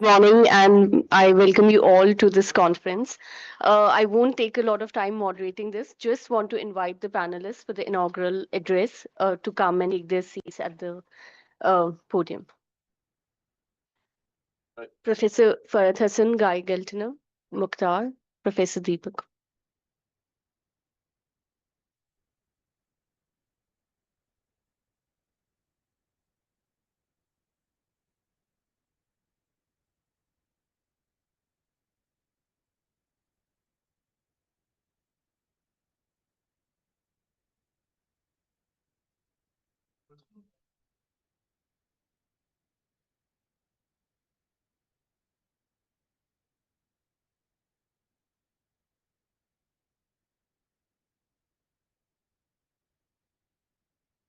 Morning, and I welcome you all to this conference. I won't take a lot of time moderating this. Just want to invite the panelists for the inaugural address to come and take their seats at the podium. Right. Professor Farhat Hasan, Guy Geltner, Mukhtar, Professor Deepak.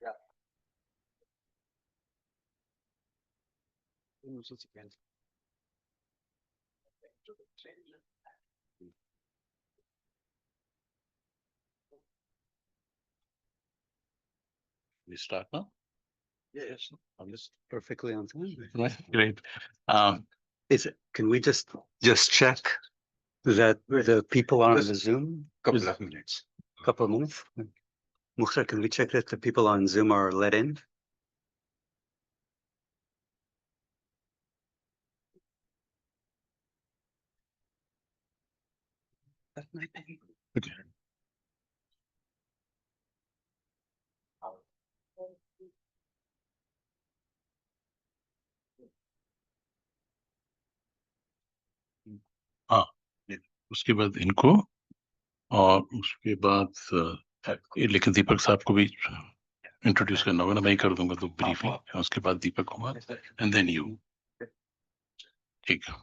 Yeah. We start now? Yes. I'm just perfectly on time. Right. Great. Can we just check that the people on the Zoom? Couple of minutes. Couple of minutes? Mukhtar, can we check that the people on Zoom are let in? Okay. हाँ उसके बाद इनको और उसके बाद लेकिन दीपक साहब को भी इंट्रोड्यूस करना होगा ना, मैं ही कर दूंगा तो ब्रीफिंग, उसके बाद Deepak Kumar and then you. ठीक है.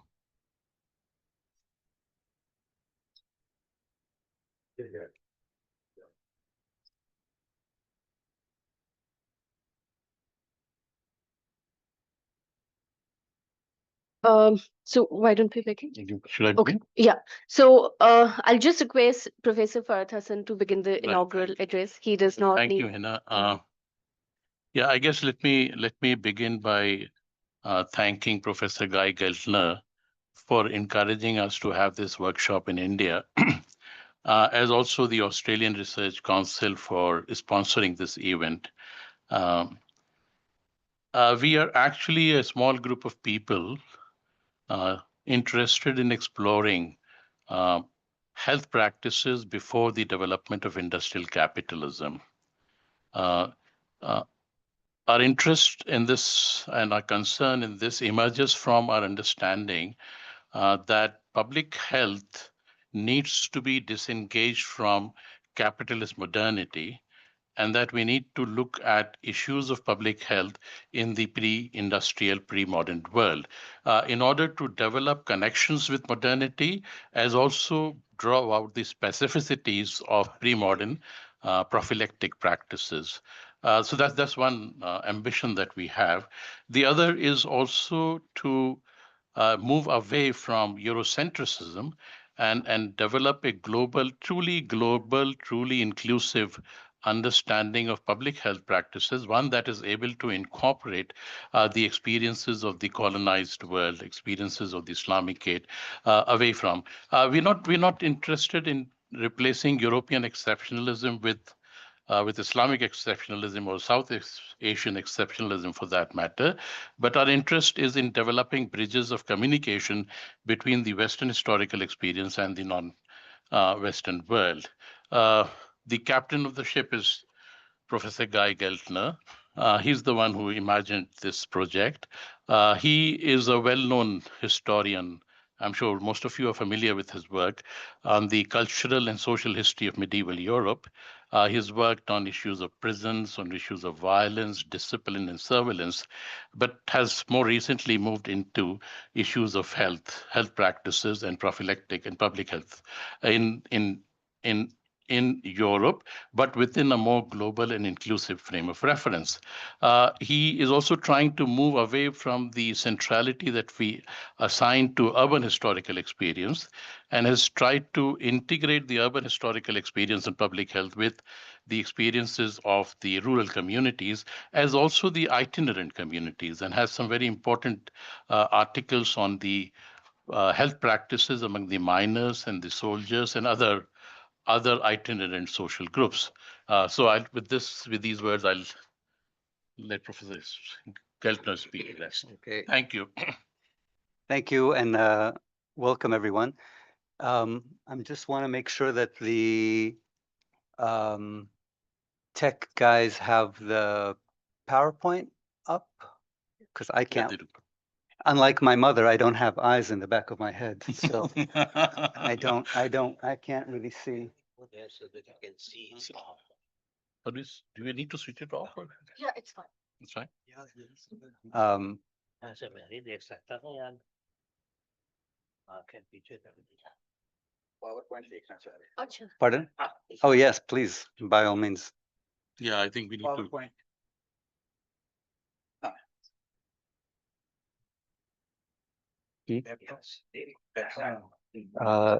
So why don't we begin? Should I Okay, begin? yeah. So I'll just request Professor Farhat Hasan to begin the inaugural address. He does not Thank need. you, Hina. Yeah, I guess let me begin by thanking Professor Guy Geltner for encouraging us to have this workshop in India, as also the Australian Research Council for sponsoring this event. We are actually a small group of people interested in exploring uh, health practices before the development of industrial capitalism. Uh, uh, our interest in this and our concern in this emerges from our understanding that public health needs to be disengaged from capitalist modernity, and that we need to look at issues of public health in the pre-industrial, pre-modern world in order to develop connections with modernity, as also draw out the specificities of pre-modern prophylactic practices. So that's one ambition that we have. The other is also to move away from Eurocentrism and develop a global, truly inclusive understanding of public health practices, one that is able to incorporate the experiences of the colonized world, experiences of the Islamicate away from. We're not interested in replacing European exceptionalism with Islamic exceptionalism or South Asian exceptionalism for that matter. But our interest is in developing bridges of communication between the Western historical experience and the non-Western world. The captain of the ship is Professor Guy Geltner. He's the one who imagined this project. He is a well-known historian. I'm sure most of you are familiar with his work on the cultural and social history of medieval Europe. He's worked on issues of prisons, on issues of violence, discipline, and surveillance, but has more recently moved into issues of health practices, and prophylactic and public health in in Europe, but within a more global and inclusive frame of reference. He is also trying to move away from the centrality that we assign to urban historical experience and has tried to integrate the urban historical experience in public health with the experiences of the rural communities as also the itinerant communities, and has some very important articles on the health practices among the miners and the soldiers and other itinerant social groups. With these words, I'll let Professor Geltner speak. Okay. Thank you. Thank you, and welcome everyone. I just want to make sure that the um, tech guys have the PowerPoint up, because I can't. Unlike my mother, I don't have eyes in the back of my head, so I can't really see. So that you can see. Do we need to switch it off? Or? Yeah, it's fine. It's fine. Um, Acha. Pardon? Oh, yes, please, by all means. Yeah, I think we need to.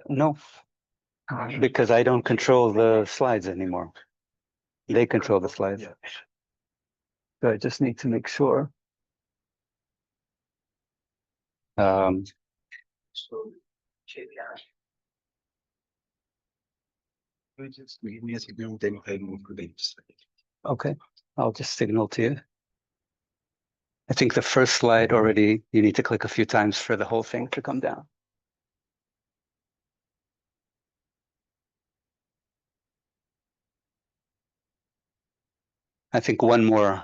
No, because I don't control the slides anymore. They control the slides. So I just need to make sure. Um, okay, I'll just signal to you. I think the first slide already, you need to click a few times for the whole thing to come down. I think one more.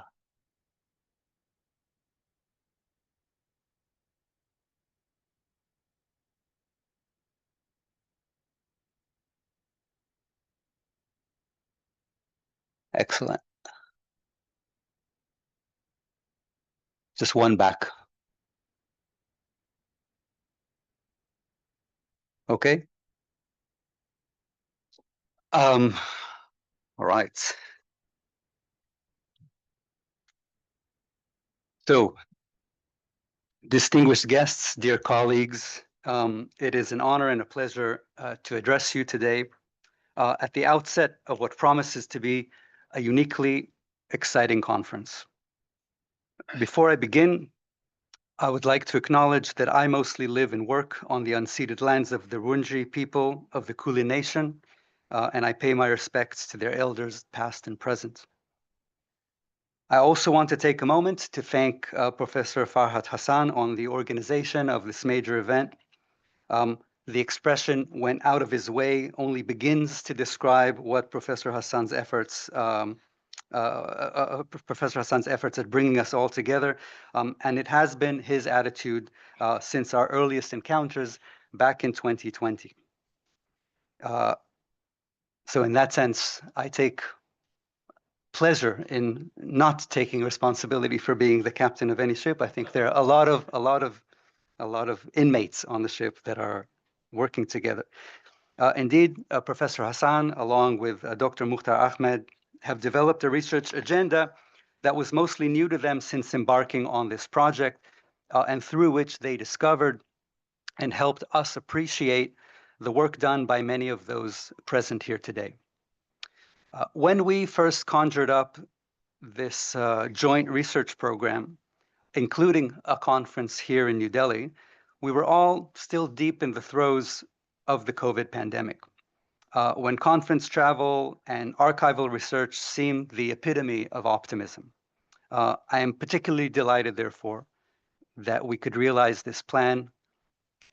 Excellent. Just one back. Okay. All right. So, distinguished guests, dear colleagues, it is an honor and a pleasure to address you today at the outset of what promises to be a uniquely exciting conference. Before I begin, I would like to acknowledge that I mostly live and work on the unceded lands of the Wurundjeri people of the Kulin Nation, and I pay my respects to their elders, past and present. I also want to take a moment to thank Professor Farhat Hasan on the organization of this major event. The expression "went out of his way" only begins to describe what Professor Hasan's efforts at bringing us all together, and it has been his attitude since our earliest encounters back in 2020. So in that sense, I take pleasure in not taking responsibility for being the captain of any ship. I think there are a lot of inmates on the ship that are working together. Indeed, Professor Hasan, along with Dr. Mukhtar Ahmed, have developed a research agenda that was mostly new to them since embarking on this project, and through which they discovered and helped us appreciate the work done by many of those present here today. When we first conjured up this joint research program, including a conference here in New Delhi, we were all still deep in the throes of the COVID pandemic, when conference travel and archival research seemed the epitome of optimism. I am particularly delighted, therefore, that we could realize this plan,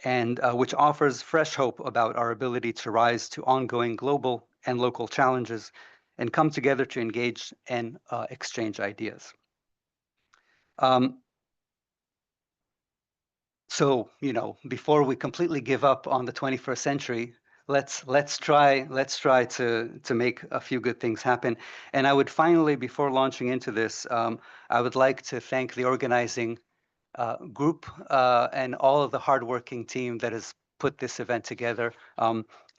and which offers fresh hope about our ability to rise to ongoing global and local challenges and come together to engage and exchange ideas. So, before we completely give up on the 21st century, let's try to make a few good things happen. And I would finally, before launching into this, I would like to thank the organizing group and all of the hardworking team that has put this event together,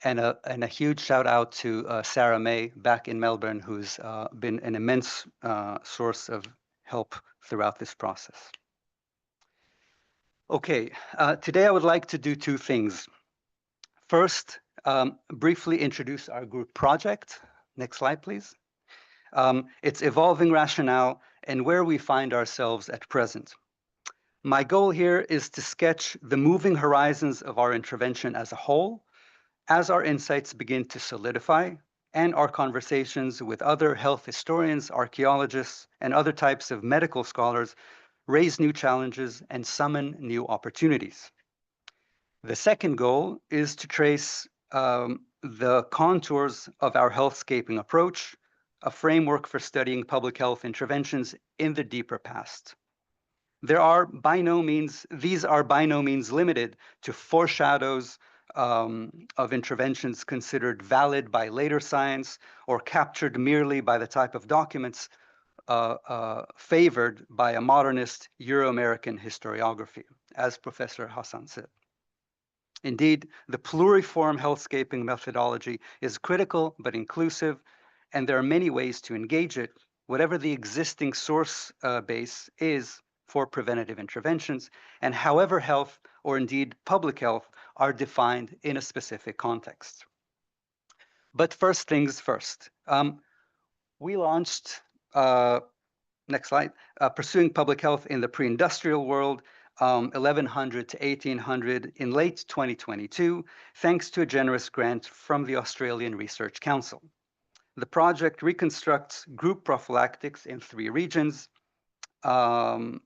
and a huge shout out to Sarah May back in Melbourne, who's been an immense source of help throughout this process. Okay, today I would like to do two things. First, briefly introduce our group project. Next slide, please. Its evolving rationale and where we find ourselves at present. My goal here is to sketch the moving horizons of our intervention as a whole, as our insights begin to solidify and our conversations with other health historians, archaeologists, and other types of medical scholars raise new challenges and summon new opportunities. The second goal is to trace the contours of our healthscaping approach, a framework for studying public health interventions in the deeper past. These are by no means limited to foreshadows of interventions considered valid by later science or captured merely by the type of documents favored by a modernist Euro-American historiography, as Professor Hasan said. Indeed, the pluriform healthscaping methodology is critical but inclusive, and there are many ways to engage it, whatever the existing source base is for preventative interventions, and however health, or indeed public health, are defined in a specific context. But first things first. We launched, next slide, Pursuing Public Health in the Pre-Industrial World, 1100 to 1800 in late 2022, thanks to a generous grant from the Australian Research Council. The project reconstructs group prophylactics in 3 regions,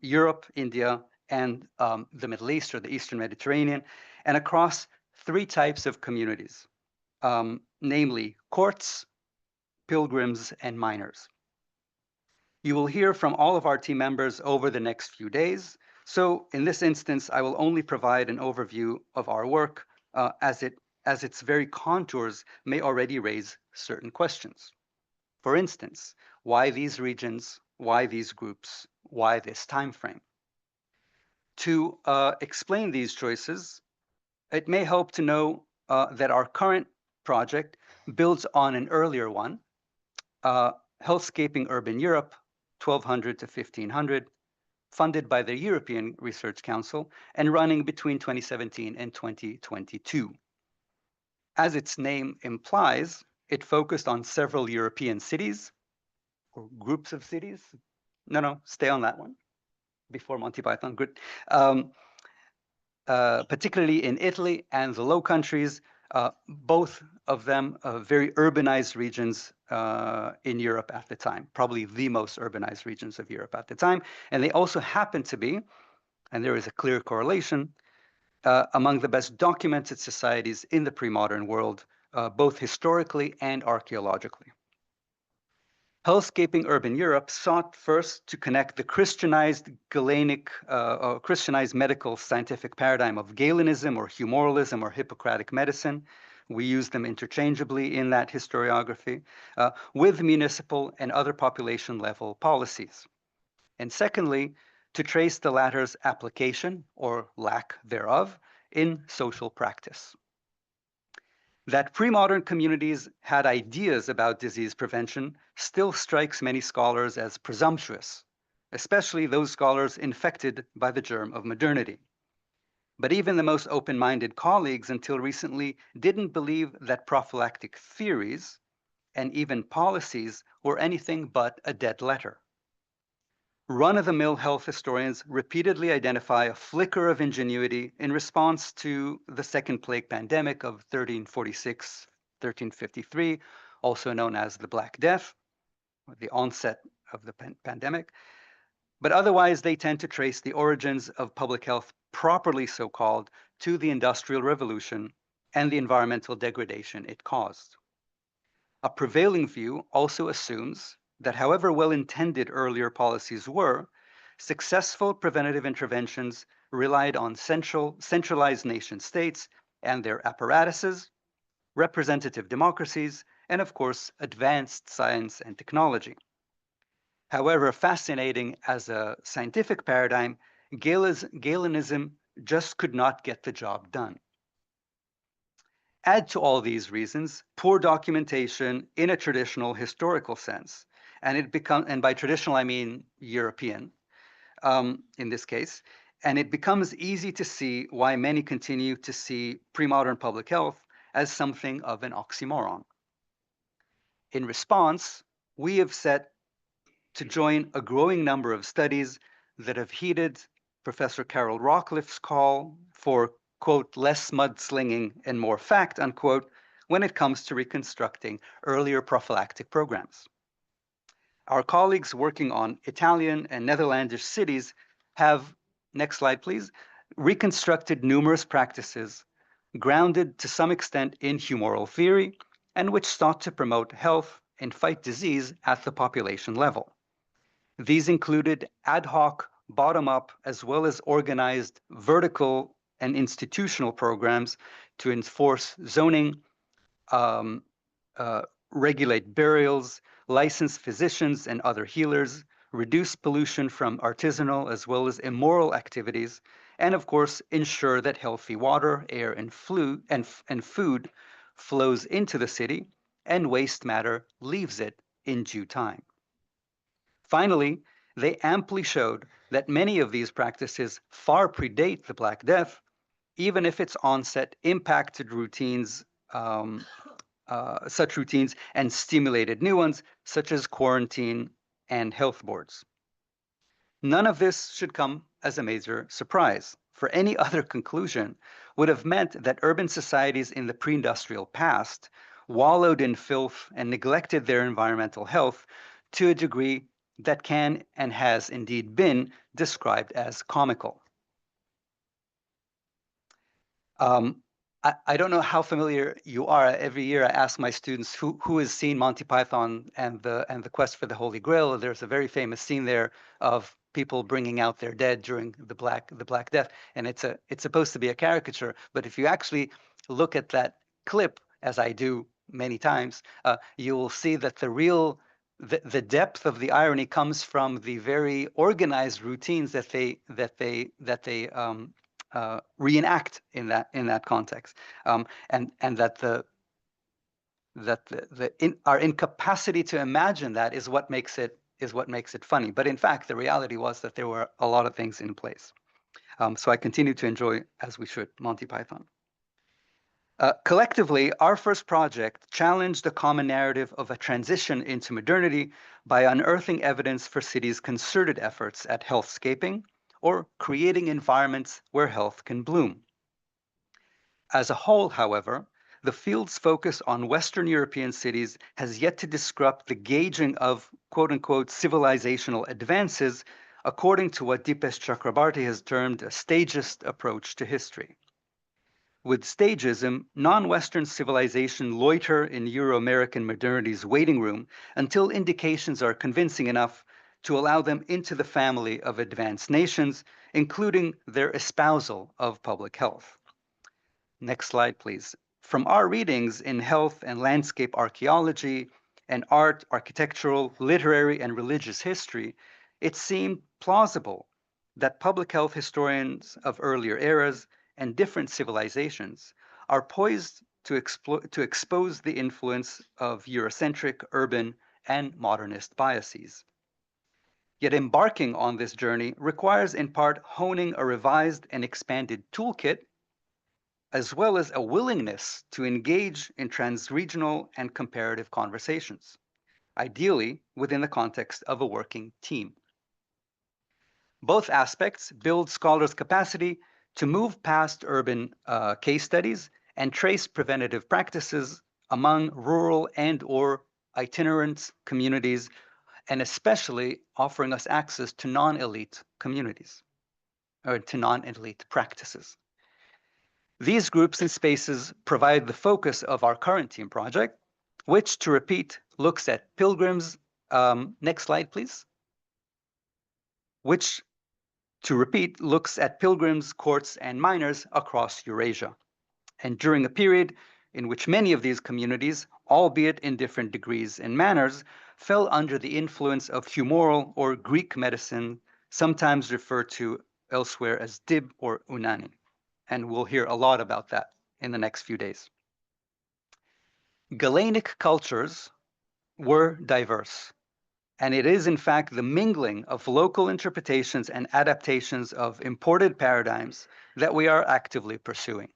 Europe, India, and the Middle East or the Eastern Mediterranean, and across 3 types of communities, namely courts, pilgrims, and miners. You will hear from all of our team members over the next few days. So in this instance, I will only provide an overview of our work as its very contours may already raise certain questions. For instance, why these regions, why these groups, why this time frame? To explain these choices, it may help to know that our current project builds on an earlier one, Healthscaping Urban Europe, 1200 to 1500, funded by the European Research Council and running between 2017 and 2022. As its name implies, it focused on several European cities or groups of cities. No, stay on that one before Monty Python. Good. Particularly in Italy and the Low Countries, both of them very urbanized regions in Europe at the time, probably the most urbanized regions of Europe at the time. And they also happen to be, and there is a clear correlation, among the best documented societies in the pre-modern world, both historically and archaeologically. Healthscaping Urban Europe sought first to connect the Christianized Christianized medical scientific paradigm of Galenism or humoralism or Hippocratic medicine. We use them interchangeably in that historiography, with municipal and other population level policies. And secondly, to trace the latter's application or lack thereof in social practice. That pre-modern communities had ideas about disease prevention still strikes many scholars as presumptuous, especially those scholars infected by the germ of modernity. But even the most open-minded colleagues until recently didn't believe that prophylactic theories and even policies were anything but a dead letter. Run-of-the-mill health historians repeatedly identify a flicker of ingenuity in response to the Second Plague pandemic of 1346, 1353, also known as the Black Death, or the onset of the pandemic. But otherwise, they tend to trace the origins of public health, properly so called, to the Industrial Revolution and the environmental degradation it caused. A prevailing view also assumes that however well-intended earlier policies were, successful preventative interventions relied on centralized nation states and their apparatuses, representative democracies, and of course, advanced science and technology. However fascinating as a scientific paradigm, Galenism just could not get the job done. Add to all these reasons poor documentation in a traditional historical sense, and by traditional I mean European in this case, and it becomes easy to see why many continue to see pre-modern public health as something of an oxymoron. In response, we have set to join a growing number of studies that have heeded Professor Carol Rockcliffe's call for, quote, less mudslinging and more fact, unquote, when it comes to reconstructing earlier prophylactic programs. Our colleagues working on Italian and Netherlandish cities have, next slide please, reconstructed numerous practices grounded to some extent in humoral theory and which sought to promote health and fight disease at the population level. These included ad hoc, bottom-up, as well as organized vertical and institutional programs to enforce zoning, regulate burials, license physicians and other healers, reduce pollution from artisanal as well as immoral activities, and of course, ensure that healthy water, air, and food flows into the city and waste matter leaves it in due time. Finally, they amply showed that many of these practices far predate the Black Death, even if its onset impacted such routines and stimulated new ones, such as quarantine and health boards. None of this should come as a major surprise, for any other conclusion would have meant that urban societies in the pre-industrial past wallowed in filth and neglected their environmental health to a degree that can and has indeed been described as comical. I don't know how familiar you are. Every year I ask my students who has seen Monty Python and the Quest for the Holy Grail. There's a very famous scene there of people bringing out their dead during the Black Death, and it's supposed to be a caricature. But if you actually look at that clip, as I do many times, you will see that the depth of the irony comes from the very organized routines that they reenact in that context, and that our incapacity to imagine that is what makes it funny. But in fact, the reality was that there were a lot of things in place. So I continue to enjoy, as we should, Monty Python. Collectively, our first project challenged the common narrative of a transition into modernity by unearthing evidence for cities' concerted efforts at healthscaping, or creating environments where health can bloom. As a whole, however, the field's focus on Western European cities has yet to disrupt the gauging of quote-unquote civilizational advances according to what Dipesh Chakrabarty has termed a stagist approach to history. With stagism, non-Western civilization loiter in Euro-American modernity's waiting room until indications are convincing enough to allow them into the family of advanced nations, including their espousal of public health. Next slide, please. From our readings in health and landscape archaeology and art, architectural, literary, and religious history, it seemed plausible that public health historians of earlier eras and different civilizations are poised to expose the influence of Eurocentric, urban, and modernist biases. Yet embarking on this journey requires in part honing a revised and expanded toolkit, as well as a willingness to engage in transregional and comparative conversations, ideally within the context of a working team. Both aspects build scholars' capacity to move past urban case studies and trace preventative practices among rural and/or itinerant communities, and especially offering us access to non-elite communities or to non-elite practices. These groups and spaces provide the focus of our current team project, which, to repeat, looks at pilgrims. Next slide, please. Which, to repeat, looks at pilgrims, courts, and miners across Eurasia, and during a period in which many of these communities, albeit in different degrees and manners, fell under the influence of humoral or Greek medicine, sometimes referred to elsewhere as Dib or Unani. And we'll hear a lot about that in the next few days. Galenic cultures were diverse, and it is in fact the mingling of local interpretations and adaptations of imported paradigms that we are actively pursuing.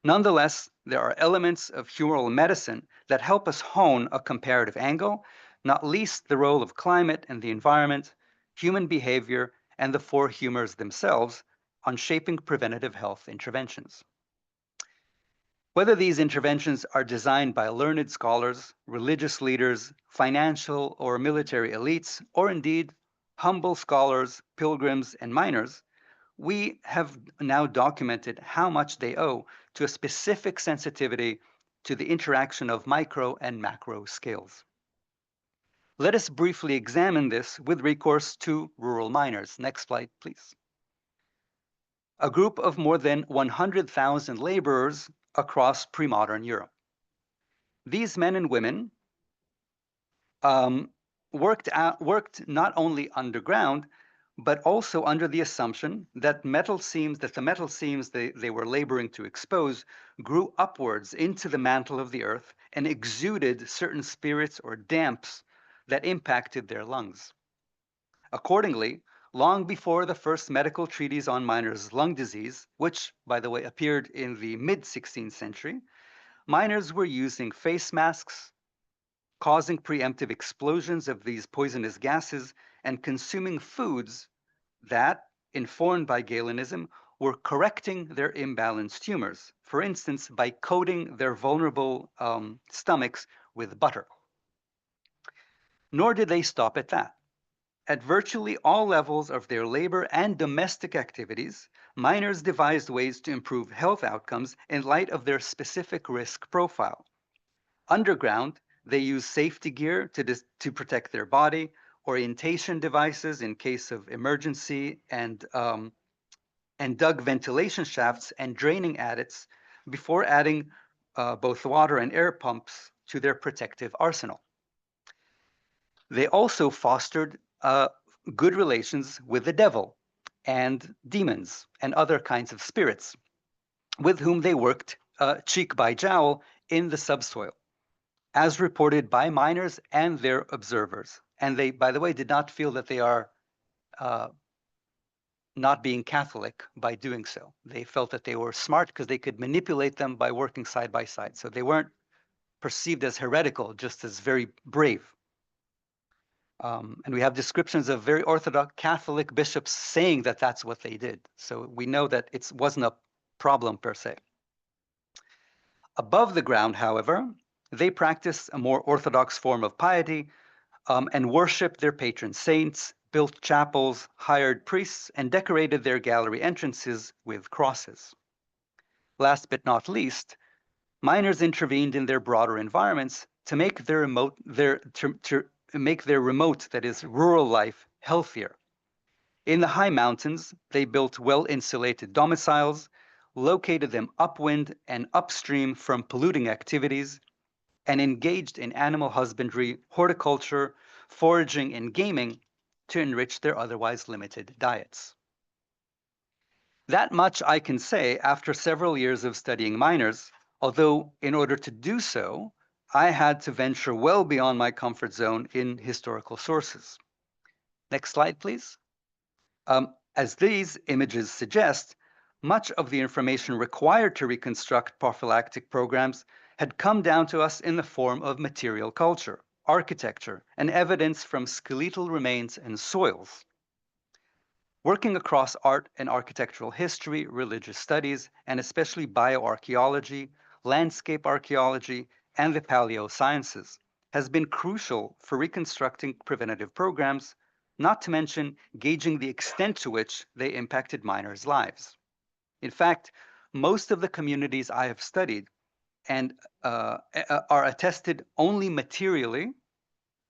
Nonetheless, there are elements of humoral medicine that help us hone a comparative angle, not least the role of climate and the environment, human behavior, and the four humors themselves on shaping preventative health interventions. Whether these interventions are designed by learned scholars, religious leaders, financial or military elites, or indeed humble scholars, pilgrims, and miners, we have now documented how much they owe to a specific sensitivity to the interaction of micro and macro scales. Let us briefly examine this with recourse to rural miners. Next slide, please. A group of more than 100,000 laborers across pre-modern Europe. These men and women worked not only underground, but also under the assumption that the metal seams they were laboring to expose grew upwards into the mantle of the earth and exuded certain spirits or damps that impacted their lungs. Accordingly, long before the first medical treatise on miners' lung disease, which, by the way, appeared in the mid-16th century, miners were using face masks, causing preemptive explosions of these poisonous gases, and consuming foods that, informed by Galenism, were correcting their imbalanced tumors, for instance, by coating their vulnerable stomachs with butter. Nor did they stop at that. At virtually all levels of their labor and domestic activities, miners devised ways to improve health outcomes in light of their specific risk profile. Underground, they used safety gear to protect their body, orientation devices in case of emergency, and dug ventilation shafts and draining adits before adding both water and air pumps to their protective arsenal. They also fostered good relations with the devil and demons and other kinds of spirits with whom they worked cheek by jowl in the subsoil, as reported by miners and their observers. And they, by the way, did not feel that they are not being Catholic by doing so. They felt that they were smart because they could manipulate them by working side by side. So they weren't perceived as heretical, just as very brave. And we have descriptions of very Orthodox Catholic bishops saying that that's what they did. So we know that it wasn't a problem per se. Above the ground, however, they practiced a more Orthodox form of piety and worshiped their patron saints, built chapels, hired priests, and decorated their gallery entrances with crosses. Last but not least, miners intervened in their broader environments to make their remote, that is, rural life healthier. In the high mountains, they built well-insulated domiciles, located them upwind and upstream from polluting activities, and engaged in animal husbandry, horticulture, foraging, and gaming to enrich their otherwise limited diets. That much I can say after several years of studying miners, although in order to do so, I had to venture well beyond my comfort zone in historical sources. Next slide, please. As these images suggest, much of the information required to reconstruct prophylactic programs had come down to us in the form of material culture, architecture, and evidence from skeletal remains and soils. Working across art and architectural history, religious studies, and especially bioarchaeology, landscape archaeology, and the paleosciences has been crucial for reconstructing preventative programs, not to mention gauging the extent to which they impacted miners' lives. In fact, most of the communities I have studied and are attested only materially,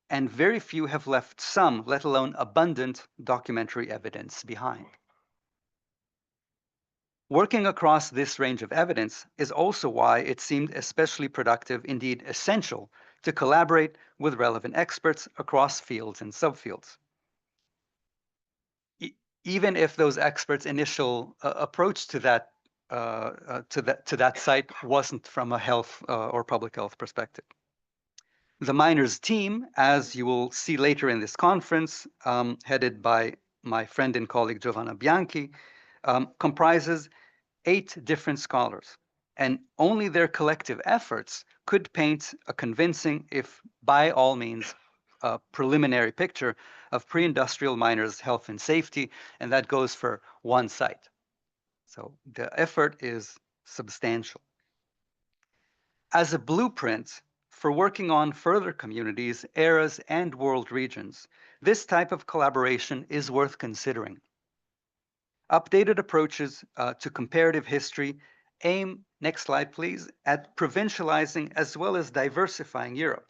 and very few have left some, let alone abundant, documentary evidence behind. Working across this range of evidence is also why it seemed especially productive, indeed essential, to collaborate with relevant experts across fields and subfields. Even if those experts' initial approach to that to that site wasn't from a health or public health perspective. The miners team, as you will see later in this conference, headed by my friend and colleague Giovanna Bianchi, comprises 8 different scholars, and only their collective efforts could paint a convincing, if by all means, preliminary picture of pre-industrial miners' health and safety, and that goes for one site. So the effort is substantial. As a blueprint for working on further communities, eras, and world regions, this type of collaboration is worth considering. Updated approaches to comparative history aim, next slide please, at provincializing as well as diversifying Europe.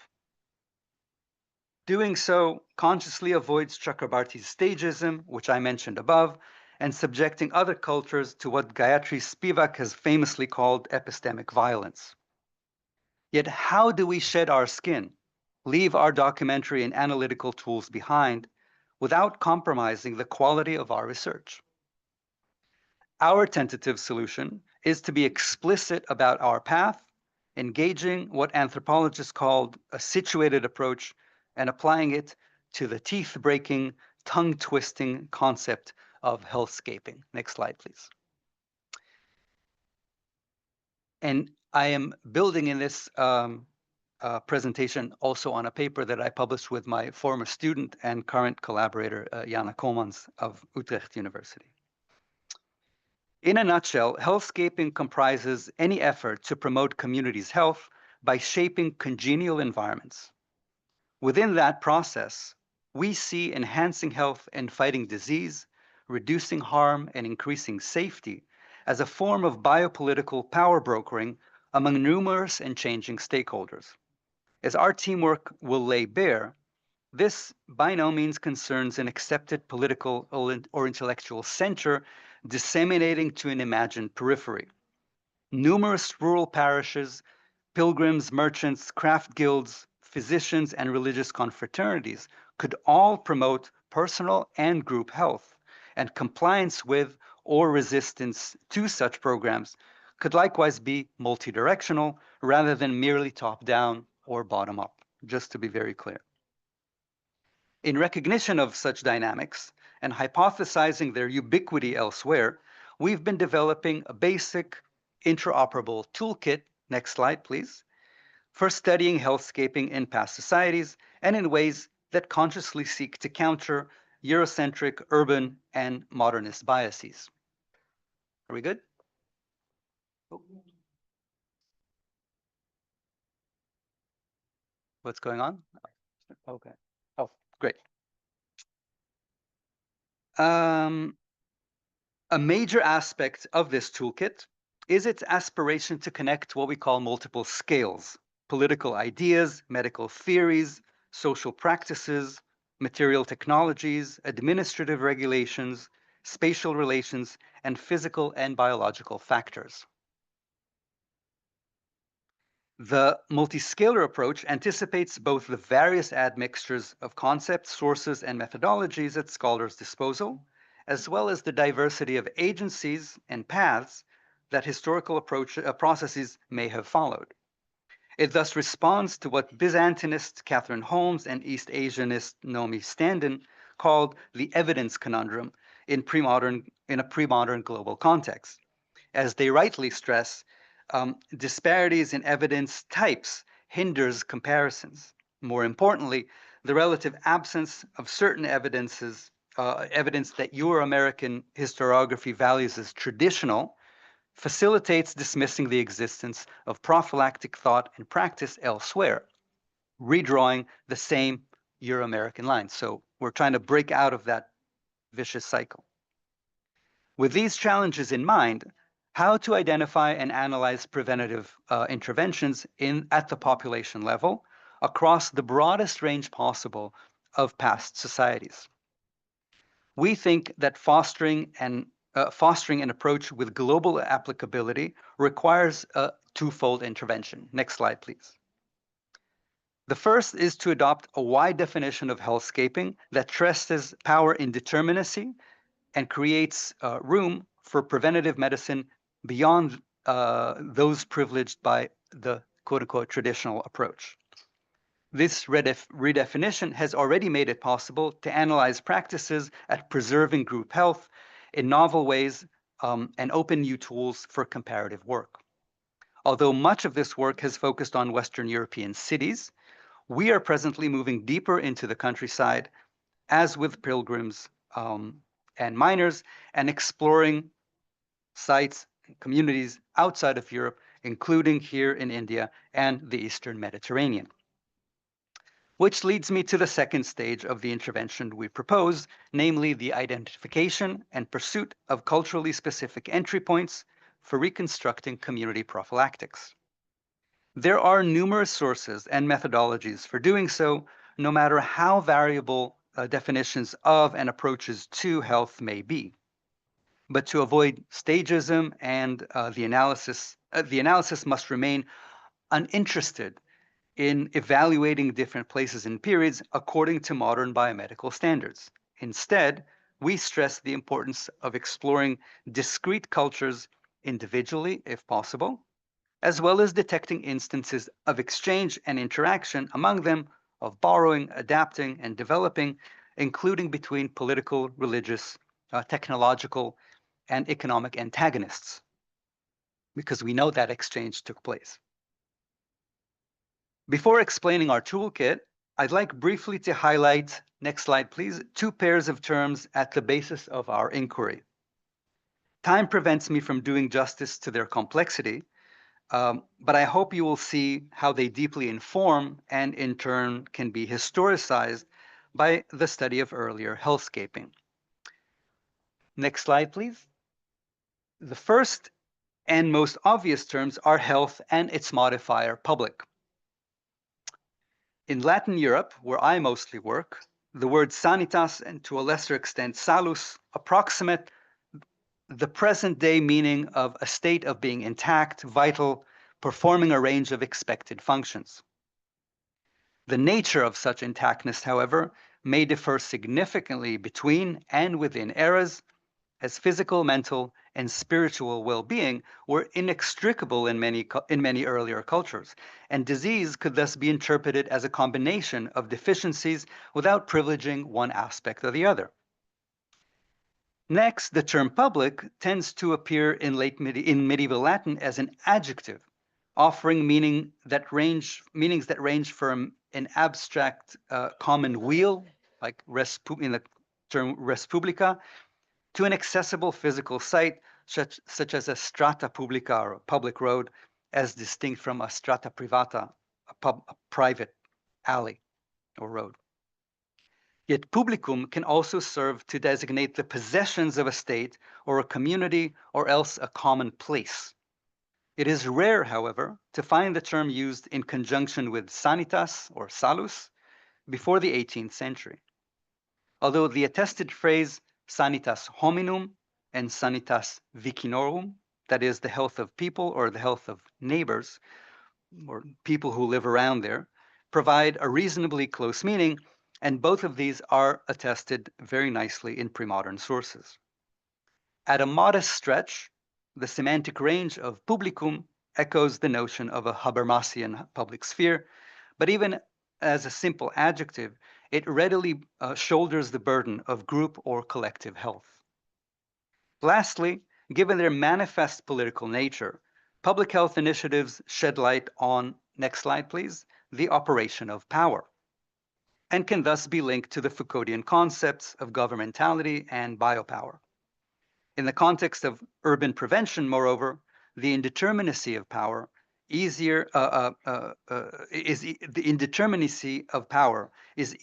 Doing so consciously avoids Chakrabarty's stagism, which I mentioned above, and subjecting other cultures to what Gayatri Spivak has famously called epistemic violence. Yet how do we shed our skin, leave our documentary and analytical tools behind, without compromising the quality of our research? Our tentative solution is to be explicit about our path, engaging what anthropologists called a situated approach and applying it to the teeth-breaking, tongue-twisting concept of healthscaping. Next slide, please. And I am building in this presentation also on a paper that I published with my former student and current collaborator, Jana Komans of Utrecht University. In a nutshell, healthscaping comprises any effort to promote communities' health by shaping congenial environments. Within that process, we see enhancing health and fighting disease, reducing harm and increasing safety as a form of biopolitical power brokering among numerous and changing stakeholders. As our teamwork will lay bare, this by no means concerns an accepted political or intellectual center disseminating to an imagined periphery. Numerous rural parishes, pilgrims, merchants, craft guilds, physicians, and religious confraternities could all promote personal and group health, and compliance with or resistance to such programs could likewise be multidirectional rather than merely top-down or bottom-up, just to be very clear. In recognition of such dynamics and hypothesizing their ubiquity elsewhere, we've been developing a basic interoperable toolkit, next slide please, for studying healthscaping in past societies and in ways that consciously seek to counter Eurocentric, urban, and modernist biases. Are we good? What's going on? Okay. Oh, great. A major aspect of this toolkit is its aspiration to connect what we call multiple scales: political ideas, medical theories, social practices, material technologies, administrative regulations, spatial relations, and physical and biological factors. The multiscalar approach anticipates both the various admixtures of concepts, sources, and methodologies at scholars' disposal, as well as the diversity of agencies and paths that historical processes may have followed. It thus responds to what Byzantinist Catherine Holmes and East Asianist Nomi Standen called the evidence conundrum in a pre-modern global context. As they rightly stress, disparities in evidence types hinders comparisons. More importantly, the relative absence of certain evidence that Euro-American historiography values as traditional facilitates dismissing the existence of prophylactic thought and practice elsewhere, redrawing the same Euro-American lines. So we're trying to break out of that vicious cycle. With these challenges in mind, how to identify and analyze preventative interventions at the population level across the broadest range possible of past societies. We think that fostering an approach with global applicability requires a twofold intervention. Next slide, please. The first is to adopt a wide definition of healthscaping that stresses power indeterminacy and creates room for preventative medicine beyond those privileged by the quote-unquote traditional approach. This redefinition has already made it possible to analyze practices at preserving group health in novel ways and open new tools for comparative work. Although much of this work has focused on Western European cities, we are presently moving deeper into the countryside, as with pilgrims and miners, and exploring sites and communities outside of Europe, including here in India and the Eastern Mediterranean. Which leads me to the second stage of the intervention we propose, namely the identification and pursuit of culturally specific entry points for reconstructing community prophylactics. There are numerous sources and methodologies for doing so, no matter how variable definitions of and approaches to health may be. But to avoid stagism and the analysis must remain uninterested in evaluating different places and periods according to modern biomedical standards. Instead, we stress the importance of exploring discrete cultures individually, if possible, as well as detecting instances of exchange and interaction among them of borrowing, adapting, and developing, including between political, religious, technological, and economic antagonists, because we know that exchange took place. Before explaining our toolkit, I'd like briefly to highlight, next slide please, two pairs of terms at the basis of our inquiry. Time prevents me from doing justice to their complexity, but I hope you will see how they deeply inform and in turn can be historicized by the study of earlier healthscaping. Next slide, please. The first and most obvious terms are health and its modifier, public. In Latin Europe, where I mostly work, the word sanitas and to a lesser extent salus approximate the present day meaning of a state of being intact, vital, performing a range of expected functions. The nature of such intactness, however, may differ significantly between and within eras, as physical, mental, and spiritual well-being were inextricable in many earlier cultures, and disease could thus be interpreted as a combination of deficiencies without privileging one aspect or the other. Next, the term public tends to appear in medieval Latin as an adjective, offering meanings that range from an abstract common weal, like in the term res publica, to an accessible physical site, such as a strata publica or a public road, as distinct from a strata privata, a private alley or road. Yet publicum can also serve to designate the possessions of a state or a community or else a common place. It is rare, however, to find the term used in conjunction with sanitas or salus before the 18th century. Although the attested phrase sanitas hominum and sanitas vicinorum, that is the health of people or the health of neighbors or people who live around there, provide a reasonably close meaning, and both of these are attested very nicely in pre-modern sources. At a modest stretch, the semantic range of publicum echoes the notion of a Habermasian public sphere, but even as a simple adjective, it readily shoulders the burden of group or collective health. Lastly, given their manifest political nature, public health initiatives shed light on, next slide please, the operation of power, and can thus be linked to the Foucauldian concepts of governmentality and biopower. In the context of urban prevention, moreover, the indeterminacy of power is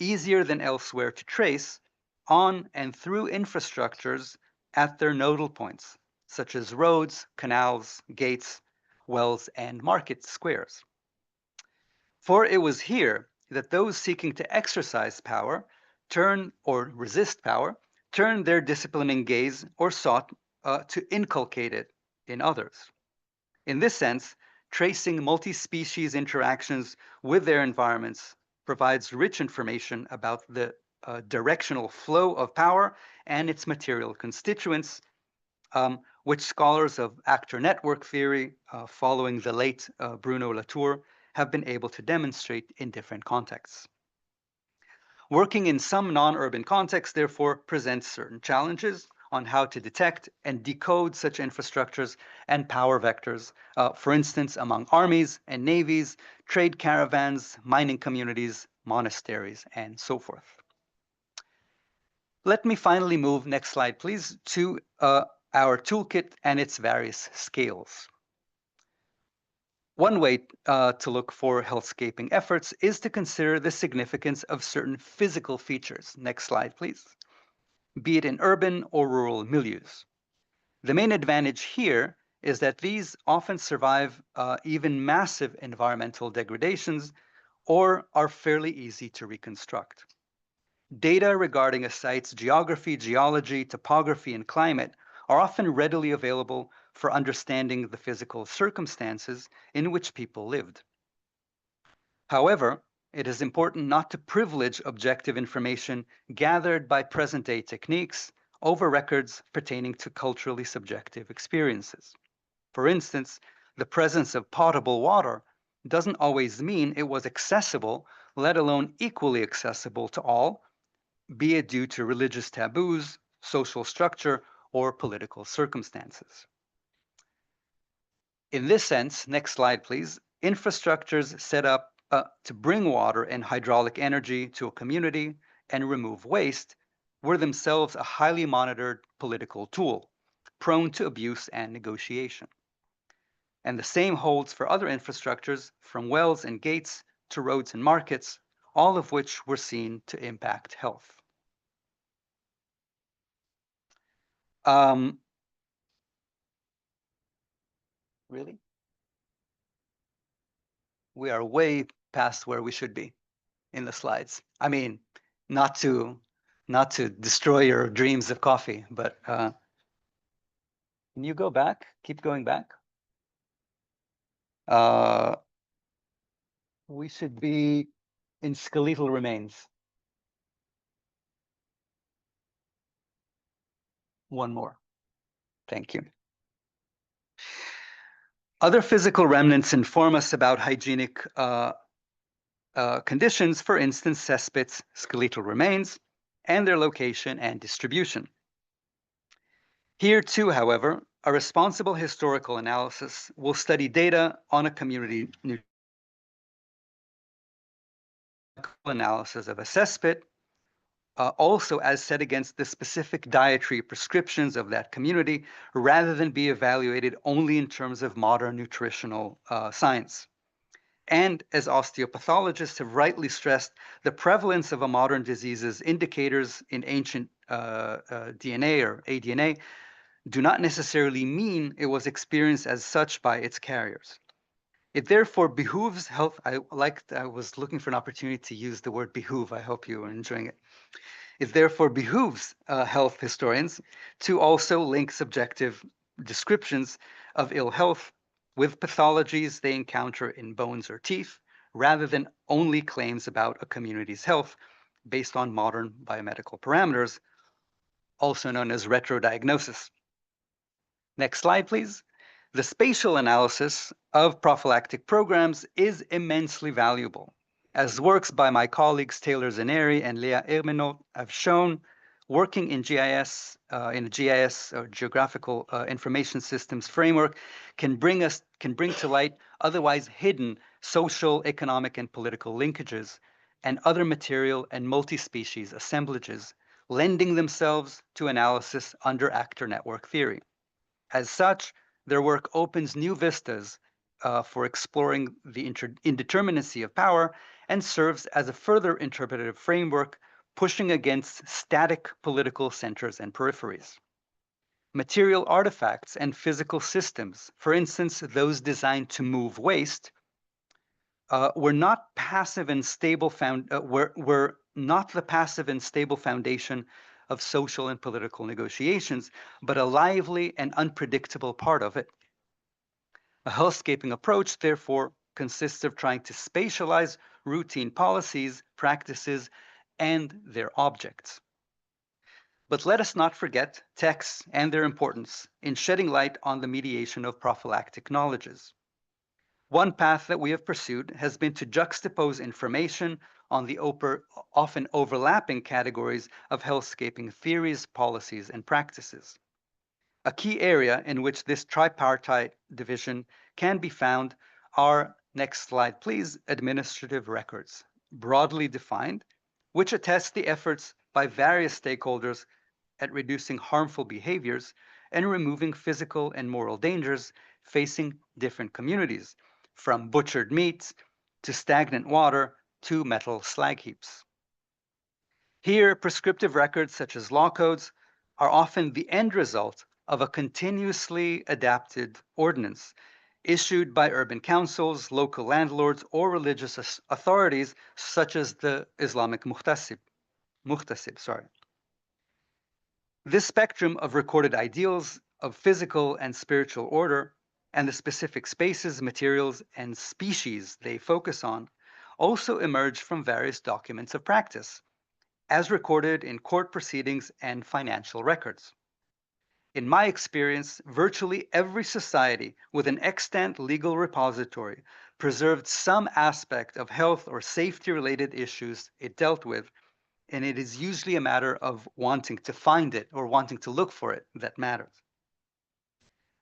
easier than elsewhere to trace on and through infrastructures at their nodal points, such as roads, canals, gates, wells, and market squares. For it was here that those seeking to exercise power, resist power, turned their disciplining gaze or sought to inculcate it in others. In this sense, tracing multi-species interactions with their environments provides rich information about the directional flow of power and its material constituents, which scholars of actor network theory, following the late Bruno Latour, have been able to demonstrate in different contexts. Working in some non-urban contexts, therefore, presents certain challenges on how to detect and decode such infrastructures and power vectors, for instance, among armies and navies, trade caravans, mining communities, monasteries, and so forth. Let me finally move, next slide please, to our toolkit and its various scales. One way to look for healthscaping efforts is to consider the significance of certain physical features. Next slide, please. Be it in urban or rural milieus. The main advantage here is that these often survive even massive environmental degradations or are fairly easy to reconstruct. Data regarding a site's geography, geology, topography, and climate are often readily available for understanding the physical circumstances in which people lived. However, it is important not to privilege objective information gathered by present-day techniques over records pertaining to culturally subjective experiences. For instance, the presence of potable water doesn't always mean it was accessible, let alone equally accessible to all, be it due to religious taboos, social structure, or political circumstances. In this sense, next slide please, infrastructures set up to bring water and hydraulic energy to a community and remove waste were themselves a highly monitored political tool, prone to abuse and negotiation. And the same holds for other infrastructures, from wells and gates to roads and markets, all of which were seen to impact health. Really? We are way past where we should be in the slides. I mean, not to destroy your dreams of coffee, but can you go back? Keep going back. We should be in skeletal remains. One more. Thank you. Other physical remnants inform us about hygienic conditions, for instance, cesspits, skeletal remains, and their location and distribution. Here too, however, a responsible historical analysis will study data on a community analysis of a cesspit, also as set against the specific dietary prescriptions of that community, rather than be evaluated only in terms of modern nutritional science. And as osteopathologists have rightly stressed, the prevalence of a modern disease's indicators in ancient DNA or aDNA do not necessarily mean it was experienced as such by its carriers. It therefore behooves health. I was looking for an opportunity to use the word behoove. I hope you are enjoying it. It therefore behooves health historians to also link subjective descriptions of ill health with pathologies they encounter in bones or teeth, rather than only claims about a community's health based on modern biomedical parameters, also known as retrodiagnosis. Next slide, please. The spatial analysis of prophylactic programs is immensely valuable. As works by my colleagues Taylor Zaneri and Leah Ermenot have shown, working in GIS, in a GIS or Geographical Information Systems framework can bring to light otherwise hidden social, economic, and political linkages and other material and multi-species assemblages, lending themselves to analysis under actor network theory. As such, their work opens new vistas for exploring the indeterminacy of power and serves as a further interpretative framework pushing against static political centers and peripheries. Material artifacts and physical systems, for instance, those designed to move waste, were not the passive and stable foundation of social and political negotiations, but a lively and unpredictable part of it. A healthscaping approach, therefore, consists of trying to spatialize routine policies, practices, and their objects. But let us not forget texts and their importance in shedding light on the mediation of prophylactic knowledges. One path that we have pursued has been to juxtapose information on the often overlapping categories of healthscaping theories, policies, and practices. A key area in which this tripartite division can be found are, next slide please, administrative records, broadly defined, which attest the efforts by various stakeholders at reducing harmful behaviors and removing physical and moral dangers facing different communities, from butchered meat to stagnant water to metal slag heaps. Here, prescriptive records such as law codes are often the end result of a continuously adapted ordinance issued by urban councils, local landlords, or religious authorities such as the Islamic Muhtasib, sorry. This spectrum of recorded ideals of physical and spiritual order and the specific spaces, materials, and species they focus on also emerge from various documents of practice, as recorded in court proceedings and financial records. In my experience, virtually every society with an extant legal repository preserved some aspect of health or safety related issues it dealt with, and it is usually a matter of wanting to find it or wanting to look for it that matters.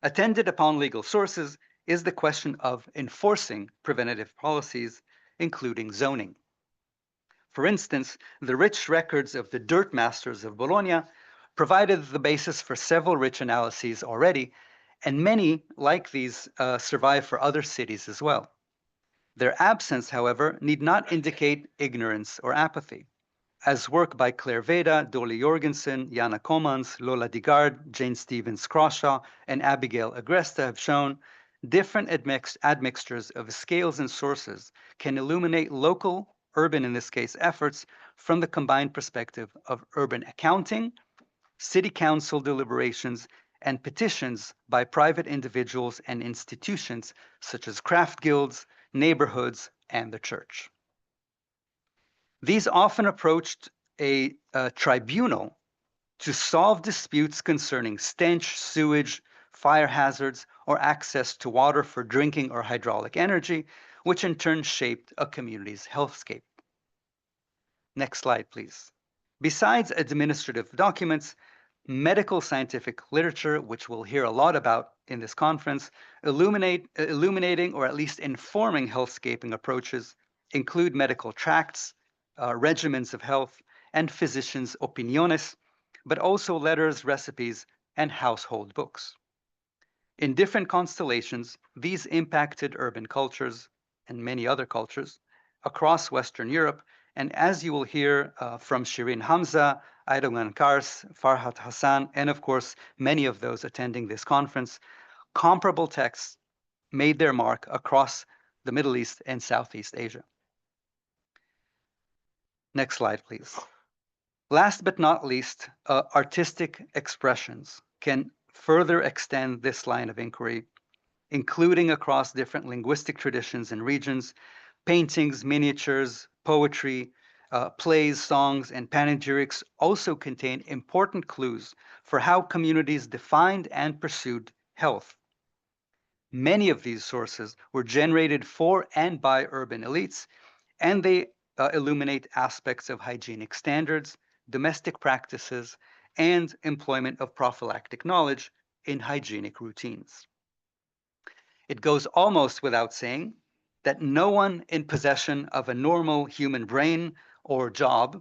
Attended upon legal sources is the question of enforcing preventative policies, including zoning. For instance, the rich records of the dirt masters of Bologna provided the basis for several rich analyses already, and many like these survive for other cities as well. Their absence, however, need not indicate ignorance or apathy. As work by Claire Veda, Dolly Jorgensen, Jana Komans, Lola Digard, Jane Stevens Crawshaw, and Abigail Agresta have shown, different admixtures of scales and sources can illuminate local, urban in this case, efforts from the combined perspective of urban accounting, city council deliberations, and petitions by private individuals and institutions such as craft guilds, neighborhoods, and the church. These often approached a tribunal to solve disputes concerning stench, sewage, fire hazards, or access to water for drinking or hydraulic energy, which in turn shaped a community's healthscape. Next slide, please. Besides administrative documents, medical scientific literature, which we'll hear a lot about in this conference, illuminating or at least informing healthscaping approaches, include medical tracts, regimens of health, and physicians' opiniones, but also letters, recipes, and household books. In different constellations, these impacted urban cultures and many other cultures across Western Europe, and as you will hear from Shirin Hamza, Aydogan Kars, Farhat Hasan, and of course many of those attending this conference, comparable texts made their mark across the Middle East and Southeast Asia. Next slide, please. Last but not least, artistic expressions can further extend this line of inquiry, including across different linguistic traditions and regions. Paintings, miniatures, poetry, plays, songs, and panegyrics also contain important clues for how communities defined and pursued health. Many of these sources were generated for and by urban elites, and they illuminate aspects of hygienic standards, domestic practices, and employment of prophylactic knowledge in hygienic routines. It goes almost without saying that no one in possession of a normal human brain or job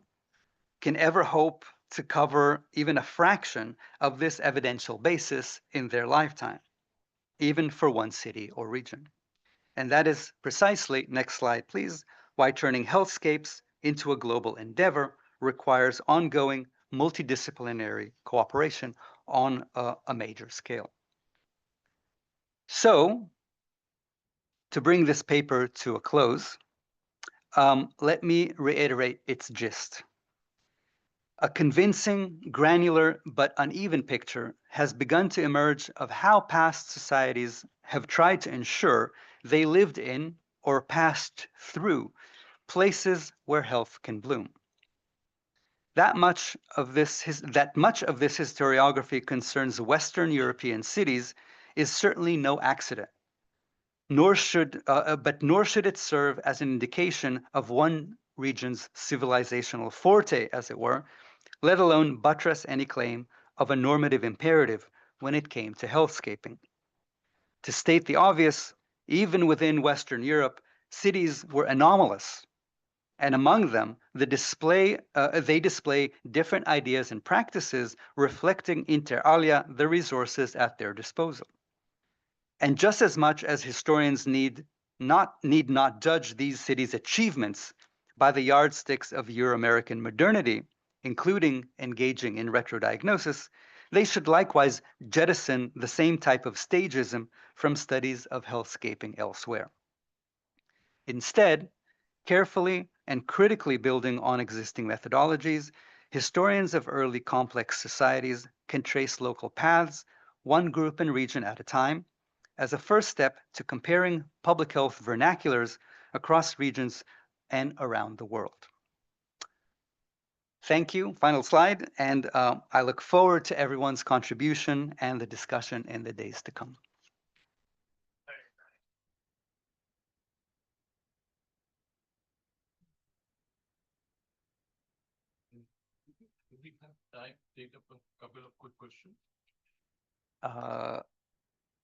can ever hope to cover even a fraction of this evidential basis in their lifetime, even for one city or region. And that is precisely, next slide please, why turning healthscapes into a global endeavor requires ongoing multidisciplinary cooperation on a major scale. So, to bring this paper to a close, let me reiterate its gist. A convincing, granular, but uneven picture has begun to emerge of how past societies have tried to ensure they lived in or passed through places where health can bloom. That much of this historiography concerns Western European cities is certainly no accident, nor should it serve as an indication of one region's civilizational forte, as it were, let alone buttress any claim of a normative imperative when it came to healthscaping. To state the obvious, even within Western Europe, cities were anomalous, and among them, they display different ideas and practices reflecting inter alia the resources at their disposal. And just as much as historians need not judge these cities' achievements by the yardsticks of Euro-American modernity, including engaging in retrodiagnosis, they should likewise jettison the same type of stagism from studies of healthscaping elsewhere. Instead, carefully and critically building on existing methodologies, historians of early complex societies can trace local paths, one group and region at a time, as a first step to comparing public health vernaculars across regions and around the world. Thank you. Final slide. And I look forward to everyone's contribution and the discussion in the days to come. Do we have time to take up a couple of quick questions?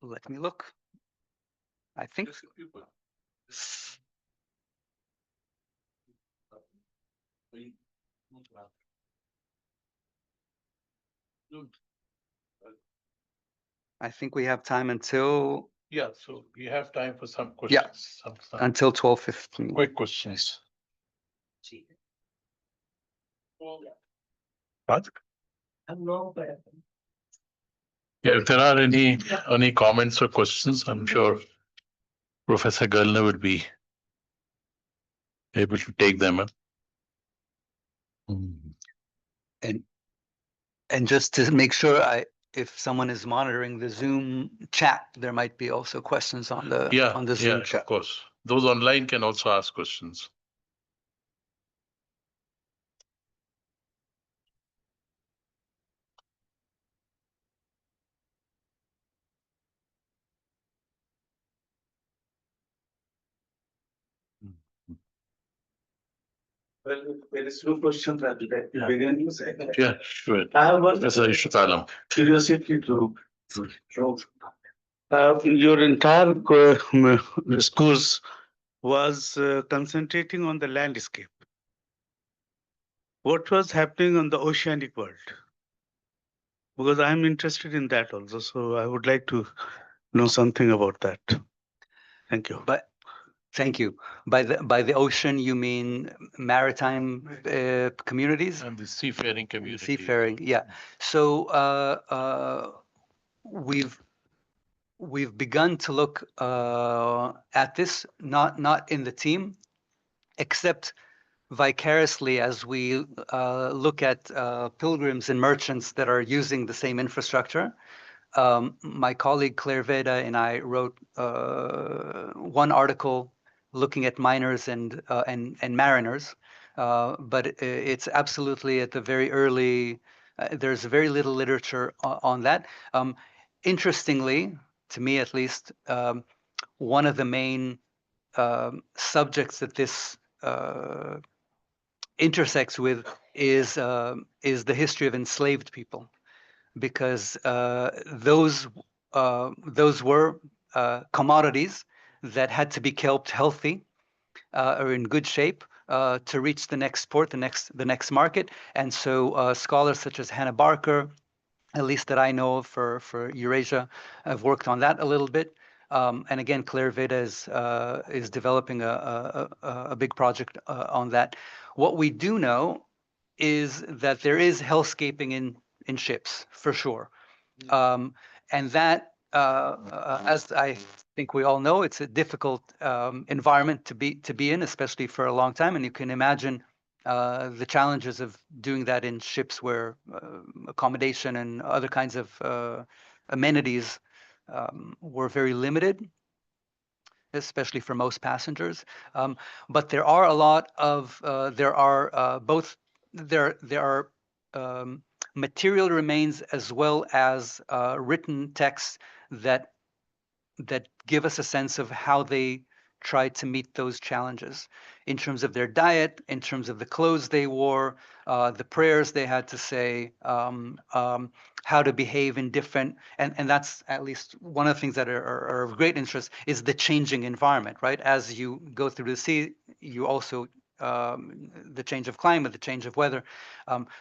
Let me look. I think. I think we have time until. Yeah, so we have time for some questions. Yeah, until 12:15. Quick questions. What? Yeah, if there are any comments or questions, I'm sure Professor Geltner would be able to take them up. And just to make sure, if someone is monitoring the Zoom chat, there might be also questions on the Zoom chat. Of course. Those online can also ask questions. Well, there is no question that I begin. Yeah, sure. I have one curiosity to your entire discourse was concentrating on the landscape. What was happening on the oceanic world? Because I'm interested in that also, so I would like to know something about that. Thank you. But thank you. By the ocean, you mean maritime communities? And the seafaring community. Seafaring, yeah. So we've begun to look at this, not in the team, except vicariously as we look at pilgrims and merchants that are using the same infrastructure. My colleague Claire Veda and I wrote one article looking at miners and mariners, but it's absolutely at the very early. There's very little literature on that. Interestingly, to me at least, one of the main subjects that this intersects with is the history of enslaved people, because those were commodities that had to be kept healthy or in good shape to reach the next port, the next market. And so scholars such as Hannah Barker, at least that I know of for Eurasia, have worked on that a little bit. And again, Claire Veda is developing a big project on that. What we do know is that there is hellscaping in ships, for sure. And that, as I think we all know, it's a difficult environment to be in, especially for a long time. And you can imagine the challenges of doing that in ships where accommodation and other kinds of amenities were very limited, especially for most passengers. But there are a lot of, both there are material remains as well as written texts that give us a sense of how they tried to meet those challenges in terms of their diet, in terms of the clothes they wore, the prayers they had to say, how to behave in different, and that's at least one of the things that are of great interest is the changing environment, right? As you go through the sea, you also, the change of climate, the change of weather.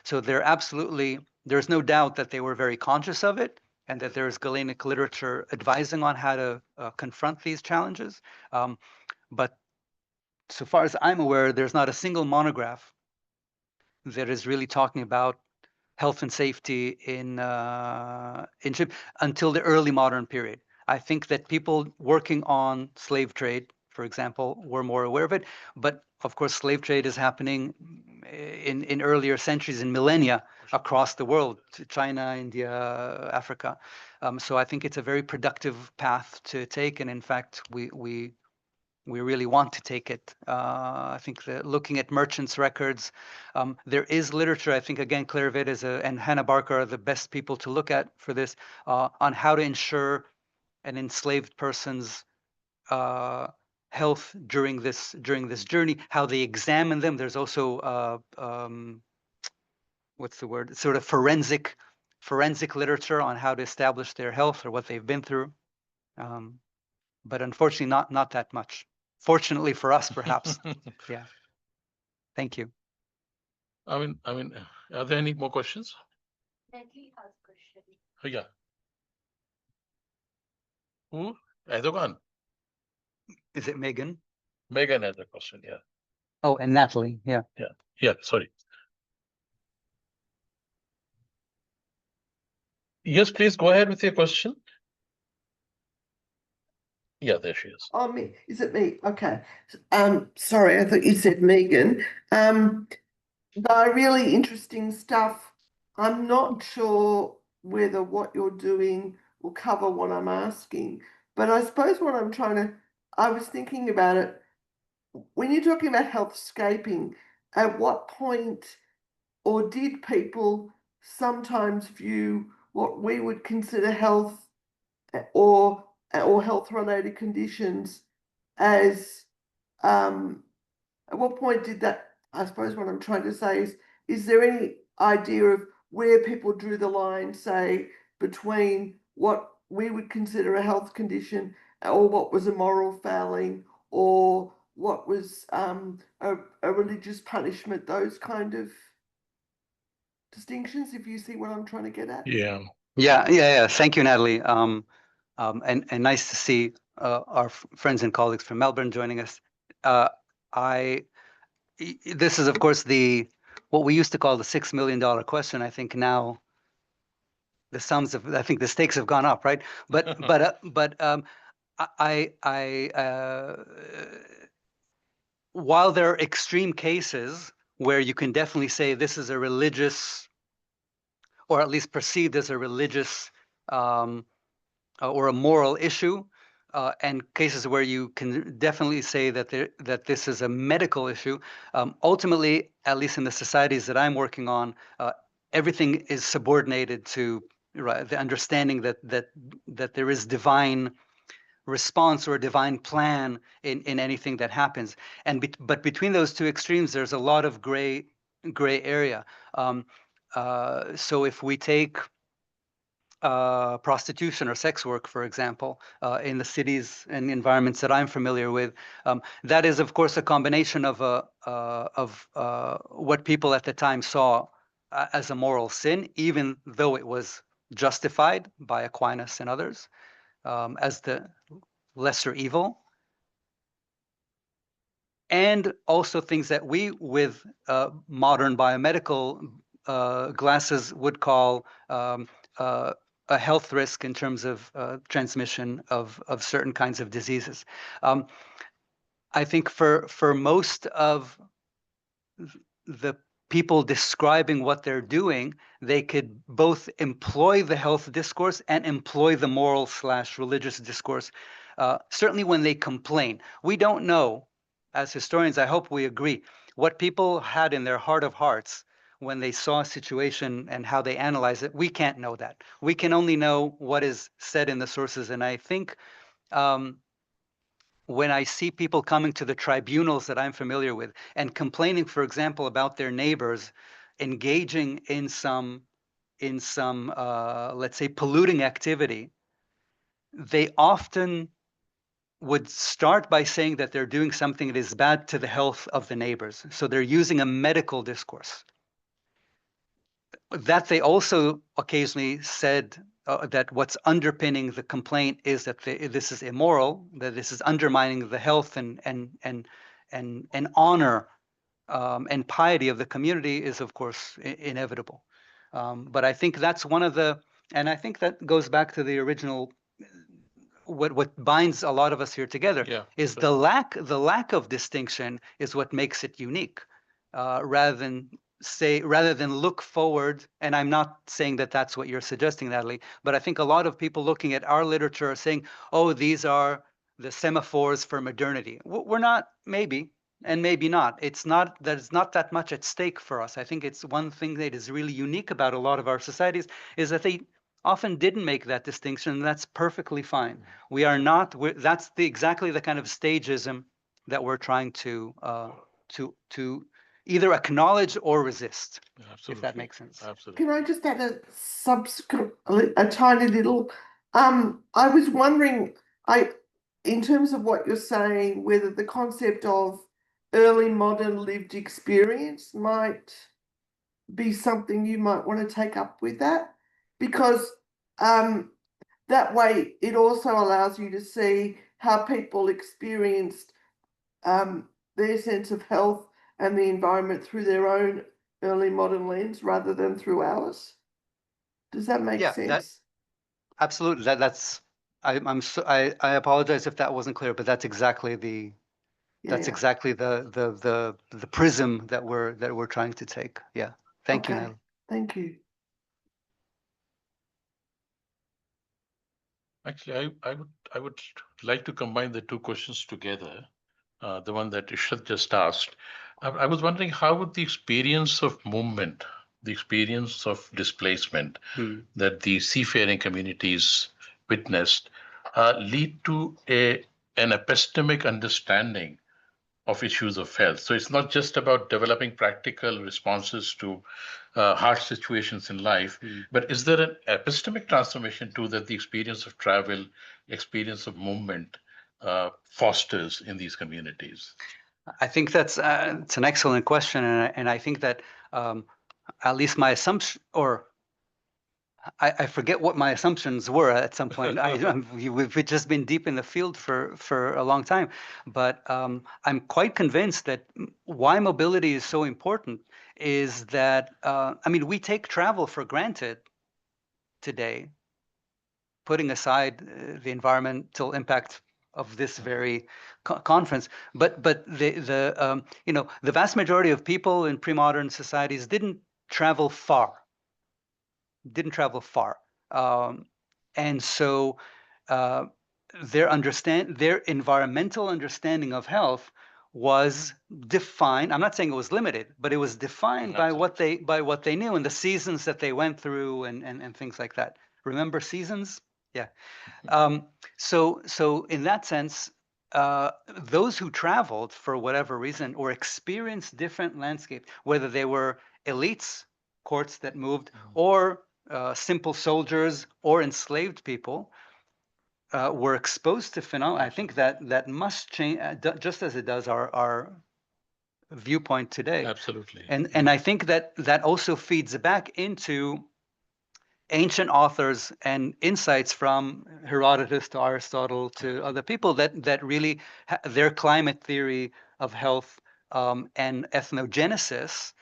So there's no doubt that they were very conscious of it, and that there is Galenic literature advising on how to confront these challenges. But so far as I'm aware, there's not a single monograph that is really talking about health and safety in ship until the early modern period. I think that people working on slave trade, for example, were more aware of it. But of course, slave trade is happening in earlier centuries, in millennia, across the world, to China, India, Africa. So I think it's a very productive path to take, and in fact, we really want to take it. I think that looking at merchants' records, there is literature. I think again, Claire Vitt and Hannah Barker are the best people to look at for this, on how to ensure an enslaved person's health during this journey, how they examine them. There's also what's the word? Sort of forensic literature on how to establish their health or what they've been through. But unfortunately, not that much. Fortunately for us, perhaps. Yeah. Thank you. I mean, are there any more questions? Natalie has a question. Oh, yeah. Who? Erdogan. Is it Megan? Megan has a question. Yeah. Oh, and Natalie. Yeah. Yeah. Sorry. Yes, please go ahead with your question. Yeah, there she is. Oh, me. Is it me? Okay. Sorry, I thought you said Megan. No, really interesting stuff. I'm not sure whether what you're doing will cover what I'm asking, but I suppose what I was thinking about it, when you're talking about healthscaping, at what point or did people sometimes view what we would consider health or health related conditions as at what point did that, I suppose what I'm trying to say is there any idea of where people drew the line, say, between what we would consider a health condition or what was a moral failing or what was a religious punishment, those kind of distinctions, if you see what I'm trying to get at? Yeah. Yeah. Thank you, Natalie. And nice to see our friends and colleagues from Melbourne joining us. This is, of course, what we used to call the $6 million question. I think now the stakes have gone up, right? But while there are extreme cases where you can definitely say this is a religious, or at least perceived as a religious or a moral issue, and cases where you can definitely say that this is a medical issue. Ultimately, at least in the societies that I'm working on, everything is subordinated to the understanding that there is divine response or a divine plan in anything that happens. But between those two extremes, there's a lot of gray area. So if we take prostitution or sex work, for example, in the cities and environments that I'm familiar with, that is, of course, a combination of what people at the time saw as a moral sin, even though it was justified by Aquinas and others as the lesser evil, and also things that we, with modern biomedical glasses, would call a health risk in terms of transmission of certain kinds of diseases. I think for most of the people describing what they're doing, they could both employ the health discourse and employ the moral/religious discourse. Certainly when they complain. We don't know, as historians, I hope we agree, what people had in their heart of hearts when they saw a situation and how they analyze it. We can't know that. We can only know what is said in the sources. And I think when I see people coming to the tribunals that I'm familiar with and complaining, for example, about their neighbors engaging in some let's say, polluting activity, they often would start by saying that they're doing something that is bad to the health of the neighbors. So they're using a medical discourse. That they also occasionally said that what's underpinning the complaint is that this is immoral, that this is undermining the health and honor and piety of the community is, of course, inevitable. But I think that's one of the, and I think that goes back to the original. What binds a lot of us here together is the lack of distinction is what makes it unique, rather than look forward. And I'm not saying that that's what you're suggesting, Natalie, but I think a lot of people looking at our literature are saying, oh, these are the semaphores for modernity. We're not, maybe, and maybe not. It's not that much at stake for us. I think it's one thing that is really unique about a lot of our societies is that they often didn't make that distinction, and that's perfectly fine. We are not. That's exactly the kind of stagism that we're trying to either acknowledge or resist. Absolutely. If that makes sense. Absolutely. Can I just add a subsequent, a tiny little? I was wondering, in terms of what you're saying, whether the concept of early modern lived experience might be something you might want to take up with that, because that way it also allows you to see how people experienced their sense of health and the environment through their own early modern lens rather than through ours. Does that make sense? Absolutely. That's I apologize if that wasn't clear, but that's exactly the exactly the prism that we're trying to take. Yeah. Thank you, Natalie. Thank you. Actually, I would like to combine the two questions together. The one that Ishrat just asked. I was wondering how would the experience of movement, the experience of displacement that the seafaring communities witnessed lead to an epistemic understanding of issues of health. So it's not just about developing practical responses to hard situations in life, but is there an epistemic transformation too that the experience of travel, experience of movement fosters in these communities? I think that's it's an excellent question, and I think that at least my assumption, or I forget what my assumptions were at some point. We've just been deep in the field for a long time, but I'm quite convinced that why mobility is so important is that I mean, we take travel for granted today, putting aside the environmental impact of this very conference, but the you know, the vast majority of people in pre-modern societies didn't travel far. And so their environmental understanding of health was defined. I'm not saying it was limited, but it was defined by what they knew and the seasons that they went through and things like that. Remember seasons? Yeah. So in that sense, those who traveled for whatever reason or experienced different landscapes, whether they were elites, courts that moved, or simple soldiers or enslaved people, were exposed to phenomena. I think that must change, just as it does our viewpoint today. Absolutely. And I think that also feeds back into ancient authors and insights from Herodotus to Aristotle to other people that really their climate theory of health and ethnogenesis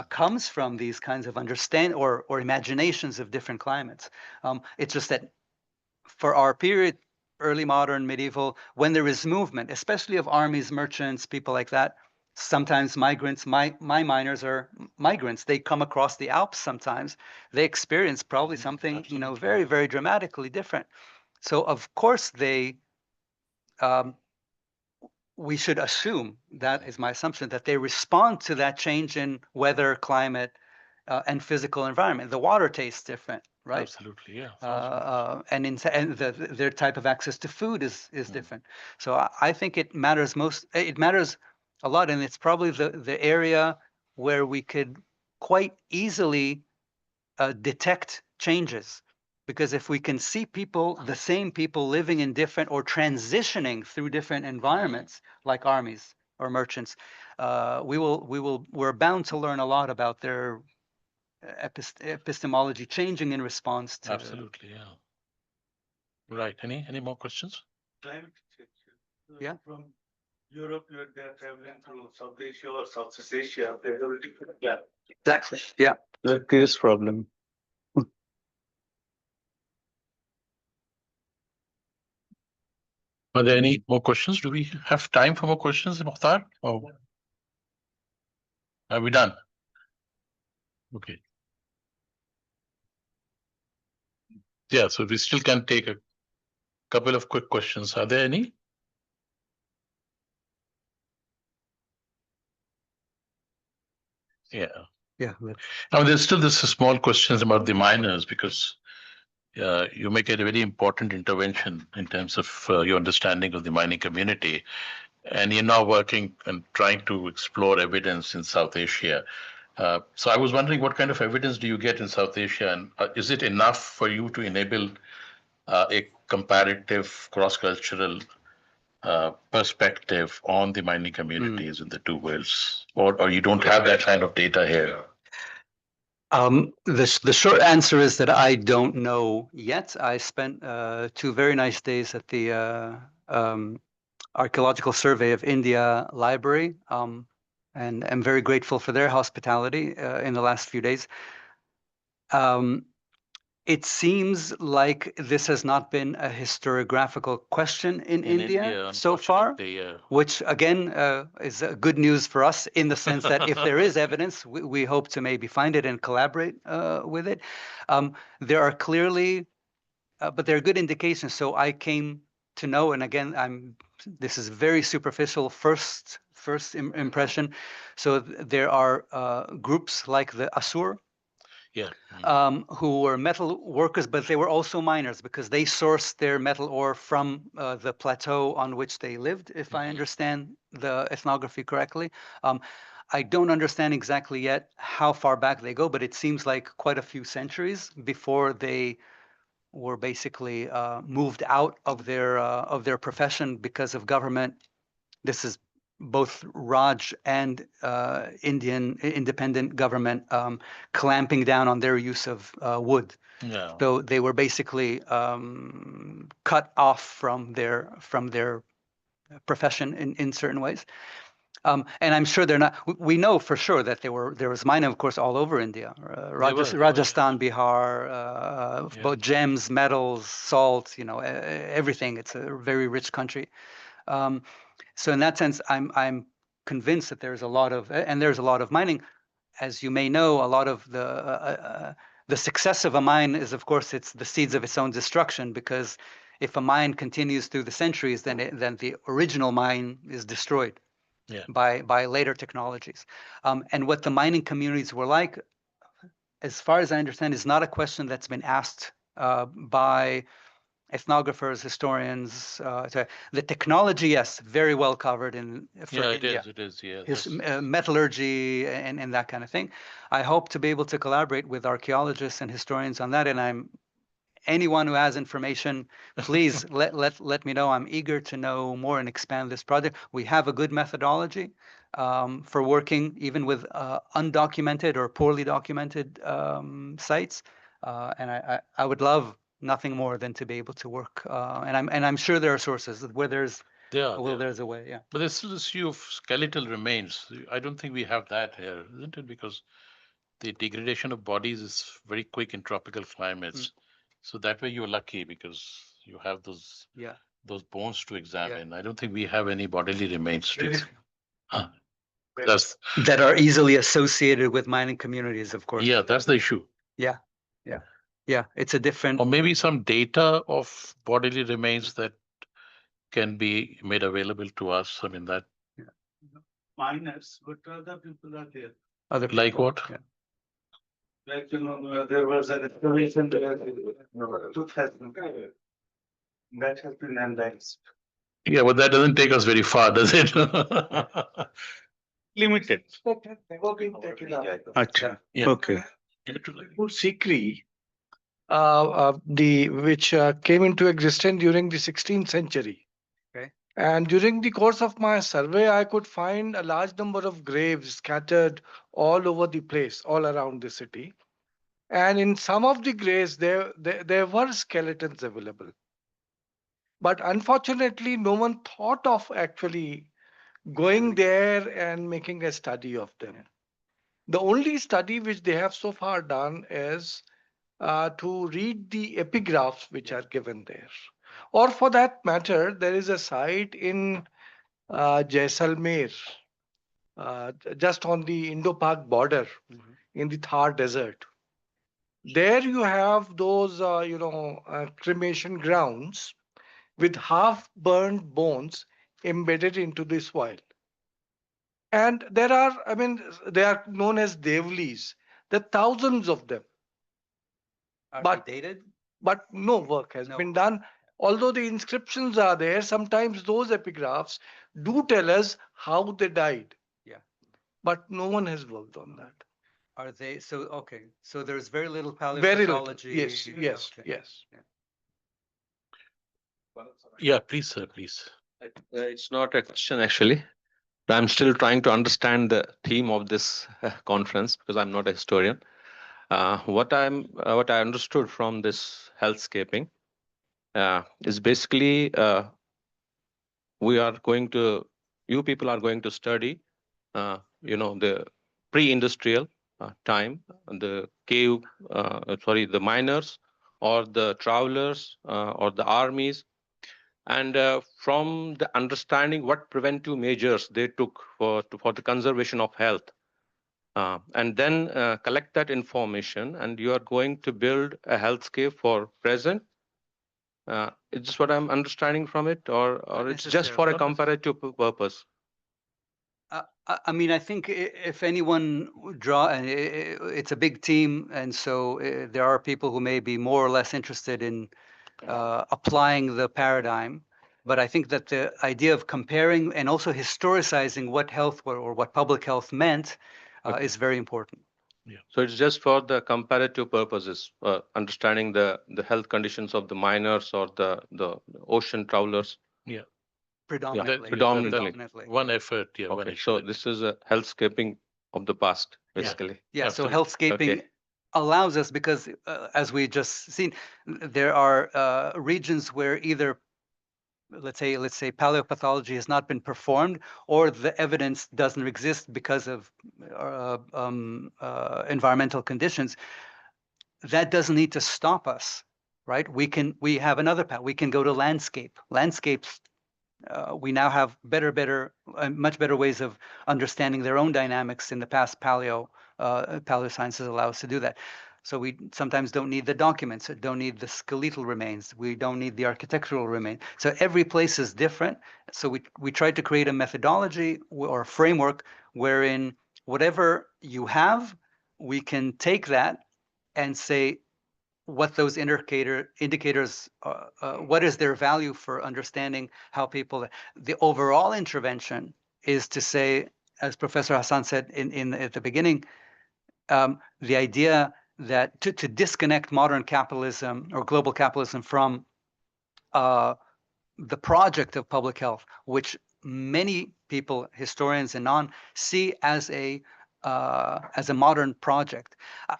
comes from these kinds of understand or imaginations of different climates. It's just that for our period, early modern, medieval, when there is movement, especially of armies, merchants, people like that, sometimes migrants, my miners are migrants. They come across the Alps sometimes. They experience probably something, you know, very, very dramatically different. So of course we should assume, that is my assumption, that they respond to that change in weather, climate, and physical environment. The water tastes different, right? Absolutely, yeah. And their type of access to food is different. So I think it matters it matters a lot, and it's probably the area where we could quite easily detect changes. Because if we can see people, the same people living in different or transitioning through different environments, like armies or merchants, we're bound to learn a lot about their epistemology changing in response to. Absolutely, yeah. Right. Any more questions? Climate change. Yeah. From Europe, they're traveling through South Asia or Southeast Asia. They have a different plan. Exactly. Yeah. That creates problem. Are there any more questions? Do we have time for more questions, Mukhtar? Or are we done? Okay. Yeah, so we still can take a couple of quick questions. Are there any? Yeah. Yeah. Now, there's still this small questions about the miners because you make a very important intervention in terms of your understanding of the mining community. And you're now working and trying to explore evidence in South Asia. So I was wondering, what kind of evidence do you get in South Asia? And is it enough for you to enable a comparative cross-cultural perspective on the mining communities in the two worlds? Or you don't have that kind of data here? The short answer is that I don't know yet. I spent 2 very nice days at the Archaeological Survey of India Library, and I'm very grateful for their hospitality in the last few days. It seems like this has not been a historiographical question in India so far, unfortunately, which again is good news for us in the sense that if there is evidence, we hope to maybe find it and collaborate with it. There are clearly, but there are good indications. So I came to know, and again, this is very superficial first impression. So there are groups like the Asur, yeah. who were metal workers, but they were also miners because they sourced their metal ore from the plateau on which they lived, if I understand the ethnography correctly. I don't understand exactly yet how far back they go, but it seems like quite a few centuries before they were basically moved out of their profession because of government. This is both Raj and Indian independent government clamping down on their use of wood. Yeah. So they were basically cut off from their profession in certain ways. And I'm sure they're not. We know for sure that there was mining, of course, all over India, Rajasthan, Bihar, both gems, metals, salt, everything. It's a very rich country. So in that sense, I'm convinced that there's a lot of mining. As you may know, a lot of the success of a mine is, of course, it's the seeds of its own destruction, because if a mine continues through the centuries, then the original mine is destroyed by later technologies. And what the mining communities were like, as far as I understand, is not a question that's been asked by ethnographers, historians. The technology, yes, very well covered for India. It is, yeah. Metallurgy and that kind of thing. I hope to be able to collaborate with archaeologists and historians on that, and anyone who has information, please let me know. I'm eager to know more and expand this project. We have a good methodology for working even with undocumented or poorly documented sites, and I would love nothing more than to be able to work. And I'm sure there are sources where there's a way. Yeah. But there's still this issue of skeletal remains. I don't think we have that here, isn't it? Because the degradation of bodies is very quick in tropical climates. So that way you're lucky because you have those bones to examine. I don't think we have any bodily remains that are easily associated with mining communities, of course. Yeah, that's the issue. Yeah, it's a different. Or maybe some data of bodily remains that can be made available to us. I mean, that. Miners, but other people are there. Other Like people, what? Yeah. Like, there was an excavation there, 2000, that has been analyzed. Yeah, but that doesn't take us very far, does it? Limited. Acha. Yeah. Okay. Sikri, which came into existence during the 16th century. Okay. And during the course of my survey, I could find a large number of graves scattered all over the place, all around the city. And in some of the graves, there were skeletons available. But unfortunately, no one thought of actually going there and making a study of them. The only study which they have so far done is to read the epigraphs which are given there. Or for that matter, there is a site in Jaisalmer, just on the Indo-Pak border in the Thar Desert. There you have those, cremation grounds with half-burned bones embedded into the soil. And there are, they are known as devlis. There are thousands of them. Are But- they dated? But no work has No been work. done. Although the inscriptions are there, sometimes those epigraphs do tell us how they died. Yeah. But no one has worked on that. Are they so? Okay, so there's very little Very little. paleopathology. Yes, yes, Okay. yes. Yeah, please, sir, please. It's not a question actually. But I'm still trying to understand the theme of this conference because I'm not a historian. What I understood from this healthscaping is basically we are going to you people are going to study the pre-industrial time, the cave, the miners or the travelers or the armies, and from the understanding what preventive measures they took for the conservation of health, and then collect that information, and you are going to build a healthscape for present. Is this what I'm understanding from it, or it's just for a necessarily. comparative purpose? I mean, I think if anyone would draw, and it's a big team, and so there are people who may be more or less interested in applying the paradigm. But I think that the idea of comparing and also historicizing what health or what public health meant Okay. is very important. So it's just for the comparative purposes, understanding the health conditions of the miners or the ocean travelers. Predominantly. predominantly. One effort, yeah. One Okay, so effort. this is a healthscaping of the past, Yeah. basically. Yeah, so Absolutely. healthscaping Okay. allows us because, as we just seen, there are regions where either, let's say paleopathology has not been performed, or the evidence doesn't exist because of environmental conditions. That doesn't need to stop us, right? We have another path. We can go to landscape. Landscapes, we now have much better ways of understanding their own dynamics. In the past, paleosciences allow us to do that. So we sometimes don't need the documents, don't need the skeletal remains, we don't need the architectural remains. So every place is different. So we tried to create a methodology or a framework wherein whatever you have, we can take that and say what those indicators, what is their value for understanding how people. The overall intervention is to say, as Professor Hasan said at the beginning, the idea that to disconnect modern capitalism or global capitalism from the project of public health, which many people, historians and non, see as a modern project.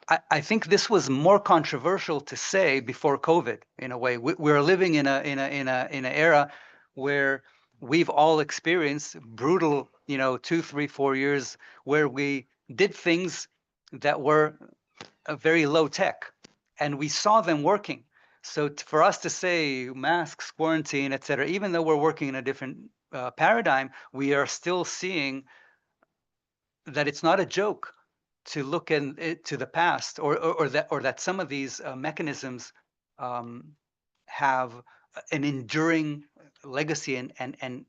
I think this was more controversial to say before COVID. In a way, we're living in an era where we've all experienced brutal, 2, 3, 4 years where we did things that were very low tech, and we saw them working. So for us to say masks, quarantine, et cetera, even though we're working in a different paradigm, we are still seeing that it's not a joke to look to the past, or that some of these mechanisms have an enduring legacy and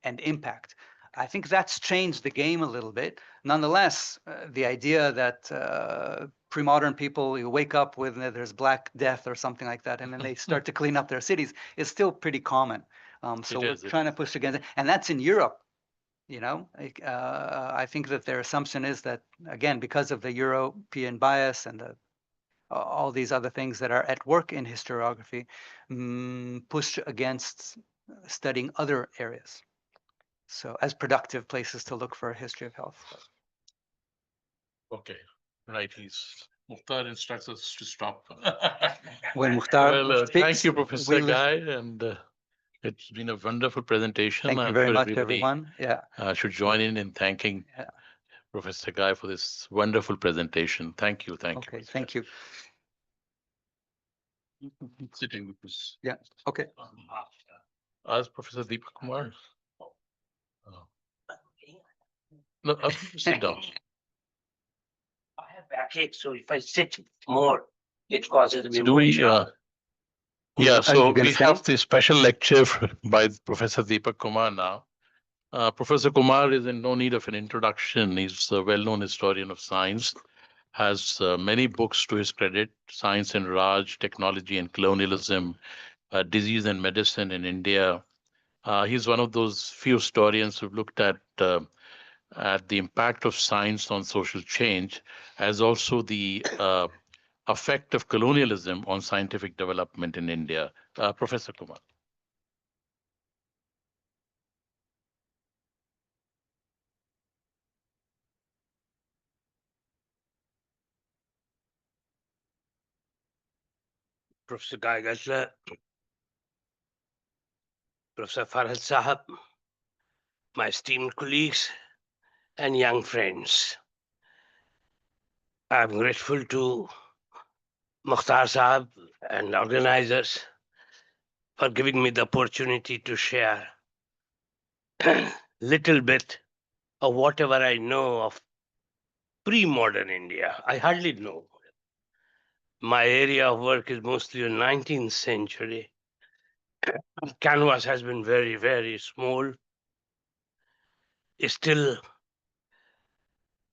impact. I think that's changed the game a little bit. Nonetheless, the idea that pre-modern people, you wake up with there's Black Death or something like that, and then they start to clean up their cities, is still pretty common. So we're trying to push against it, and that's in Europe. I think that their assumption is that, again, because of the European bias and all these other things that are at work in historiography, push against studying other areas. So as productive places to look for a history of health. Okay, right. Mukhtar instructs us to stop. When Mukhtar Well, speaks, thank you, Professor we listen. Guy, and it's been a wonderful presentation. Thank you I'm very sure much, everybody everyone. Yeah. should join in thanking Yeah. Professor Guy for this wonderful presentation. Thank you. Thank you. Okay. Thank you. Sitting with us. Yeah. Okay. Ask Professor Deepak Kumar. Oh. No, sit down. I have backache, so if I sit more, it causes me Do more we? trouble. Yeah. Are So you gonna we have the special lecture by Professor Deepak Kumar now. Professor Kumar is in no need of an introduction. He's a well-known historian of science, has many books to his credit: Science and Raj, Technology and Colonialism, Disease and Medicine in India. He's one of those few historians who've looked at the impact of science on social change, as also the effect of colonialism on scientific development in India. Professor Kumar. Professor Guy Geltner, Professor Farhat Sahab, my esteemed colleagues and young friends. I'm grateful to Mukhtar Sahab and organizers for giving me the opportunity to share little bit of whatever I know of pre-modern India. I hardly know. My area of work is mostly in 19th century. Canvas has been very, very small. Still,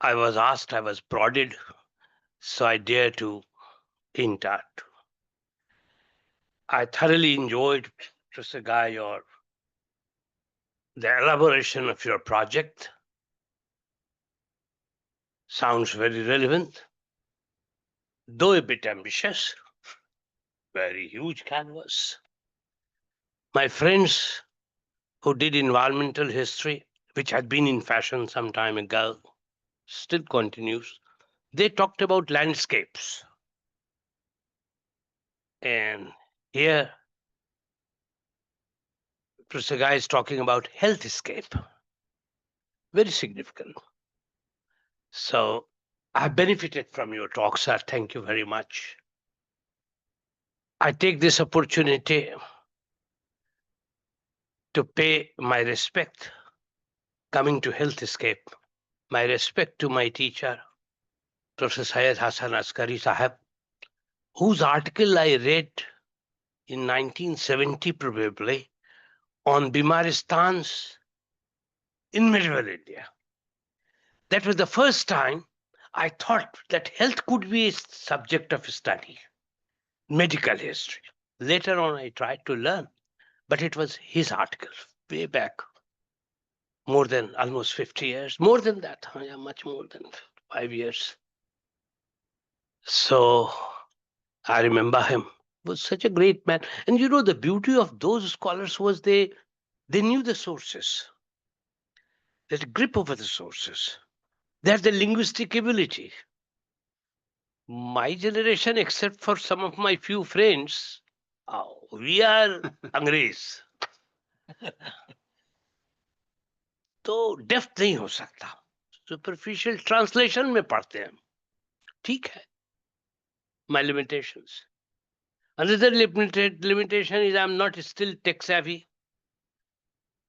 I was asked, I was prodded, so I dare to hint at. I thoroughly enjoyed, Professor Guy, the elaboration of your project. Sounds very relevant, though a bit ambitious. Very huge canvas. My friends who did environmental history, which had been in fashion some time ago, still continues. They talked about landscapes. And here, Professor Guy is talking about healthscape. Very significant. So I benefited from your talk, sir. Thank you very much. I take this opportunity to pay my respect, coming to healthscape, my respect to my teacher, Professor Syed Hasan Askari Sahab, whose article I read in 1970 probably on Bimaristans in medieval India. That was the first time I thought that health could be a subject of study, medical history. Later on, I tried to learn, but it was his article way back, more than almost 50 years, more than that, yeah, much more than 5 years. So I remember him. He was such a great man. And you know, the beauty of those scholars was they knew the sources. They had a grip over the sources. They had the linguistic ability. My generation, except for some of my few friends, we are Angrez. तो depth नहीं हो सकता, superficial translation में पढ़ते हैं, ठीक है. My limitations. Another limitation is I'm not still tech savvy.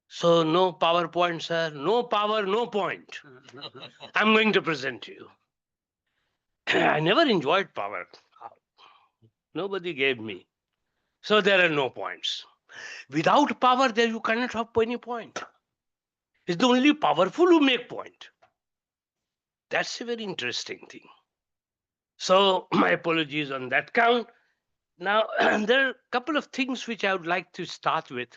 So no PowerPoint, sir. No power, no point. I'm going to present to you. I never enjoyed power. Nobody gave me. So there are no points. Without power, there you cannot have any point. It's the only powerful who make point. That's a very interesting thing. So my apologies on that count. Now, there are a couple of things which I would like to start with,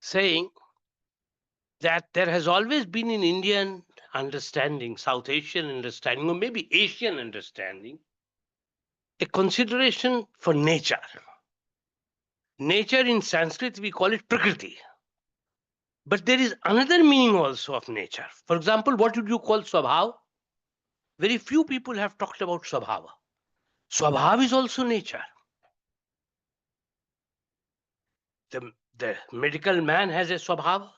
saying that there has always been an Indian understanding, South Asian understanding, or maybe Asian understanding, a consideration for nature. Nature in Sanskrit, we call it Prakriti. But there is another meaning also of nature. For example, what would you call Swabhav? Very few people have talked about Swabhava. Swabhav is also nature. The medical man has a Swabhav,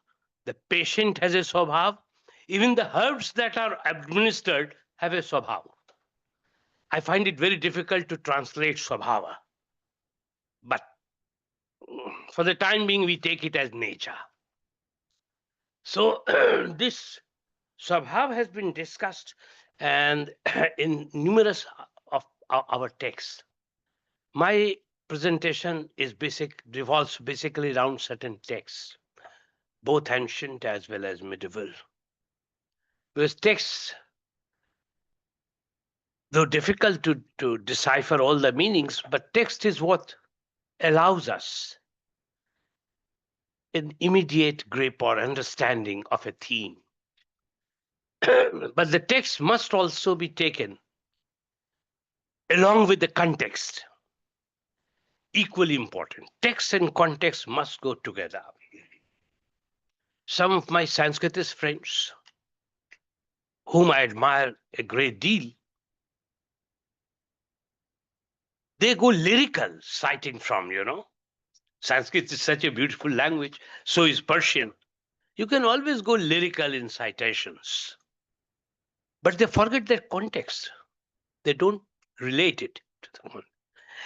the patient has a Swabhav, even the herbs that are administered have a Swabhav. I find it very difficult to translate Swabhava, but for the time being, we take it as nature. So this Swabhav has been discussed and in numerous of our texts. My presentation revolves basically around certain texts, both ancient as well as medieval. Because texts, though difficult to decipher all the meanings, but text is what allows us an immediate grip or understanding of a theme. But the text must also be taken along with the context. Equally important. Text and context must go together. Some of my Sanskritist friends, whom I admire a great deal, they go lyrical, citing from, Sanskrit is such a beautiful language, so is Persian. You can always go lyrical in citations. But they forget their context. They don't relate it to someone.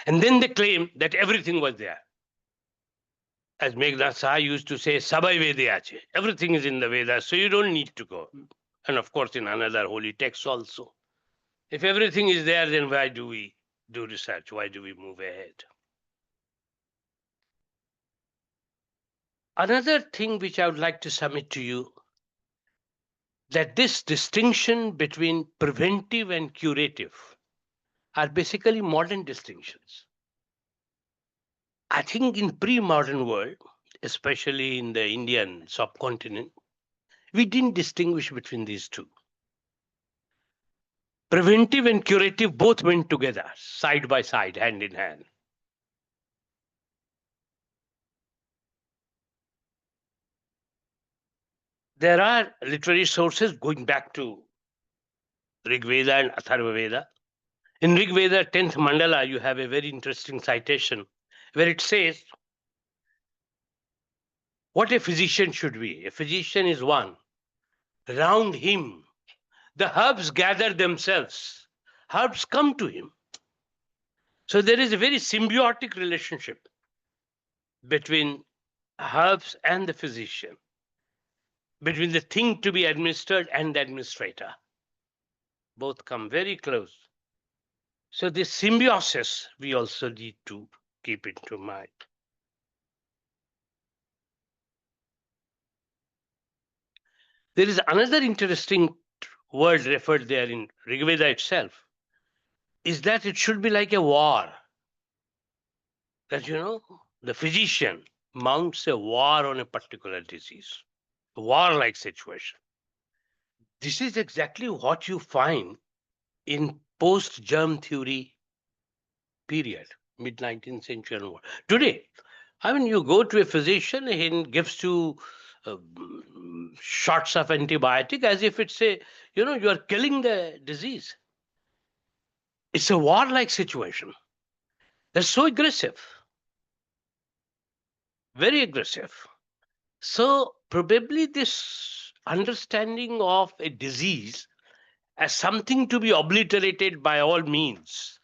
And then they claim that everything was there. As Meghnad Saha used to say, Sabai Vedayache. Everything is in the Vedas, so you don't need to go. And of course, in another holy text also. If everything is there, then why do we do research? Why do we move ahead? Another thing which I would like to submit to you, that this distinction between preventive and curative are basically modern distinctions. I think in pre-modern world, especially in the Indian subcontinent, we didn't distinguish between these two. Preventive and curative both went together, side by side, hand in hand. There are literary sources going back to Rig Veda and Atharva Veda. In Rig Veda, 10th Mandala, you have a very interesting citation where it says what a physician should be. A physician is one. Round him, the herbs gather themselves. Herbs come to him. So there is a very symbiotic relationship between herbs and the physician, between the thing to be administered and the administrator. Both come very close. So this symbiosis we also need to keep into mind. There is another interesting word referred there in Rig Veda itself, is that it should be like a war. That, the physician mounts a war on a particular disease, a war-like situation. This is exactly what you find in post-germ theory period, mid-19th century onward. Today, you go to a physician, he gives you shots of antibiotic as if it's you are killing the disease. It's a war-like situation. They're so aggressive, very aggressive. So probably this understanding of a disease as something to be obliterated by all means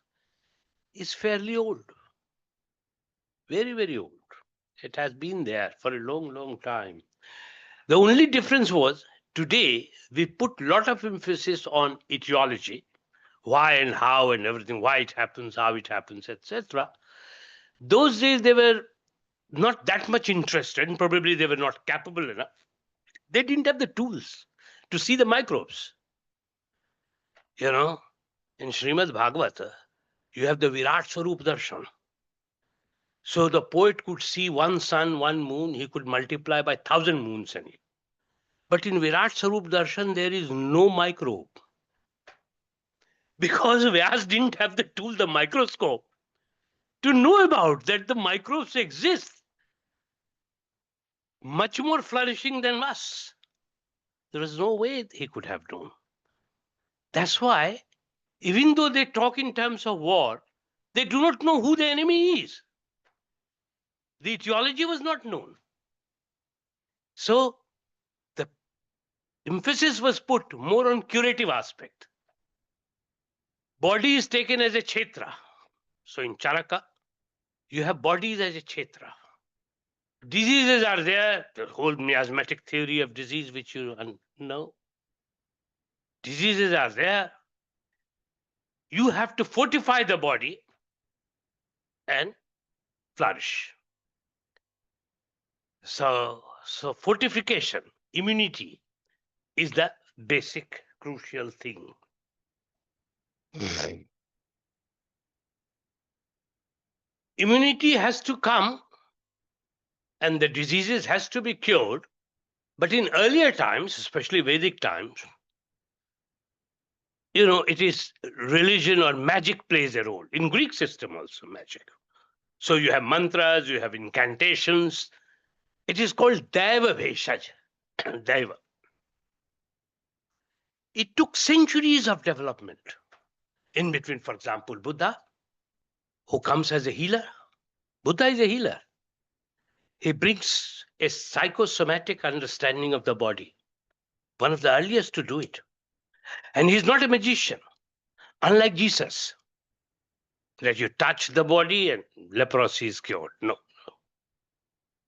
is fairly old, very, very old. It has been there for a long, long time. The only difference was today we put a lot of emphasis on etiology, why and how and everything, why it happens, how it happens, etc. Those days they were not that much interested, and probably they were not capable enough. They didn't have the tools to see the microbes. In Srimad Bhagavata, you have the Virat Swarup Darshan. So the poet could see one sun, one moon, he could multiply by 1,000 moons in it. But in Virat Swarup Darshan, there is no microbe. Because Vyas didn't have the tool, the microscope, to know about that the microbes exist, much more flourishing than us. There was no way he could have known. That's why, even though they talk in terms of war, they do not know who the enemy is. The etiology was not known. So the emphasis was put more on curative aspect. Body is taken as a kshetra. So in Charaka, you have bodies as a kshetra. Diseases are there, the whole miasmatic theory of disease, which you know. Diseases are there. You have to fortify the body and flourish. So fortification, immunity is the basic, crucial thing. Immunity has to come and the diseases has to be cured. But in earlier times, especially Vedic times, it is religion or magic plays a role. In Greek system also magic. So you have mantras, you have incantations. It is called Daiva Bheshaj. Daiva. It took centuries of development. In between, for example, Buddha, who comes as a healer. Buddha is a healer. He brings a psychosomatic understanding of the body. One of the earliest to do it. And he's not a magician, unlike Jesus, that you touch the body and leprosy is cured. No.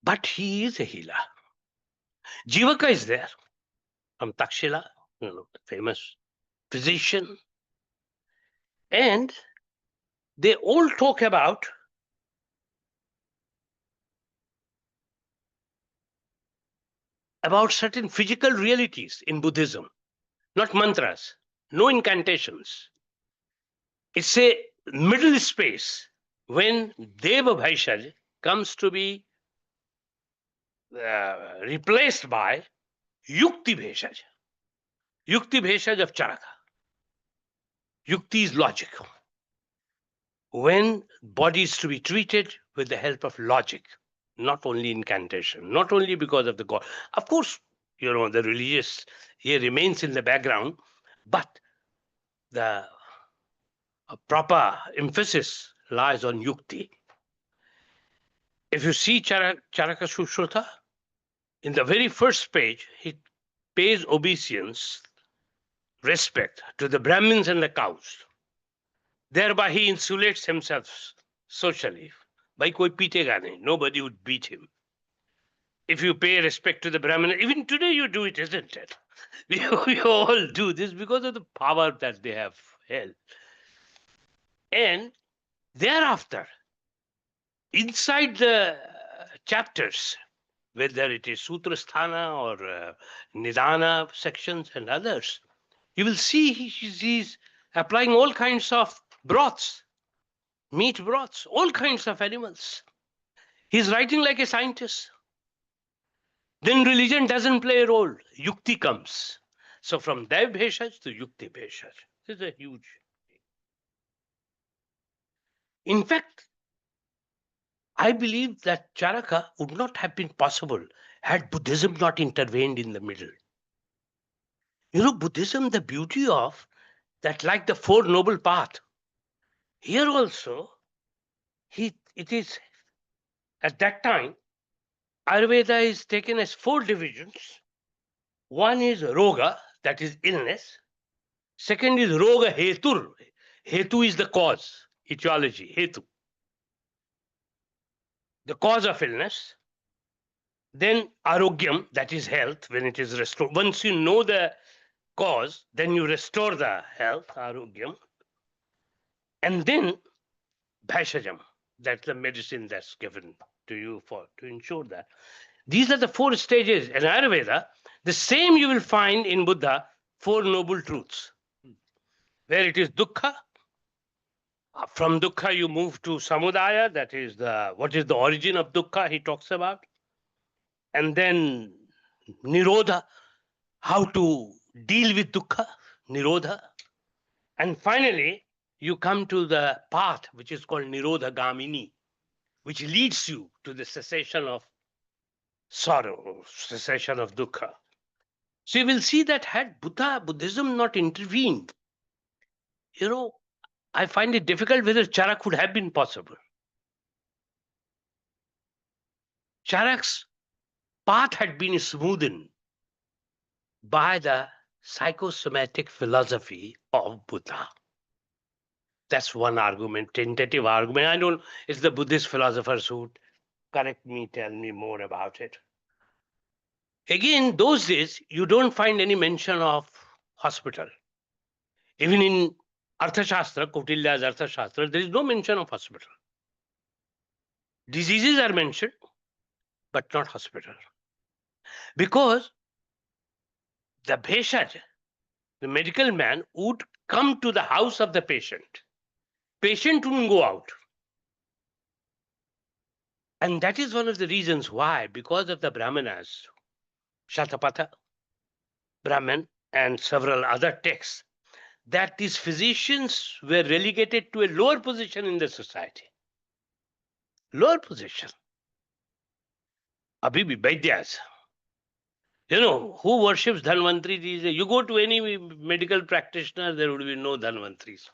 But he is a healer. Jivaka is there from Takshila, the famous physician. And they all talk about certain physical realities in Buddhism, not mantras, no incantations. It's a middle space when Deva Bhaishaj comes to be replaced by Yukti Bheshaj. Yukti Bheshaj of Charaka. Yukti is logic. When body is to be treated with the help of logic, not only incantation, not only because of the God. Of course, the religious here remains in the background, but the proper emphasis lies on Yukti. If you see Charaka Sushruta, in the very first page, he pays obeisance, respect to the Brahmins and the cows. Thereby he insulates himself socially. By koi pitega nahi, nobody would beat him. If you pay respect to the Brahmin, even today you do it, isn't it? We all do this because of the power that they have held. And thereafter, inside the chapters, whether it is Sutrasthana or Nidana sections and others, you will see he's applying all kinds of broths, meat broths, all kinds of animals. He's writing like a scientist. Then religion doesn't play a role. Yukti comes. So from Daiv Bheshaj to Yukti Bheshaj. This is a huge. In fact, I believe that Charaka would not have been possible had Buddhism not intervened in the middle. Buddhism, the beauty of that, like the Four Noble Path, here also, it is, at that time, Ayurveda is taken as 4 divisions. One is Roga, that is illness. Second is Roga Hetur. Hetu is the cause, etiology, Hetu. The cause of illness. Then Arogyam, that is health, when it is restored. Once you know the cause, then you restore the health, Arogyam. And then Bhaishajam, that's the medicine that's given to you to ensure that. These are the 4 stages in Ayurveda. The same you will find in Buddha, 4 noble truths. where it is dukkha. From dukkha, you move to samudaya, that is what is the origin of dukkha, he talks about. And then nirodha, how to deal with dukkha, nirodha. And finally, you come to the path which is called nirodha gamini, which leads you to the cessation of sorrow, cessation of dukkha. So you will see that had Buddhism not intervened, I find it difficult whether Charak would have been possible. Charak's path had been smoothened by the psychosomatic philosophy of Buddha. That's one argument, tentative argument. I don't, it's the Buddhist philosophers who correct me, tell me more about it. Again, those days, you don't find any mention of hospital. Even in Arthashastra, Kautilya's Arthashastra, there is no mention of hospital. Diseases are mentioned, but not hospital. Because the bheshaj, the medical man, would come to the house of the patient. Patient wouldn't go out. And that is one of the reasons why, because of the Brahmanas, Shatapatha, Brahman, and several other texts, that these physicians were relegated to a lower position in the society. Lower position. Abhi Vaidyas. Who worships Dhanvantri these days? You go to any medical practitioner, there would be no Dhanvantris.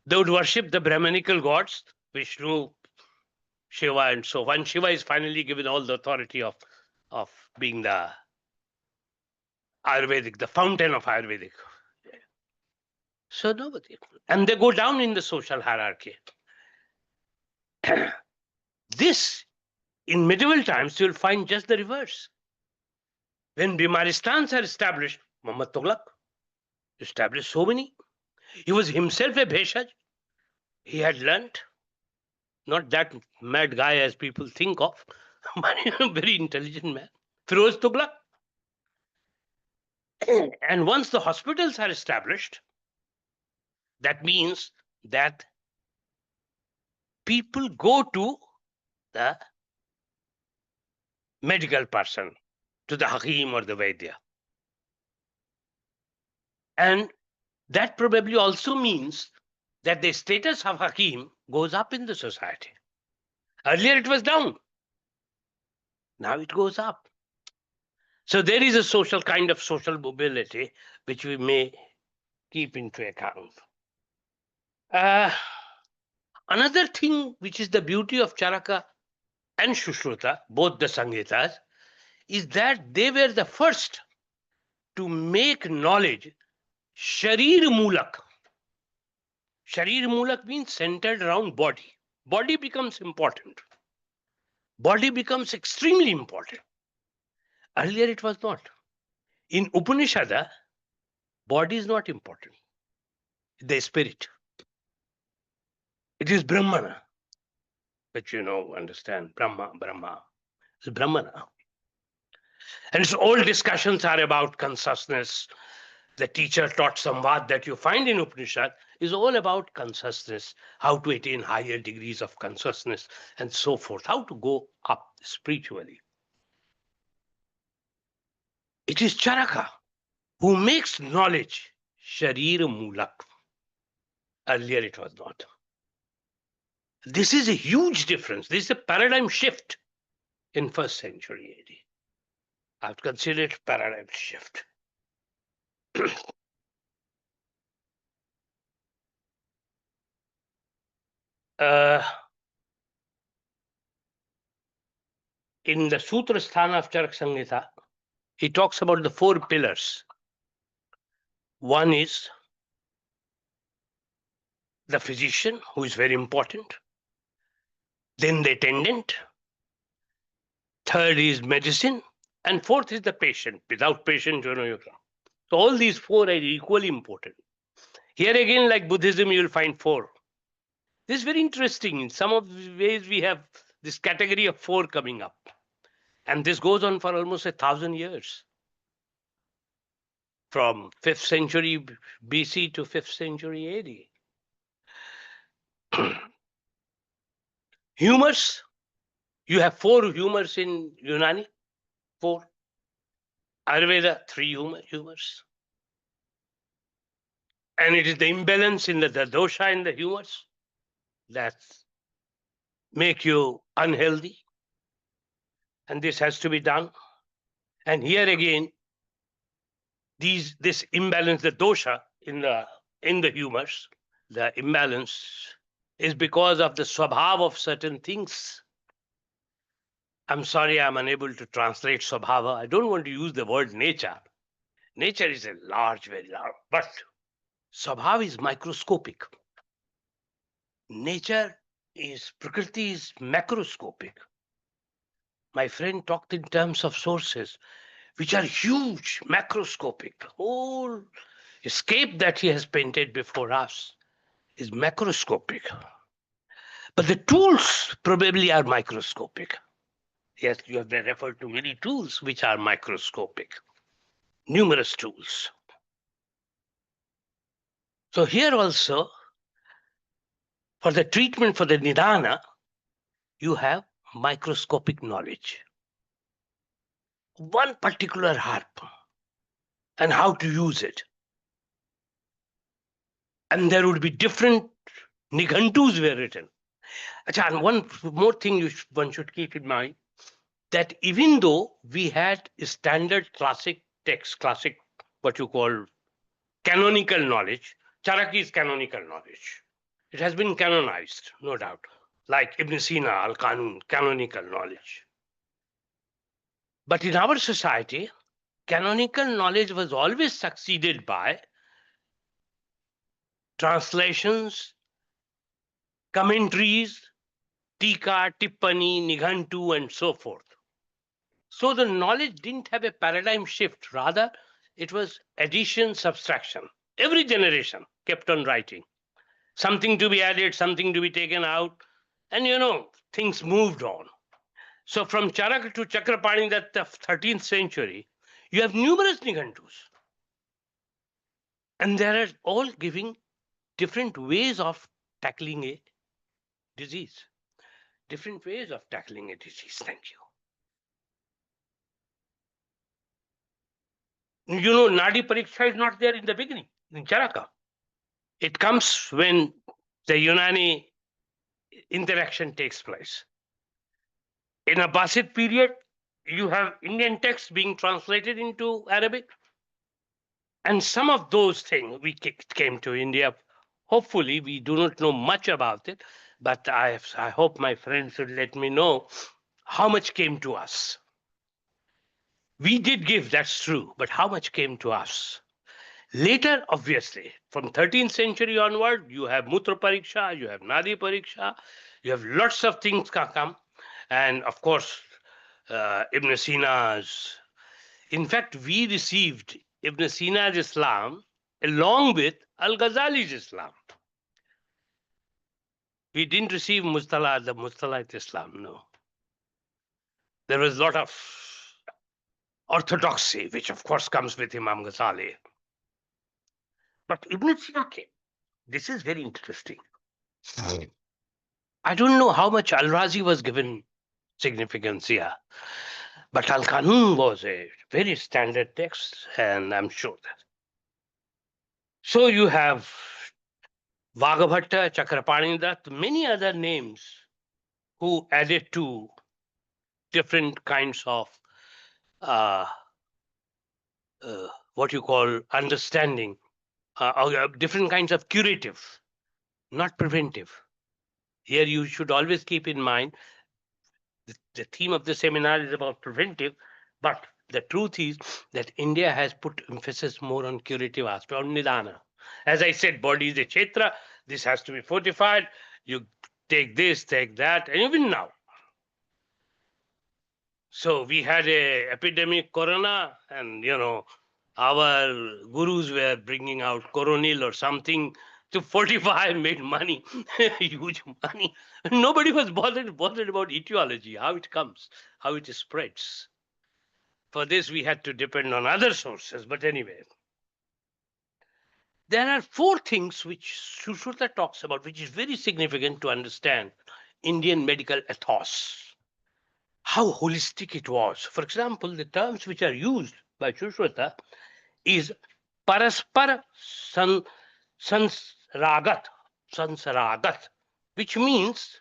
They would worship the Brahmanical gods, Vishnu, Shiva, and so on. Shiva is finally given all the authority of being the Ayurvedic, the fountain of Ayurvedic. So nobody. And they go down in the social hierarchy. This, in medieval times, you'll find just the reverse. When Bimaristans are established, Muhammad Tughlaq established so many. He was himself a bheshaj. He had learnt, not that mad guy as people think of, but a very intelligent man. Firoz Tughlaq. And once the hospitals are established, that means that people go to the medical person, to the Hakim or the Vaidya. And that probably also means that the status of Hakim goes up in the society. Earlier it was down. Now it goes up. So there is a kind of social mobility which we may keep into account. Another thing which is the beauty of Charaka and Shushruta, both the Samhitas, is that they were the first to make knowledge Sharir Mulak. Sharir Mulak means centered around body. Body becomes important. Body becomes extremely important. Earlier it was not. In Upanishad, body is not important. The spirit. It is Brahmana. But understand, Brahma. It's Brahmana. And so all discussions are about consciousness. The teacher taught samvad that you find in Upanishad is all about consciousness, how to attain higher degrees of consciousness and so forth, how to go up spiritually. It is Charaka who makes knowledge Sharir Mulak. Earlier it was not. This is a huge difference. This is a paradigm shift in 1st century AD. I would consider it paradigm shift. In the Sutra Sthana of Charak Samhita, he talks about the 4 pillars. One is the physician, who is very important. Then the attendant. Third is medicine. And 4th is the patient. Without patient, you can't. So all these 4 are equally important. Here again, like Buddhism, you will find 4. This is very interesting. In some of the ways, we have this category of 4 coming up. And this goes on for almost 1,000 years. from 5th century BC to 5th century AD. Humors, you have 4 humors in Unani, 4. Ayurveda, 3 humors. And it is the imbalance in the dosha in the humors that make you unhealthy. And this has to be done. And here again, this imbalance, the dosha in the humors, the imbalance is because of the swabhav of certain things. I'm sorry, I'm unable to translate swabhava. I don't want to use the word nature. Nature is a large, very large, but swabhav is microscopic. Nature is, Prakriti is macroscopic. My friend talked in terms of sources, which are huge, macroscopic. Whole escape that he has painted before us is macroscopic. But the tools probably are microscopic. Yes, you have referred to many tools which are microscopic, numerous tools. So here also, for the treatment for the nidana, you have microscopic knowledge. One particular herb and how to use it. And there would be different nighantus were written. And one more thing one should keep in mind, that even though we had standard classic text, classic what you call canonical knowledge, Charaki is canonical knowledge. It has been canonized, no doubt, like Ibn Sina, Al-Qanun, canonical knowledge. But in our society, canonical knowledge was always succeeded by translations, commentaries, tika, tippani, nighantu, and so forth. So the knowledge didn't have a paradigm shift. Rather, it was addition, subtraction. Every generation kept on writing. Something to be added, something to be taken out. And things moved on. So from Charaka to Chakrapani, that the 13th century, you have numerous nighantus. And they are all giving different ways of tackling a disease. Different ways of tackling a disease. Thank you. Nadi Pariksha is not there in the beginning, in Charaka. It comes when the Unani interaction takes place. In a Abbasid period, you have Indian texts being translated into Arabic. And some of those things we came to India. Hopefully, we do not know much about it, but I hope my friends will let me know how much came to us. We did give, that's true, but how much came to us? Later, obviously, from 13th century onward, you have Mutra Pariksha, you have Nadi Pariksha, you have lots of things come. And of course, Ibn Sina's. In fact, we received Ibn Sina's Islam along with Al-Ghazali's Islam. We didn't receive the Mustalahite Islam, no. There was a lot of orthodoxy, which of course comes with Imam Ghazali. But Ibn Sina came. This is very interesting. I don't know how much Al-Razi was given significance here, but Al-Qanun was a very standard text, and I'm sure that. So you have Vaghabhatta, Chakrapani Dutt, many other names who added to different kinds of what you call understanding, or different kinds of curative, not preventive. Here you should always keep in mind the theme of the seminar is about preventive, but the truth is that India has put emphasis more on curative aspect, on nidana. As I said, body is a kshetra, this has to be fortified, you take this, take that, and even now. So we had a epidemic corona, and our gurus were bringing out coronil or something to fortify, made money, huge money. Nobody was bothered about etiology, how it comes, how it spreads. For this, we had to depend on other sources. But anyway, There are four things which Sushruta talks about, which is very significant to understand Indian medical ethos, how holistic it was. For example, the terms which are used by Sushruta is paraspar sansragat, sansragat, which means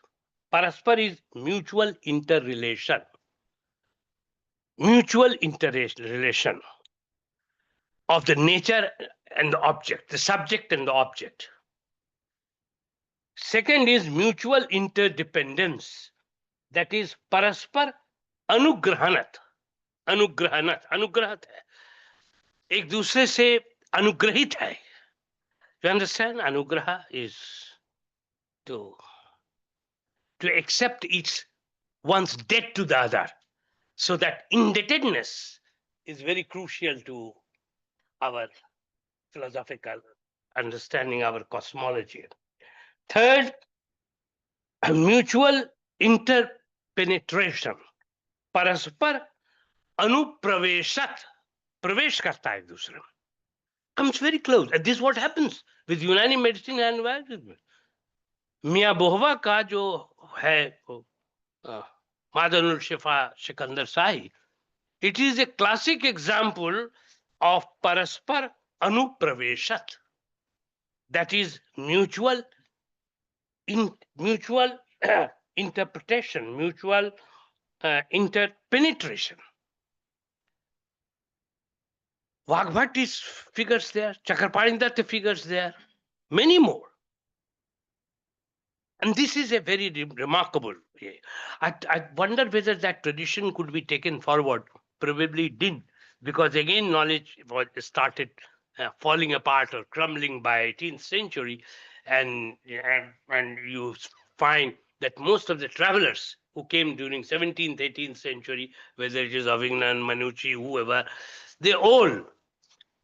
paraspar is mutual interrelation, mutual interrelation of the nature and the object, the subject and the object. Second is mutual interdependence, that is paraspar अनुग्रहणत, अनुग्रहणत, अनुग्रहित है, एक दूसरे से अनुग्रहित है. You understand? Anugraha is to accept each one's debt to the other. So that indebtedness is very crucial to our philosophical understanding, our cosmology. Third, mutual interpenetration. परस्पर अनुप्रवेशत, प्रवेश करता है एक दूसरे में, comes very close. And this is what happens with Unani medicine and Ayurveda. मियाँ बोहवा का जो है मादनुल शिफा सिकंदर शाही, it is a classic example of परस्पर अनुप्रवेशत, that is mutual interpretation, mutual interpenetration. Vagbhat is figures there, Chakraparindatta figures there, many more. And this is a very remarkable. I wonder whether that tradition could be taken forward. Probably did, because again knowledge was started falling apart or crumbling by 18th century, and you find that most of the travelers who came during 17th, 18th century, whether it is Avignon, Manucci, whoever, they all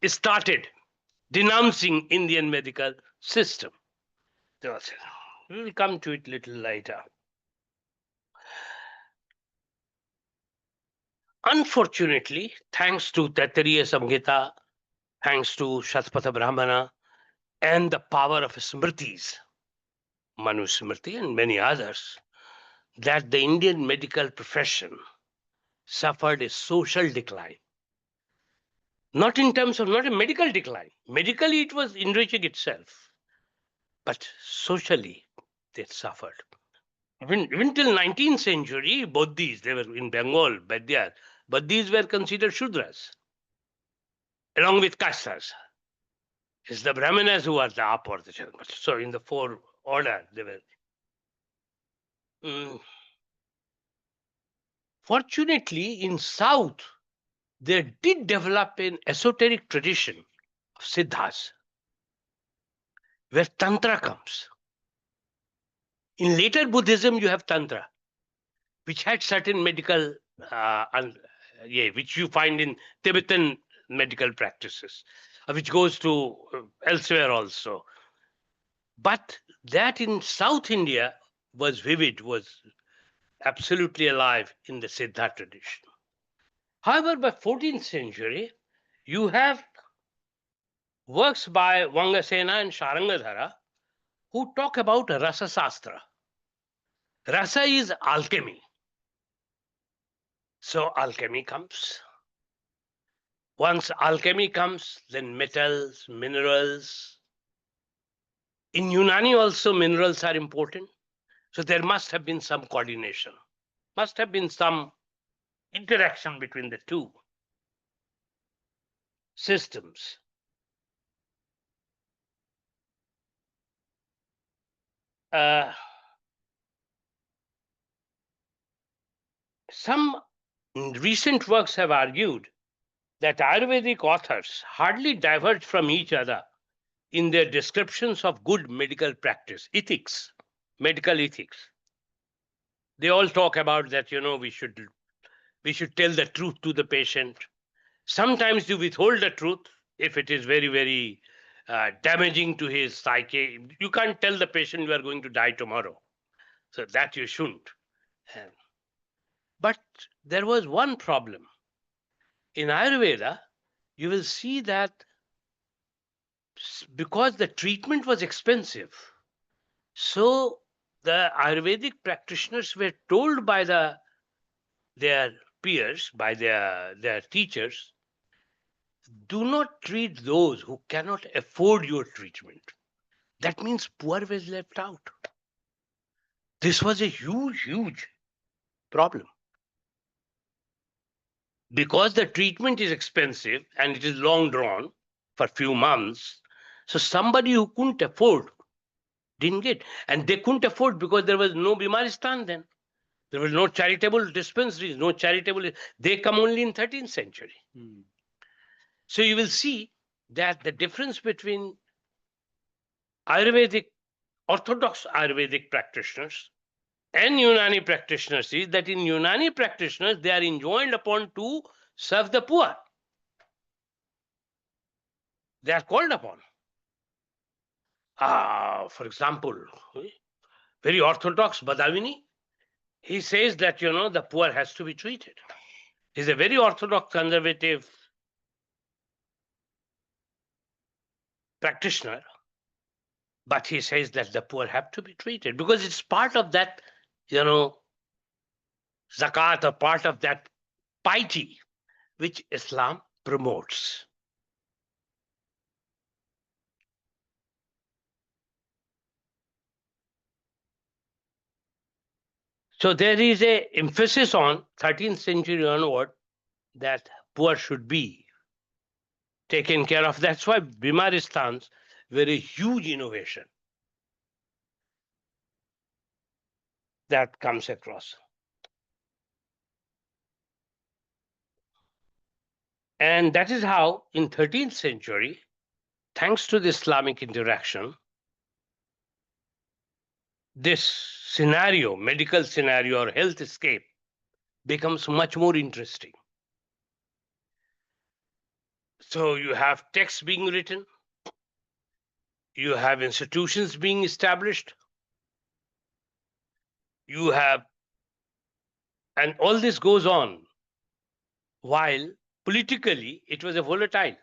started denouncing Indian medical system. We will come to it a little later. Unfortunately, thanks to Taittiriya Samhita, thanks to Shatpatha Brahmana, and the power of Smritis, Manu Smriti and many others, that the Indian medical profession suffered a social decline. Not in terms of, not a medical decline. Medically, it was enriching itself. But socially, they suffered. Even till 19th century, Bodhis, they were in Bengal, Baidyar, Bodhis were considered Shudras, along with Kastas. It's the Brahmanas who are the up or the Chandra. So in the four order, they were. Fortunately, in South, there did develop an esoteric tradition of Siddhas, where Tantra comes. In later Buddhism, you have Tantra, which had certain medical, which you find in Tibetan medical practices, which goes to elsewhere also. But that in South India was vivid, was absolutely alive in the Siddha tradition. However, by 14th century, you have works by Vangasena and Sharangadhara who talk about Rasa Sastra. Rasa is alchemy. So alchemy comes. Once alchemy comes, then metals, minerals. In Unani also minerals are important. So there must have been some coordination, must have been some interaction between the two systems. Some recent works have argued that Ayurvedic authors hardly diverge from each other in their descriptions of good medical practice, ethics, medical ethics. They all talk about that, we should tell the truth to the patient. Sometimes you withhold the truth if it is very, very damaging to his psyche. You can't tell the patient you are going to die tomorrow. So that you shouldn't. But there was one problem. In Ayurveda, you will see that because the treatment was expensive, so the Ayurvedic practitioners were told by their peers, by their teachers, do not treat those who cannot afford your treatment. That means poor was left out. This was a huge, huge problem. Because the treatment is expensive and it is long drawn for few months, so somebody who couldn't afford didn't get. And they couldn't afford because there was no Bimaristan then. There was no charitable dispensaries, no charitable. They come only in 13th century. So you will see that the difference between Ayurvedic, orthodox Ayurvedic practitioners and Unani practitioners is that in Unani practitioners, they are enjoined upon to serve the poor. They are called upon. For example, very orthodox Badawini, he says that, the poor has to be treated. He's a very orthodox conservative practitioner, but he says that the poor have to be treated because it's part of that, zakat, or part of that piety which Islam promotes. So there is a emphasis on 13th century onward that poor should be taken care of. That's why Bimaristans were a huge innovation that comes across. And that is how in 13th century, thanks to the Islamic interaction, this scenario, medical scenario or health escape, becomes much more interesting. So you have texts being written, you have institutions being established, you have, and all this goes on while politically it was a volatile.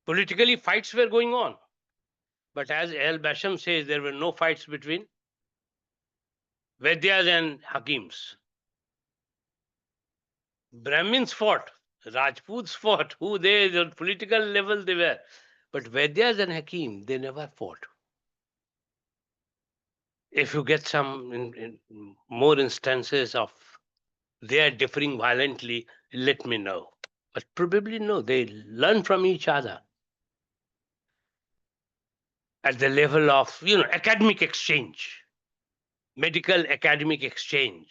Politically, fights were going on. But as El Basham says, there were no fights between Vaidyas and Hakims. Brahmins fought, Rajputs fought, who they, on political level they were. But Vaidyas and Hakim, they never fought. If you get some in more instances of they are differing violently, let me know. But probably no, they learn from each other at the level of academic exchange, medical academic exchange.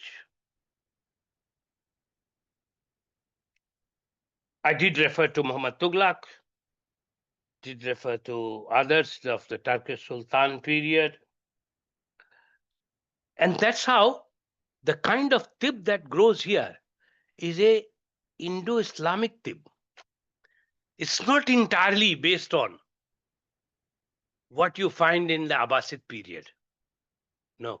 I did refer to Muhammad Tughlaq, did refer to others of the Turkish Sultan period. And that's how the kind of tib that grows here is a Indo-Islamic tib. It's not entirely based on what you find in the Abbasid period. No.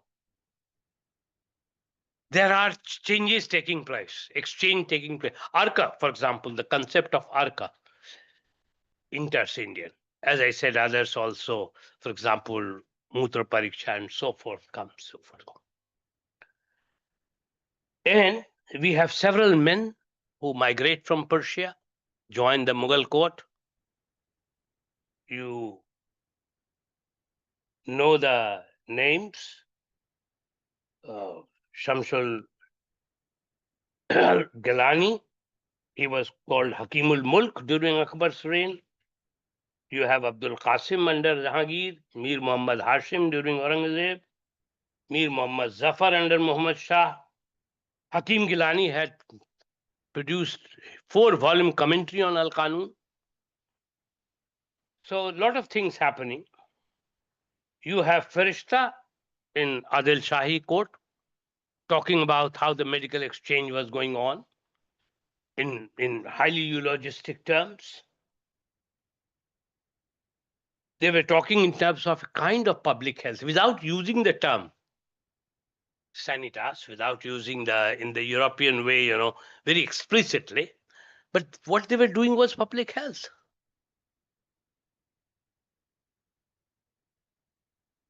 There are changes taking place, exchange taking place. Arka, for example, the concept of Arka, inter-Indian. As I said, others also, for example, Mutra Pariksha and so forth comes. So forth. And we have several men who migrate from Persia, join the Mughal court. You know the names. Shamsul Gilani, he was called Hakimul Mulk during Akbar's reign. You have Abdul Qasim under Jahangir, Mir Muhammad Hashim during Aurangzeb, Mir Muhammad Zafar under Muhammad Shah. Hakim Gilani had produced 4-volume commentary on Al-Qanun. So a lot of things happening. You have Farishta in Adil Shahi court talking about how the medical exchange was going on in highly eulogistic terms. They were talking in terms of a kind of public health without using the term sanitas, without using in the European way, very explicitly. But what they were doing was public health.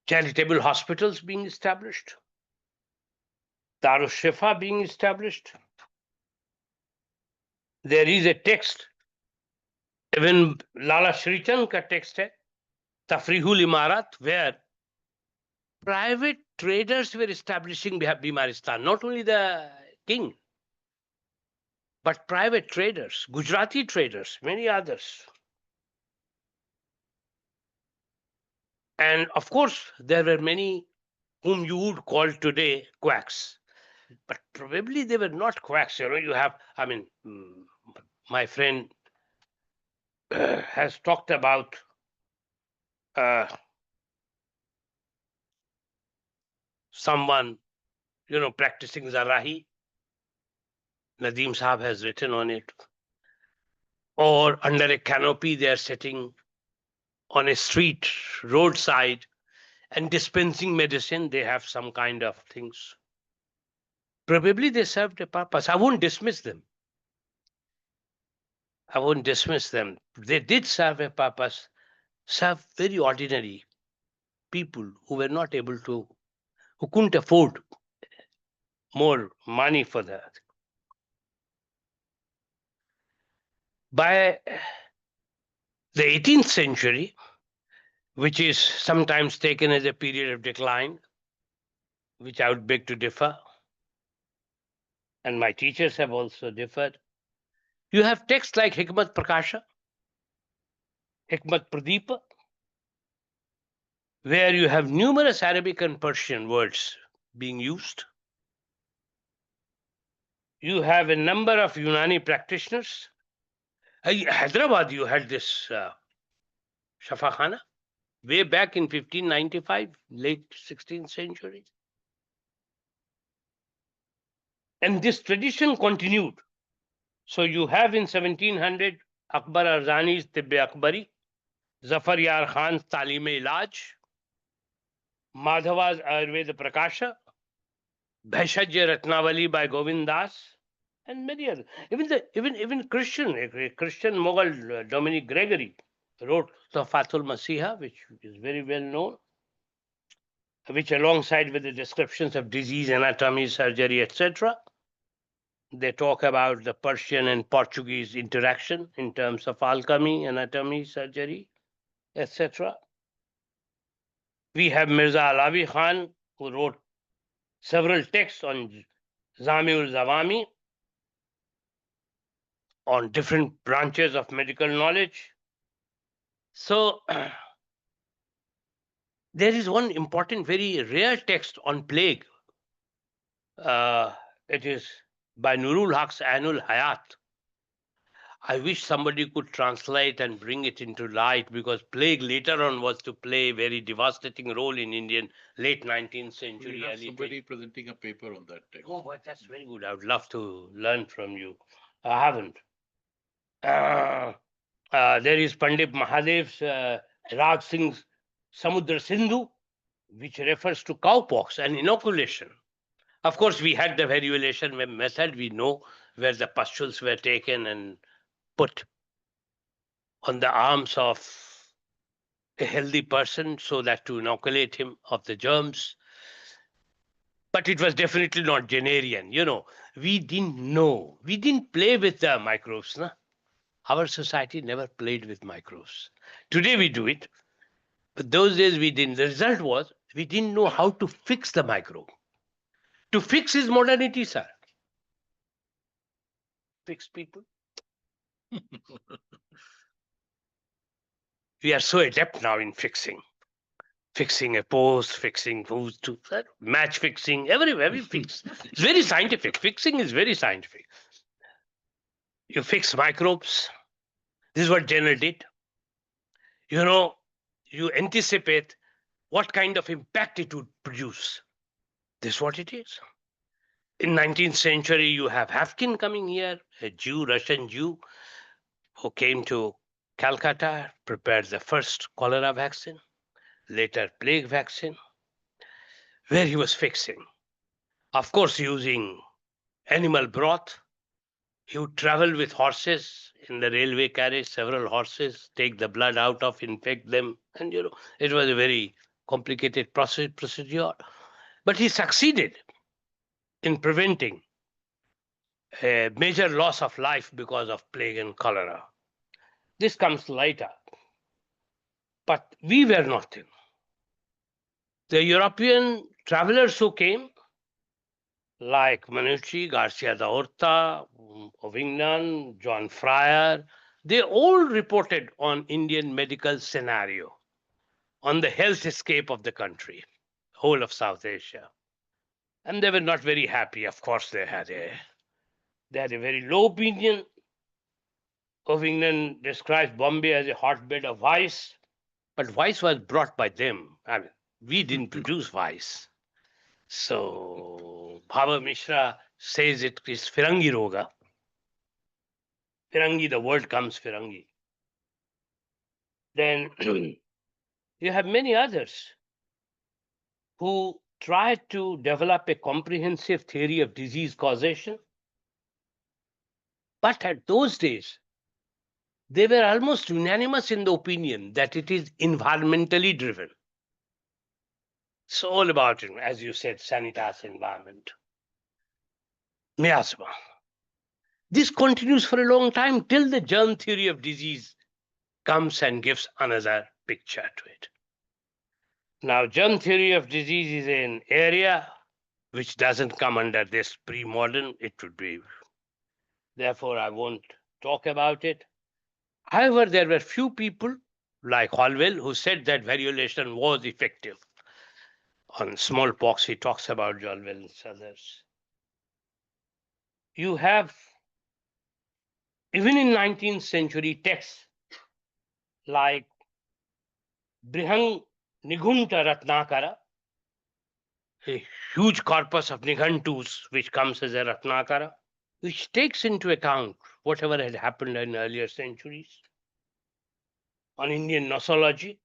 charitable hospitals being established, Darus Shifa being established. There is a text, even Lala Shrichand ka text hai, Tafrihul Imarat, where private traders were establishing Bimaristan, not only the king, but private traders, Gujarati traders, many others. And of course, there were many whom you would call today quacks. But probably they were not quacks. You have, I mean, my friend has talked about someone, practicing Zarahi. Nadeem Saab has written on it. Or under a canopy, they are sitting on a street, roadside, and dispensing medicine. They have some kind of things. Probably they served a purpose. I won't dismiss them. I won't dismiss them. They did serve a purpose, serve very ordinary people who were not able to, who couldn't afford more money for that. By the 18th century, which is sometimes taken as a period of decline, which I would beg to differ, and my teachers have also differed, you have texts like Hikmat Prakasha, Hikmat Pradeepa, where you have numerous Arabic and Persian words being used. You have a number of Unani practitioners. Hyderabad, you had this Shafakhana way back in 1595, late 16th century. And this tradition continued. So you have in 1700 Akbar Arzani's Tibbe Akbari, Zafar Yar Khan's Talim-e Ilaj, Madhava's Ayurveda Prakasha, Bhaishajya Ratnavali by Govind Das, and many others. Even Christian Mughal Dominic Gregory wrote the Fatul Masiha, which is very well known, which alongside with the descriptions of disease, anatomy, surgery, etc., they talk about the Persian and Portuguese interaction in terms of alchemy, anatomy, surgery, etc. We have Mirza Alawi Khan, who wrote several texts on Zamiul Zawami, on different branches of medical knowledge. So there is one important, very rare text on plague. It is by Nurul Haq's Anul Hayat. I wish somebody could translate and bring it into light, because plague later on was to play a very devastating role in Indian late 19th century. We have somebody presenting a paper on that text. Oh, but that's very good. I would love to learn from you. I haven't. There is Pandit Mahadev's Raj Singh's Samudra Sindhu, which refers to cowpox and inoculation. Of course, we had the variolation method. We know where the pustules were taken and put on the arms of a healthy person so that to inoculate him of the germs. But it was definitely not Jennerian. We didn't know. We didn't play with the microbes. Na? Our society never played with microbes. Today we do it. But those days we didn't. The result was we didn't know how to fix the microbe. To fix is modernity, sir. Fix people. We are so adept now in fixing. Fixing a post, fixing who's to match fixing, every fix. It's very scientific. Fixing is very scientific. You fix microbes. This is what Jenner did. You anticipate what kind of impact it would produce. This is what it is. In 19th century, you have Haffkin coming here, a Jew, Russian Jew, who came to Calcutta, prepared the first cholera vaccine, later plague vaccine, where he was fixing. Of course, using animal broth. He would travel with horses in the railway carriage, several horses, take the blood out of, infect them. And, it was a very complicated procedure, but he succeeded in preventing a major loss of life because of plague and cholera. This comes later, but we were nothing. The European travelers who came, like Manucci, Garcia da Horta, Ovignan, John Fryer, they all reported on Indian medical scenario, on the health escape of the country, whole of South Asia. And they were not very happy. Of course, they had a very low opinion. Ovington describes Bombay as a hotbed of vice, but vice was brought by them. I mean, we didn't produce vice. So Bhava Mishra says it is Firangi Roga. Firangi, the word comes Firangi. Then you have many others who tried to develop a comprehensive theory of disease causation. But at those days, they were almost unanimous in the opinion that it is environmentally driven. It's all about, as you said, sanitas environment. Miasma. This continues for a long time till the germ theory of disease comes and gives another picture to it. Now, germ theory of disease is an area which doesn't come under this pre-modern. It would be. Therefore, I won't talk about it. However, there were few people like Holwell who said that variolation was effective. On smallpox, he talks about Holwell and others. You have, even in 19th century texts, like Brihang Nigunta Ratnakara, a huge corpus of Nighantus which comes as a Ratnakara, which takes into account whatever had happened in earlier centuries on Indian nosology.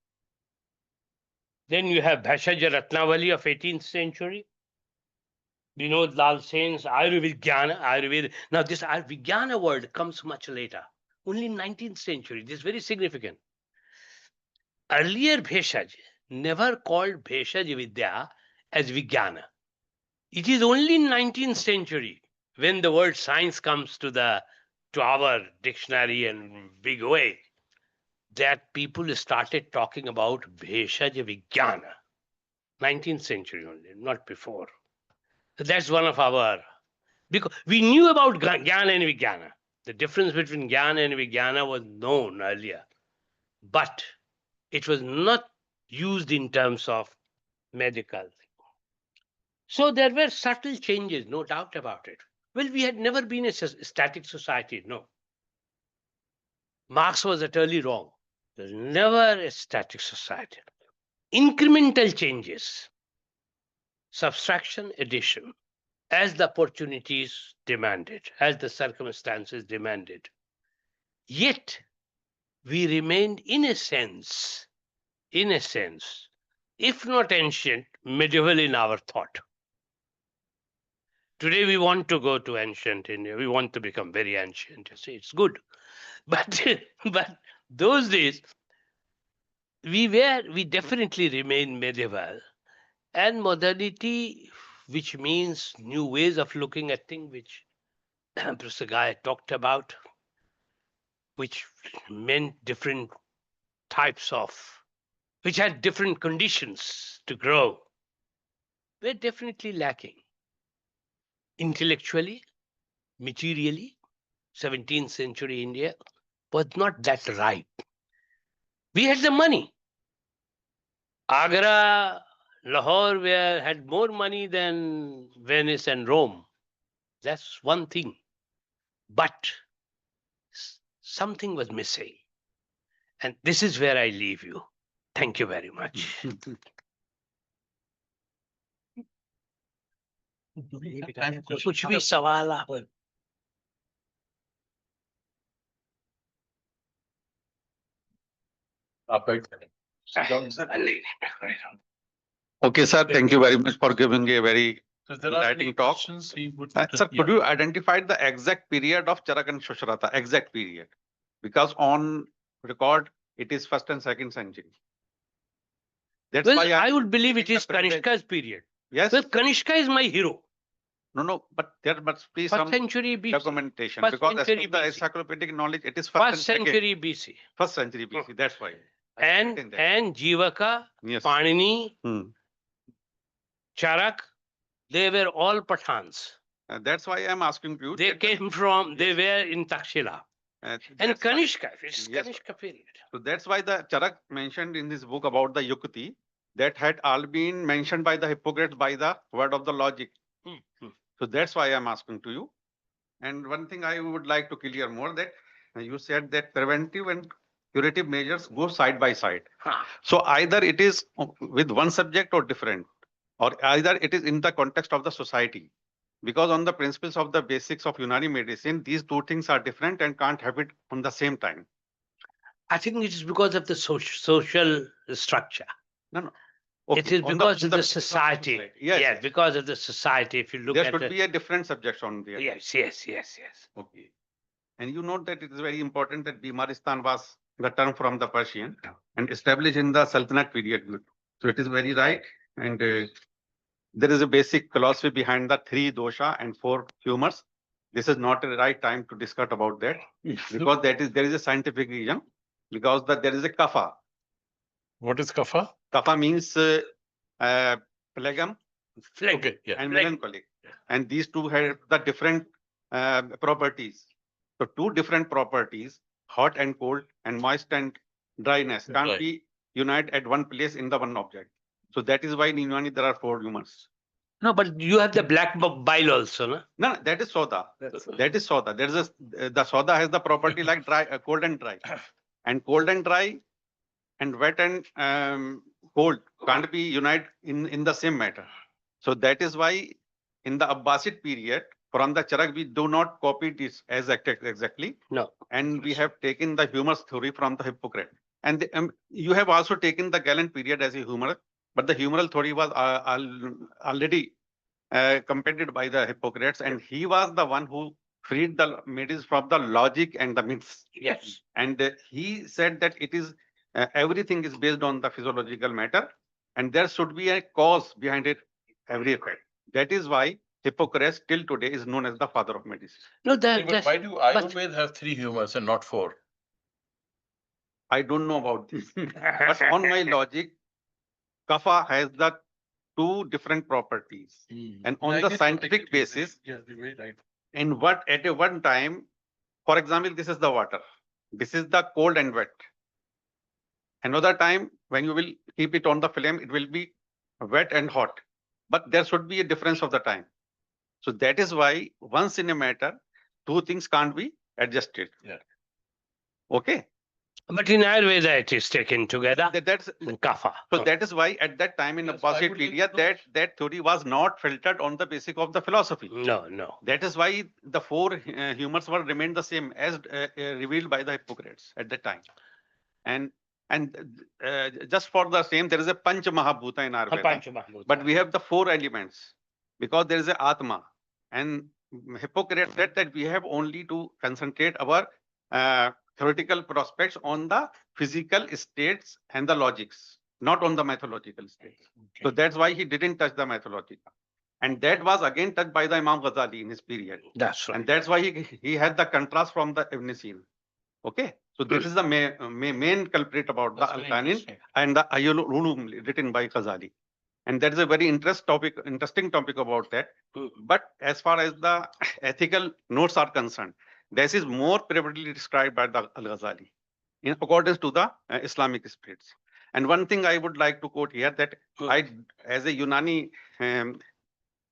Then you have Bhaishaja Ratnavali of 18th century, Vinod Lal Sen's Ayurveda. Now this Ayurveda word comes much later, only in 19th century. This is very significant. Earlier Bhaishaj never called Bhaishaj Vidya as Vijnana. It is only in 19th century when the word science comes to our dictionary in big way that people started talking about Bhaishaj Vijnana. 19th century only, not before. So that's one of our, because we knew about Jnana and Vijnana. The difference between Jnana and Vijnana was known earlier, but it was not used in terms of medical. So there were subtle changes, no doubt about it. Well, we had never been a static society, no. Marx was utterly wrong. There's never a static society. Incremental changes, subtraction, addition, as the opportunities demanded, as the circumstances demanded. Yet, we remained in a sense, if not ancient, medieval in our thought. Today we want to go to ancient India. We want to become very ancient. You see, it's good. But those days, we definitely remain medieval. And modernity, which means new ways of looking at things, which Professor Guy talked about, which meant different types of, which had different conditions to grow, we're definitely lacking. Intellectually, materially, 17th century India was not that ripe. We had the money. Agra, Lahore had more money than Venice and Rome. That's one thing. But something was missing. And this is where I leave you. Thank you very much. कुछ भी सवाल आप Okay, sir. Thank you very much for giving a very enlightening talk. Sir, could you identify the exact period of Charak and Shoshrata? Exact period, because on record it is 1st and 2nd century. That's Well, why I would believe it giving the is Kanishka's period. Yes. Well, Kanishka is my hero. No, but there must be First some century BC. documentation First because as century per the BC. encyclopedic knowledge, it is First century. century BC. First century BC. That's why. I And think that. Jivaka, Yes. Panini, Hmm. Charak, they were all Pathans. That's why I'm asking you. They came from, they were in Takshila. And that's why- Kanishka, it's Yes, Kanishka period. So that's why the Charak mentioned in this book about the Yukti that had all been mentioned by the Hippocrates by the word of the logic. So that's why I'm asking to you. And one thing I would like to clear more that you said that preventive and curative measures go side by side. So either it is with one subject or different, or either it is in the context of the society. Because on the principles of the basics of Unani medicine, these two things are different and can't have it on the same time. I think it is because of the social structure. No. It is on because on of the society. Yes. Yes, because of the society. If you look There at should it. be a different subject on there. Yes. Okay. And you note that it is very important that Bimaristan was the term from the Persian and established in the Sultanate period. So it is very right. And there is a basic philosophy behind the 3 dosha and 4 humors. This is not the right time to discuss about that because there is a scientific reason. Because there is a kapha. What is kapha? Kapha means phlegm Okay, yeah. and melancholic. And these two have the different properties. So 2 different properties, hot and cold and moist and dryness, can't Right. be united at one place in the one object. So that is why in Unani there are 4 humors. No, but you have the black bile also, no? No, that is soda. That is soda. There is the soda has the property like dry, cold and dry, and cold and dry, and wet and cold can't be united in the same matter. So that is why in the Abbasid period, from the Charak, we do not copy this as exactly. No. And we have taken the humorous theory from the Hippocrates. And you have also taken the Gallant period as a humor, but the humoral theory was already competed by the Hippocrates, and he was the one who freed the medicine from the logic and the myths. Yes. And he said that it is everything is based on the physiological matter, and there should be a cause behind it, every effect. That is why Hippocrates till today is known as the father of medicine. No, But why do Ayurveda have 3 humors and not 4? I don't know about this, but on my logic, kapha has the 2 different properties, and on the scientific basis, Yeah, you're very right. in what at a one time, for example, this is the water, this is the cold and wet. Another time, when you will keep it on the flame, it will be wet and hot, but there should be a difference of the time. So that is why once in a matter, 2 things can't be adjusted. Yeah. Okay. But in Ayurveda, it is taken together. That's Kapha. so that is why at that time in the Yes, I Abbasid would like period, to know- that theory was not filtered on the basis of the philosophy. No. That is why the 4 humors were remained the same as revealed by the Hippocrates at that time. And just for the same, there is a Panch Mahabhuta in Ayurveda. But we have the 4 elements because there is a Atma. And Hippocrates said that we have only to concentrate our theoretical prospects on the physical states and the logics, not on the mythological states. So that's why he didn't touch the mythological. And that was again touched by the Imam Ghazali in his period. That's right. And that's why he had the contrast from the Ibn Sina. Okay. So this is the main culprit about the Al-Qanin and the Ayyul Ulum written by Ghazali. And that is a very interesting topic about that. But as far as the ethical notes are concerned, this is more privately described by the Al-Ghazali in accordance to the Islamic spirits. And one thing I would like to quote here that I, as a Unani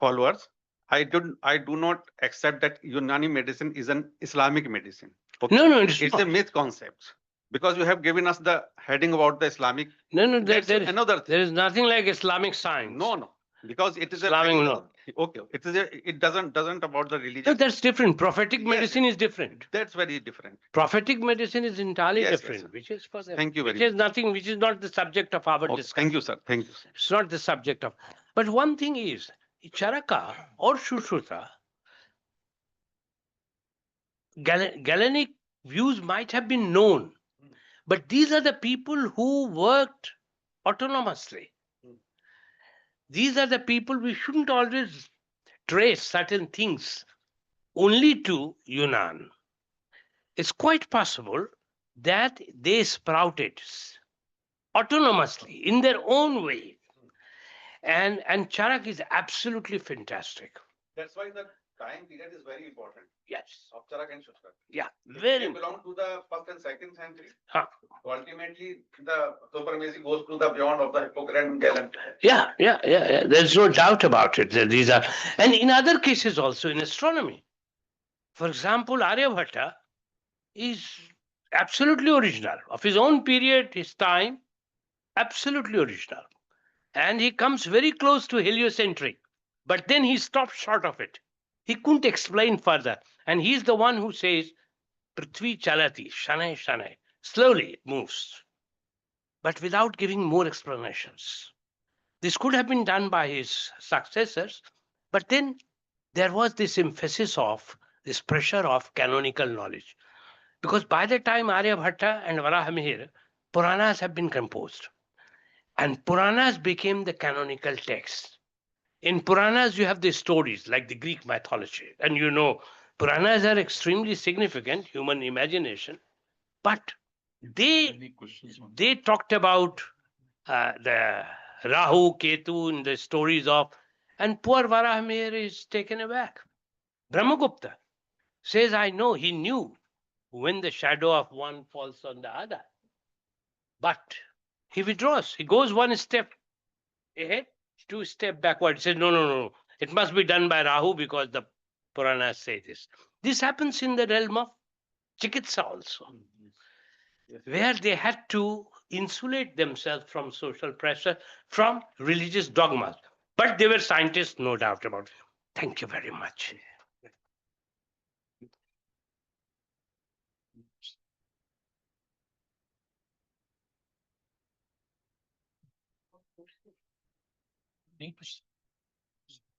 followers, I do not accept that Unani medicine is an Islamic medicine. Okay? No, It's a myth concept. Because you have given us the heading about the Islamic. No, That's another thing. there is nothing like Islamic science. No. Because it is Islamic, no. Okay. It doesn't about the religion. No, that's different. Prophetic Yes. medicine is different. That's very different. Prophetic medicine is entirely Yes, different, sir. which is for them. Thank you very which is nothing, which is not the subject of our Okay, discussion. thank you, sir. Thank you. Sir. It's not the subject of. But one thing is, Charaka or Shushruta, Galenic views might have been known, but these are the people who worked autonomously. these are the people we shouldn't always trace certain things only to Yunnan. It's quite possible that they sprouted autonomously in their own way. And Charak is absolutely fantastic. That's why the time period is very important Yes. of Charak and Shushka. Yeah, They very. belong to the first and second century. Huh. So ultimately, the supremacy goes to the beyond of the Hippocrates and Galen. Yeah. There's no doubt about it. That these are, and in other cases also in astronomy. For example, Aryabhatta is absolutely original of his own period, his time, absolutely original, and he comes very close to heliocentric, but then he stops short of it. He couldn't explain further, and he's the one who says, "Prithvi chalati, shanai shanai." Slowly it moves, but without giving more explanations. This could have been done by his successors, but then there was this emphasis of this pressure of canonical knowledge. Because by the time Aryabhatta and Varahamihira, Puranas have been composed. And Puranas became the canonical text. In Puranas, you have the stories like the Greek mythology. And you know, Puranas are extremely significant, human imagination. But they talked about the Rahu, Ketu in the stories of, and poor Varahamihira is taken aback. Brahmagupta says, I know, he knew when the shadow of one falls on the other. But he withdraws. He goes one step ahead, two step backward. He says, no. It must be done by Rahu because the Puranas say this. This happens in the realm of Chikitsa also, where they had to insulate themselves from social pressure, from religious dogmas. But they were scientists, no doubt about it. Thank you very much.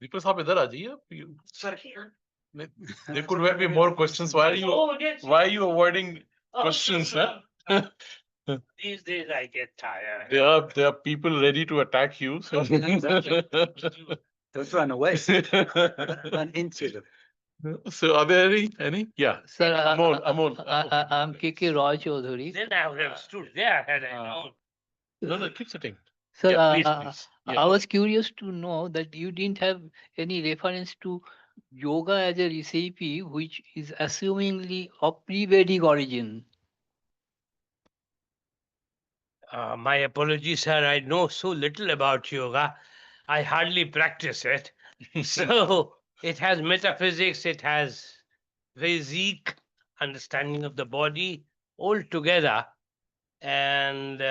Deepak साहब इधर आ जाइए आप. Sir, there could well be more questions. Why are you avoiding questions, sir? These days I get tired. There are people ready to attack you. So. Don't run away. Run into them. So are there any? Yeah. Sir, Amol. I'm K.K. Roy Chaudhary. Then I would have stood there had I known. No, keep sitting. Sir, Yeah, please. Yeah. I was curious to know that you didn't have any reference to yoga as a recipe, which is assumingly of pre-Vedic origin. My apologies, sir. I know so little about yoga. I hardly practice it. So it has metaphysics, it has physique, understanding of the body all together. And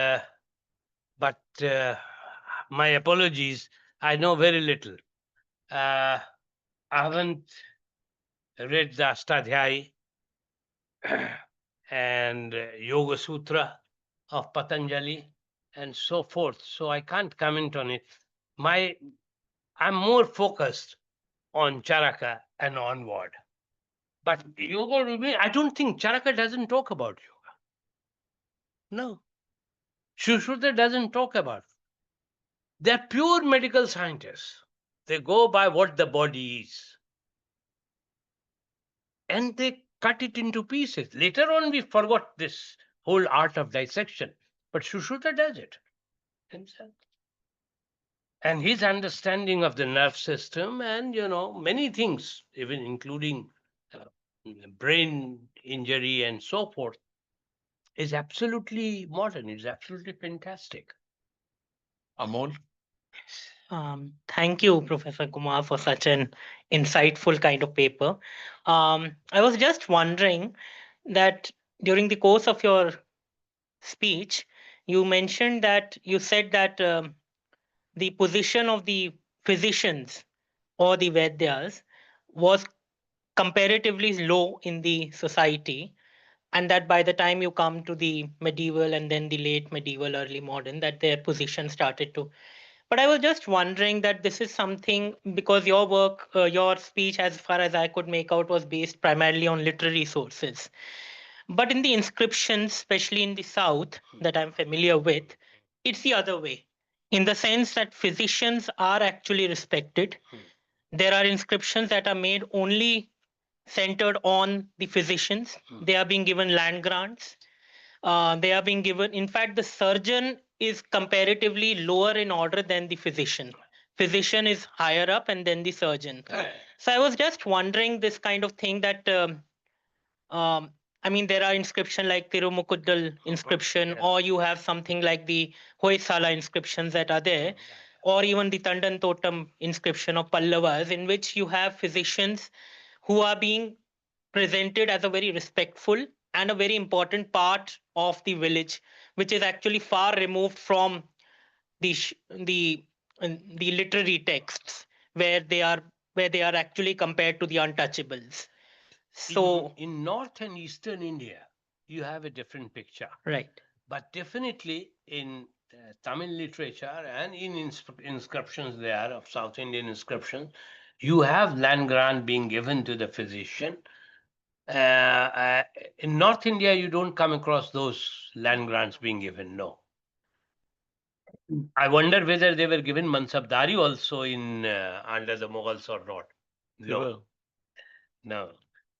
but my apologies, I know very little. I haven't read the Astadhyayi and Yoga Sutra of Patanjali and so forth. So I can't comment on it. I'm more focused on Charaka and onward. But yoga, I don't think Charaka doesn't talk about yoga. No. Shushruta doesn't talk about it. They're pure medical scientists. They go by what the body is. And they cut it into pieces. Later on, we forgot this whole art of dissection. But Shushruta does it himself. And his understanding of the nerve system and, many things, even including brain injury and so forth, is absolutely modern. It's absolutely fantastic. Amol? Thank you, Professor Kumar, for such an insightful kind of paper. I was just wondering that during the course of your speech, you mentioned that you said that the position of the physicians or the Vedyas was comparatively low in the society, and that by the time you come to the medieval and then the late medieval, early modern, that their position started to. But I was just wondering that this is something because your work, your speech, as far as I could make out, was based primarily on literary sources. But in the inscriptions, especially in the South, that I'm familiar with, it's the other way. in the sense that physicians are actually respected. There are inscriptions that are made only centered on the physicians. They are being given land grants. They are being given, in fact, the surgeon is comparatively lower in order than the physician. Physician is higher up and then the surgeon. So I was just wondering this kind of thing that, I mean, there are inscription like Tirumukuddal inscription, or you have something like the Hoysala inscriptions that are there, or even the Tandan Totem inscription of Pallavas, in which you have physicians who are being presented as a very respectful and a very important part of the village, which is actually far removed from the the literary texts where they are actually compared to the untouchables. So in North and Eastern India, you have a different picture. right. But definitely in Tamil literature and in inscriptions there of South Indian inscriptions, you have land grant being given to the physician. In North India, you don't come across those land grants being given. No. I wonder whether they were given Mansabdari also in under the Mughals or not. No. No.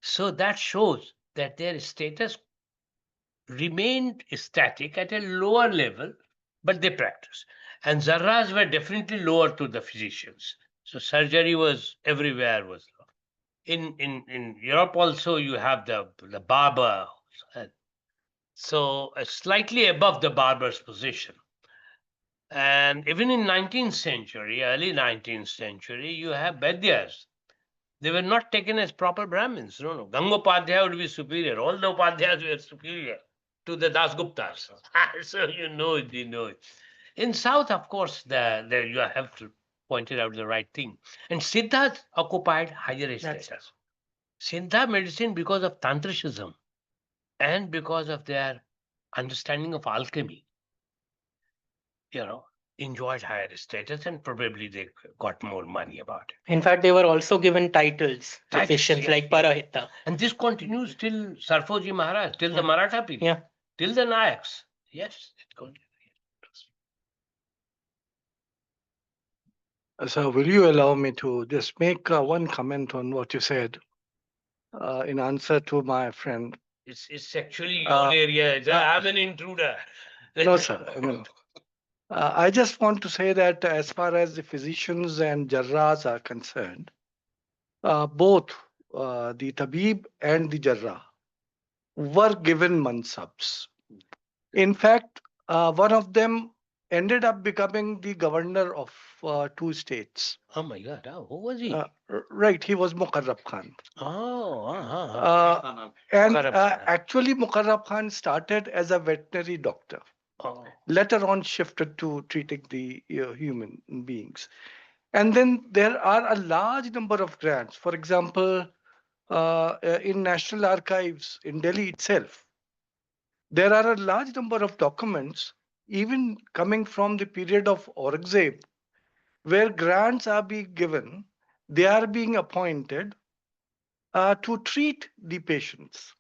So that shows that their status remained static at a lower level, but they practiced. And zarras were definitely lower to the physicians. So surgery was everywhere was low. In Europe also you have the barber, so slightly above the barber's position. And even in 19th century, early 19th century, you have Baidyas. They were not taken as proper Brahmins. No. Gangopadhyaya would be superior. All the Upadhyayas were superior to the Dasguptas. So you know it. In South, of course, there you have to pointed out the right thing. And Siddhas occupied higher status. Siddha medicine, because of Tantrishism and because of their understanding of alchemy, enjoyed higher status, and probably they got more money about it. In fact, they were also given titles, Titles, physicians yeah, like Parahita. And this continues till Sarfoji Maharaj, till the Maratha period, Yeah. till the Nayaks. Yes, it continues. So, will you allow me to just make one comment on what you said in answer to my friend? It's actually your area. I'm an intruder. No, sir. I mean, I just want to say that as far as the physicians and jarrahs are concerned, both the tabib and the jarrah were given mansabs. In fact, one of them ended up becoming the governor of 2 states. Oh my God! Who was he? Right, he was Mukarrab Khan. Oh, And Mukarrab Khan. actually, Mukarrab Khan started as a veterinary doctor. Oh. Later on, shifted to treating the human beings. And then there are a large number of grants. For example, in National Archives in Delhi itself, there are a large number of documents, even coming from the period of Aurangzeb, where grants are being given, they are being appointed to treat the patients.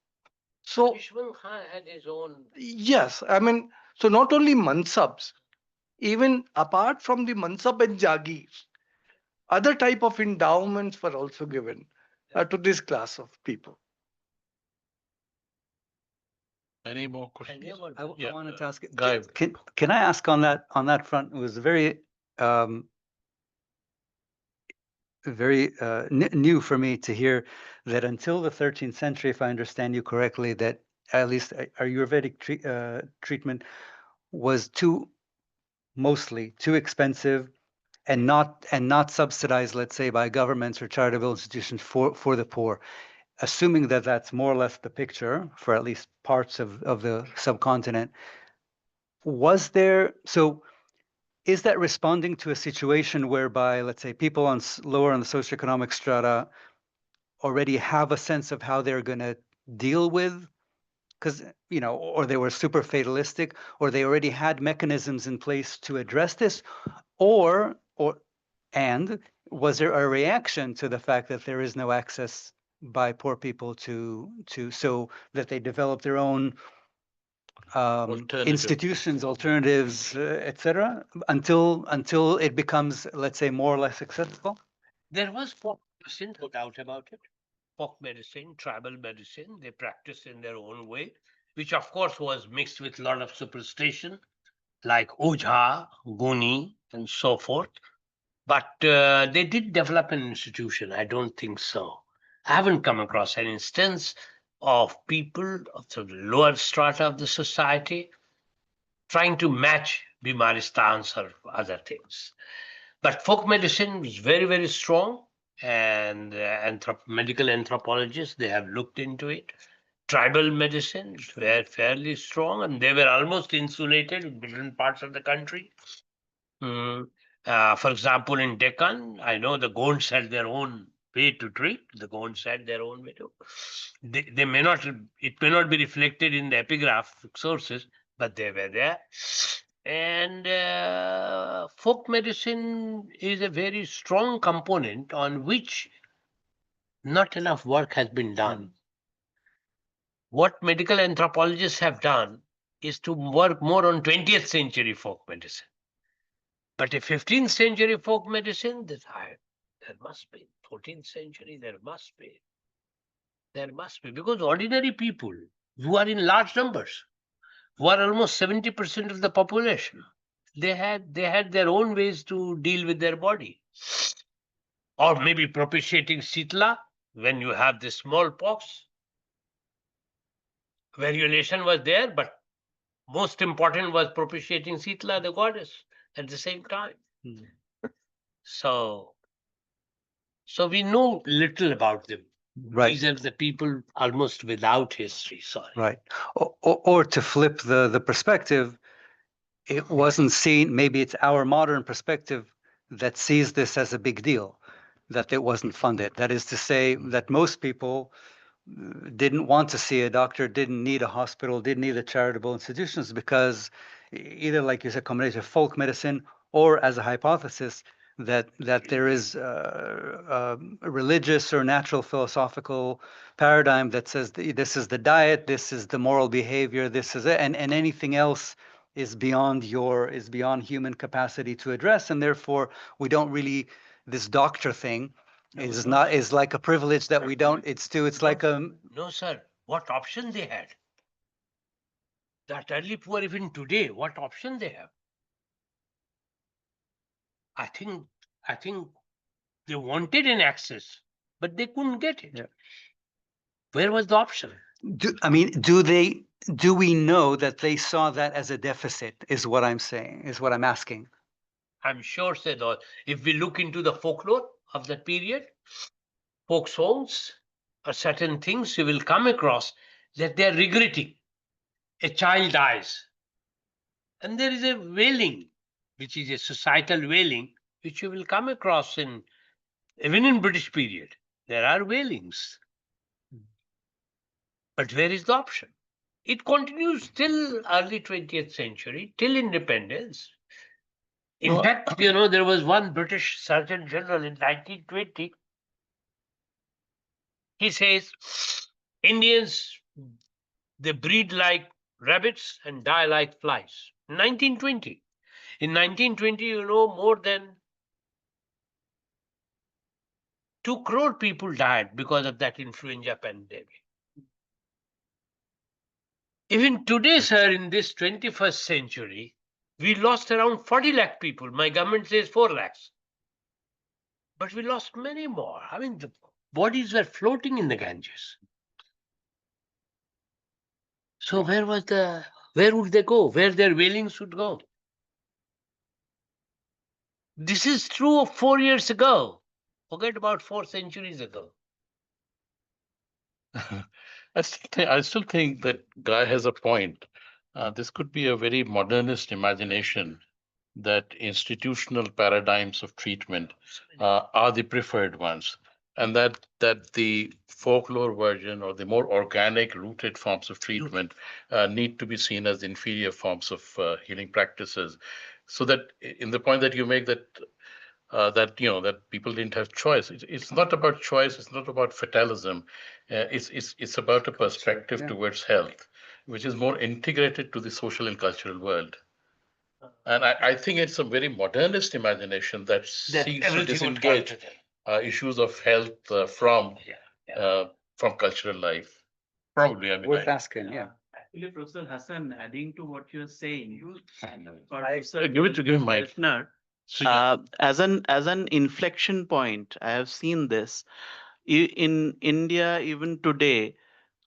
So, Ishwan Khan had his own. yes, I mean, so not only mansabs, even apart from the mansab and jagir, other type of endowments were also given to this class of people. Any more questions? I wanted to ask, Guy. can I ask on that front? It was very new for me to hear that until the 13th century, if I understand you correctly, that at least Ayurvedic treatment was mostly too expensive and not subsidized, let's say, by governments or charitable institutions for the poor. Assuming that that's more or less the picture for at least parts of the subcontinent, is that responding to a situation whereby, let's say, people lower on the socioeconomic strata already have a sense of how they're going to deal with, because, or they were super fatalistic, or they already had mechanisms in place to address this, and was there a reaction to the fact that there is no access by poor people to so that they develop their own institutions, alternatives, etc., until it becomes, let's say, more or less accessible? There was folk medicine, no doubt about it. Folk medicine, tribal medicine, they practiced in their own way, which of course was mixed with a lot of superstition, like Ojha, Guni, and so forth. But they did develop an institution. I don't think so. I haven't come across an instance of people of the lower strata of the society trying to match Bimaristans or other things. But folk medicine was very, very strong, and medical anthropologists, they have looked into it. Tribal medicine were fairly strong, and they were almost insulated in different parts of the country. For example, in Deccan, I know the Gonds had their own way to treat. The Gonds had their own way to. They may not. It may not be reflected in the epigraphic sources, but they were there. And folk medicine is a very strong component on which not enough work has been done. What medical anthropologists have done is to work more on 20th century folk medicine. But a 15th century folk medicine, there must be. 14th century, there must be. There must be. Because ordinary people who are in large numbers, who are almost 70% of the population, they had their own ways to deal with their body. Or maybe propitiating Sitla when you have the smallpox. Variolation was there, but most important was propitiating Sitla, the goddess, at the same time. So we know little about them. Right. These are the people almost without history. Sorry. Right. Or to flip the perspective, it wasn't seen, maybe it's our modern perspective that sees this as a big deal, that it wasn't funded. That is to say that most people didn't want to see a doctor, didn't need a hospital, didn't need the charitable institutions because either, like you said, combination of folk medicine or as a hypothesis that there is a religious or natural philosophical paradigm that says this is the diet, this is the moral behavior, this is it, and anything else is beyond human capacity to address, and therefore we don't really, this doctor thing is like a privilege that we don't, like a. No, sir. What option they had? That early poor, even today, what option they have? I think they wanted an access, but they couldn't get it. Yeah. Where was the option? Do we know that they saw that as a deficit, is what I'm saying, is what I'm asking. I'm sure, said all. If we look into the folklore of that period, folk songs or certain things, you will come across that they are regretting. A child dies. And there is a wailing, which is a societal wailing, which you will come across even in British period. There are wailings. But where is the option? It continues till early 20th century, till independence. In fact, there was one British Surgeon General in 1920. He says, Indians, they breed like rabbits and die like flies. 1920. In 1920, more than 2 crore people died because of that influenza pandemic. Even today, sir, in this 21st century, we lost around 40 lakh people. My government says 4 lakhs. But we lost many more. I mean, the bodies were floating in the Ganges. So where would they go? Where their wailings would go? This is true of 4 years ago. Forget about 4 centuries ago. I still think that Guy has a point. This could be a very modernist imagination that institutional paradigms of treatment are the preferred ones, and that the folklore version or the more organic rooted forms of treatment need to be seen as inferior forms of healing practices. So that in the point that you make that that people didn't have choice. It's not about choice. It's not about fatalism. It's about a perspective towards health. which is more integrated to the social and cultural world. And I think it's a very modernist imagination that seeks to disengage issues of health from cultural life. Probably, I mean, Worth asking, yeah. Actually, Professor Hasan, adding to what you're saying, give him my Geltner, as an inflection point, I have seen this in India even today.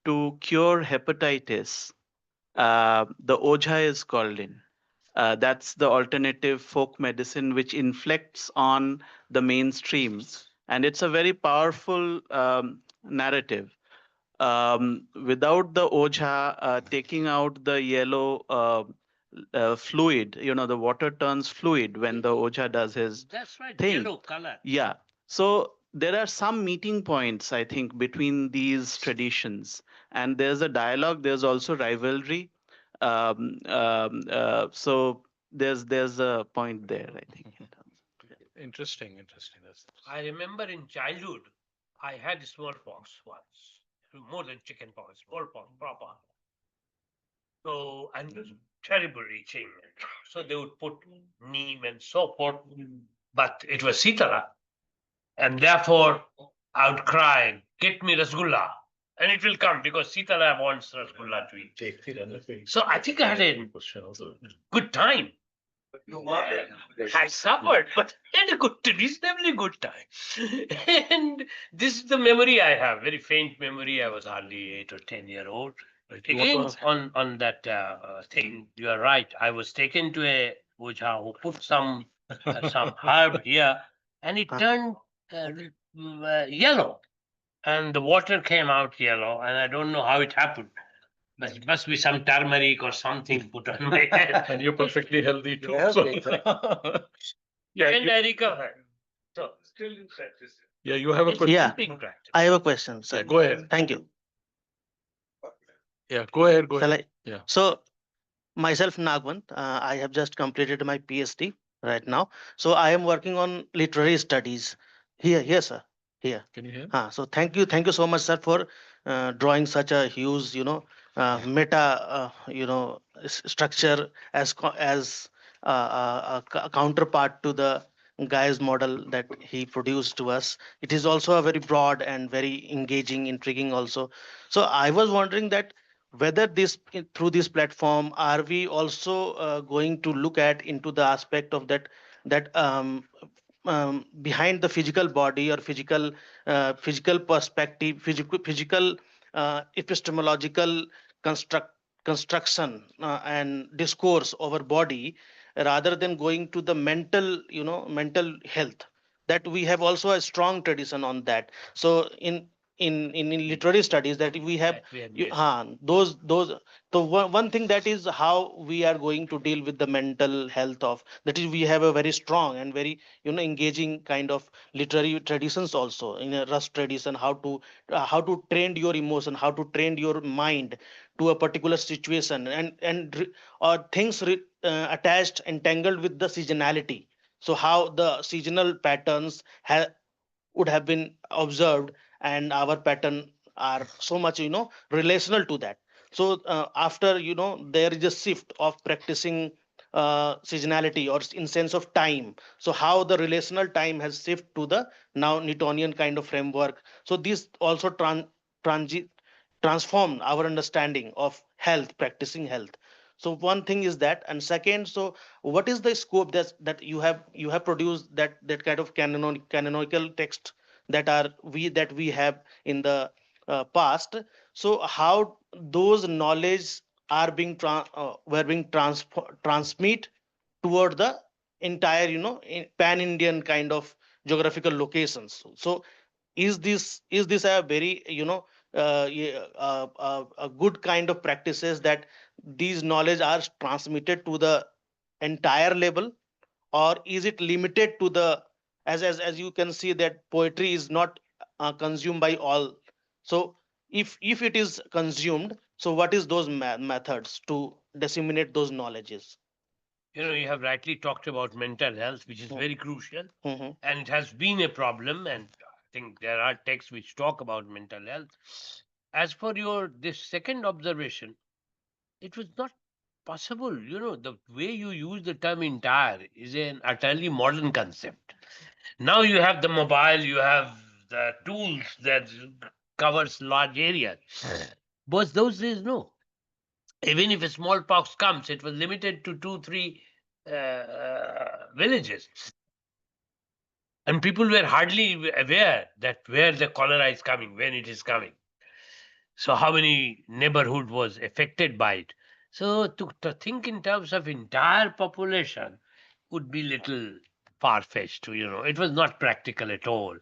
To cure hepatitis, the Ojha is called in. That's the alternative folk medicine which inflects on the mainstream, and it's a very powerful narrative. Without the Ojha taking out the yellow fluid, the water turns fluid when the Ojha does his That's right, thing. yellow color. Yeah. So there are some meeting points, I think, between these traditions, and there's a dialogue. There's also rivalry. So there's a point there, I think. interesting. That's I remember in childhood, I had smallpox once, more than chickenpox, smallpox proper. So, and it was terrible itching. So they would put neem and so forth, but it was Sitala. And therefore, I would cry, get me Rasgulla. And it will come because Sitala wants Rasgulla to eat. So I think I had a good time. I suffered, but had a reasonably good time. And this is the memory I have, very faint memory. I was hardly 8 or 10 years old. Again, on that thing, you are right. I was taken to a Ojha who put some herb here, and it turned yellow, and the water came out yellow, and I don't know how it happened. But it must be some turmeric or something put on my head. and you're perfectly healthy too. Yeah, So, Yeah, and I recovered. So still in practice. yeah, you have a question. Yeah, Being practice. I have a question, sir. Yeah, go ahead. Thank you. Yeah, go ahead. Shall I? Yeah. So, myself, Nagwant, I have just completed my PhD right now. So, I am working on literary studies. Here, sir. Here. Can you hear? So thank you so much, sir, for drawing such a huge, meta, structure as a counterpart to the guy's model that he produced to us. It is also a very broad and very engaging, intriguing also. So I was wondering that whether through this platform, are we also going to look at into the aspect of that behind the physical body or physical perspective, physical epistemological construct construction and discourse over body, rather than going to the mental health, that we have also a strong tradition on that. So in literary studies that we have those. So one thing that is how we are going to deal with the mental health of that is we have a very strong and very engaging kind of literary traditions also in a Rust tradition, how to train your emotion, how to train your mind to a particular situation, or things attached entangled with the seasonality. So how the seasonal patterns would have been observed, and our pattern are so much relational to that. So after there is a shift of practicing seasonality or in sense of time, so how the relational time has shifted to the now Newtonian kind of framework. So this also transi- transform our understanding of health, practicing health. So one thing is that, and second, so what is the scope that you have produced that kind of canonical text that we have in the past. So how those knowledge are were being transmit toward the entire pan Indian kind of geographical locations. So is this a very a good kind of practices that these knowledge are transmitted to the entire level, or is it limited to the, as you can see that poetry is not consumed by all. So if it is consumed, so what is those methods to disseminate those knowledges? You have rightly talked about mental health, which is very crucial, Mm-hmm. and it has been a problem. And I think there are texts which talk about mental health. As for this second observation, it was not possible. You know, the way you use the term entire is an utterly modern concept. Now you have the mobile, you have the tools that covers large areas. But those days, no. Even if a smallpox comes, it was limited to 2, 3 villages. And people were hardly aware that where the cholera is coming, when it is coming. So how many neighborhood was affected by it? So to think in terms of entire population would be little far-fetched. You know, it was not practical at all.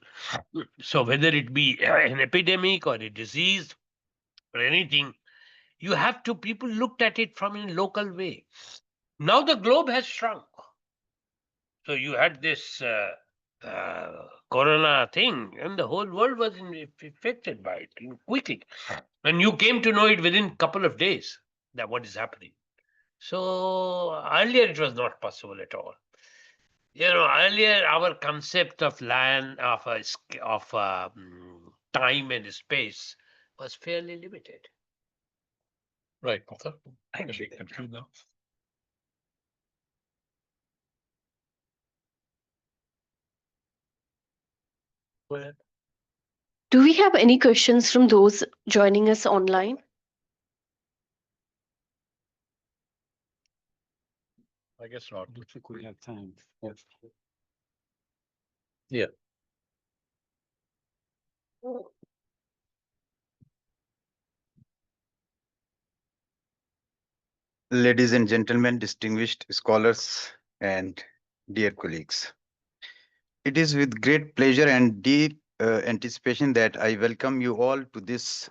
So whether it be an epidemic or a disease or anything, you have to, people looked at it from a local way. Now the globe has shrunk. So you had this corona thing, and the whole world was affected by it quickly. And you came to know it within a couple of days that what is happening. So earlier it was not possible at all. You know, earlier our concept of land, time and space was fairly limited. Right, Mukhtar. As we conclude now. Go ahead. Do we have any questions from those joining us online? I guess not. I don't think we have time. Yeah. Ladies and gentlemen, distinguished scholars, and dear colleagues. It is with great pleasure and deep anticipation that I welcome you all to this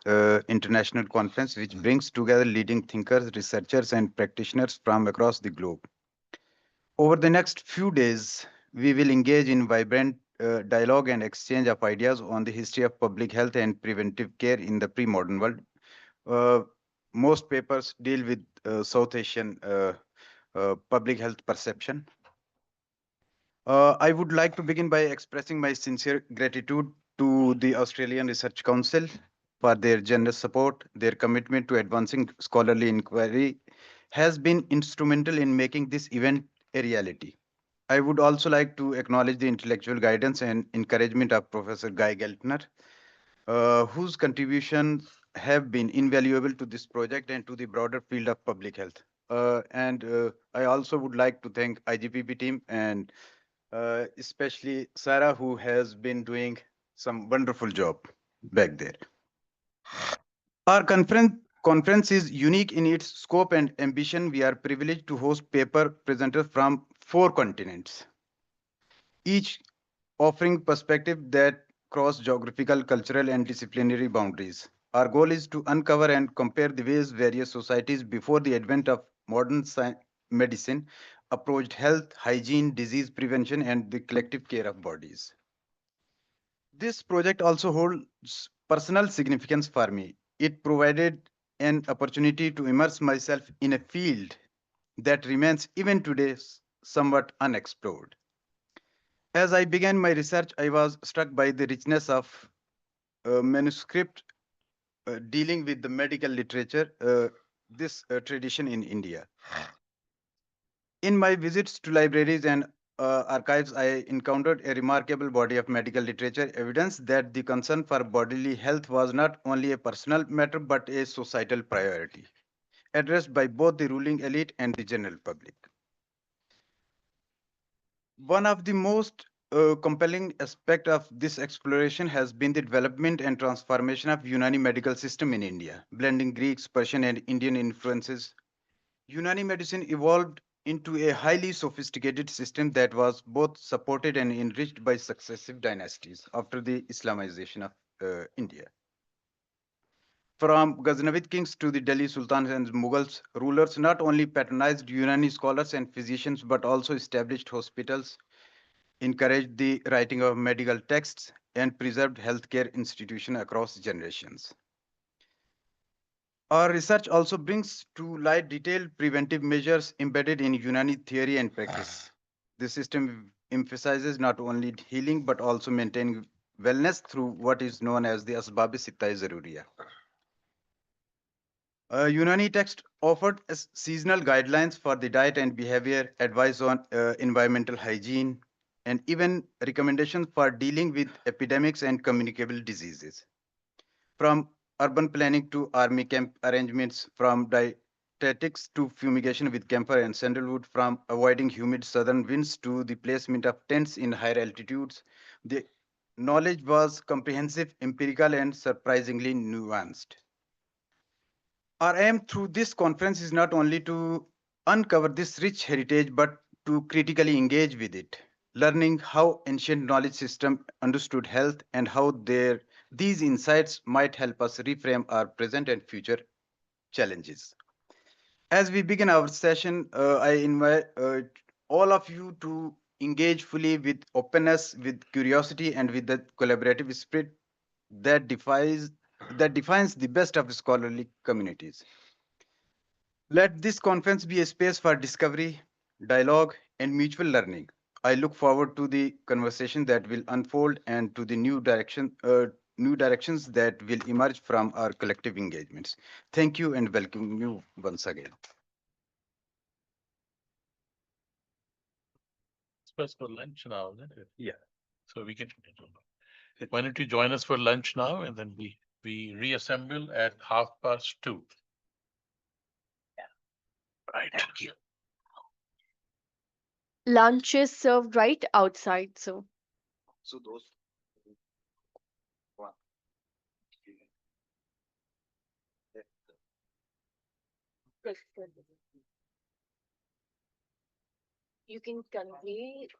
international conference, which brings together leading thinkers, researchers, and practitioners from across the globe. Over the next few days, we will engage in vibrant dialogue and exchange of ideas on the history of public health and preventive care in the pre-modern world. Most papers deal with South Asian public health perception. I would like to begin by expressing my sincere gratitude to the Australian Research Council for their generous support. Their commitment to advancing scholarly inquiry has been instrumental in making this event a reality. I would also like to acknowledge the intellectual guidance and encouragement of Professor Guy Geltner, whose contributions have been invaluable to this project and to the broader field of public health. I also would like to thank IGPP team and especially Sarah, who has been doing some wonderful job back there. Our conference is unique in its scope and ambition. We are privileged to host paper presenters from 4 continents, each offering perspective that cross geographical, cultural, and disciplinary boundaries. Our goal is to uncover and compare the ways various societies before the advent of modern medicine approached health, hygiene, disease prevention, and the collective care of bodies. This project also holds personal significance for me. It provided an opportunity to immerse myself in a field that remains even today somewhat unexplored. As I began my research, I was struck by the richness of manuscript dealing with the medical literature, this tradition in India. In my visits to libraries and archives, I encountered a remarkable body of medical literature, evidence that the concern for bodily health was not only a personal matter but a societal priority, addressed by both the ruling elite and the general public. One of the most compelling aspects of this exploration has been the development and transformation of Unani medical system in India, blending Greeks, Persian, and Indian influences. Unani medicine evolved into a highly sophisticated system that was both supported and enriched by successive dynasties after the Islamization of India. From Ghaznavid kings to the Delhi sultans and Mughals, rulers not only patronized Unani scholars and physicians but also established hospitals, encouraged the writing of medical texts, and preserved healthcare institutions across generations. Our research also brings to light detailed preventive measures embedded in Unani theory and practice. The system emphasizes not only healing but also maintaining wellness through what is known as the Asbab-e Sitta-e Zaruriya. Unani text offered seasonal guidelines for the diet and behavior, advice on environmental hygiene, and even recommendations for dealing with epidemics and communicable diseases. From urban planning to army camp arrangements, from dietetics to fumigation with camphor and sandalwood, from avoiding humid southern winds to the placement of tents in higher altitudes, the knowledge was comprehensive, empirical, and surprisingly nuanced. Our aim through this conference is not only to uncover this rich heritage, but to critically engage with it, learning how ancient knowledge system understood health and how these insights might help us reframe our present and future challenges. As we begin our session, I invite all of you to engage fully with openness, with curiosity, and with the collaborative spirit that defines the best of scholarly communities. Let this conference be a space for discovery, dialogue, and mutual learning. I look forward to the conversation that will unfold and to the new directions that will emerge from our collective engagements. Thank you and welcome you once again. First for lunch now, isn't it? Yeah. So we can. Why don't you join us for lunch now, and then we reassemble at 2:30. Right. Thank you. Lunch is served right outside, so. So those. You can convey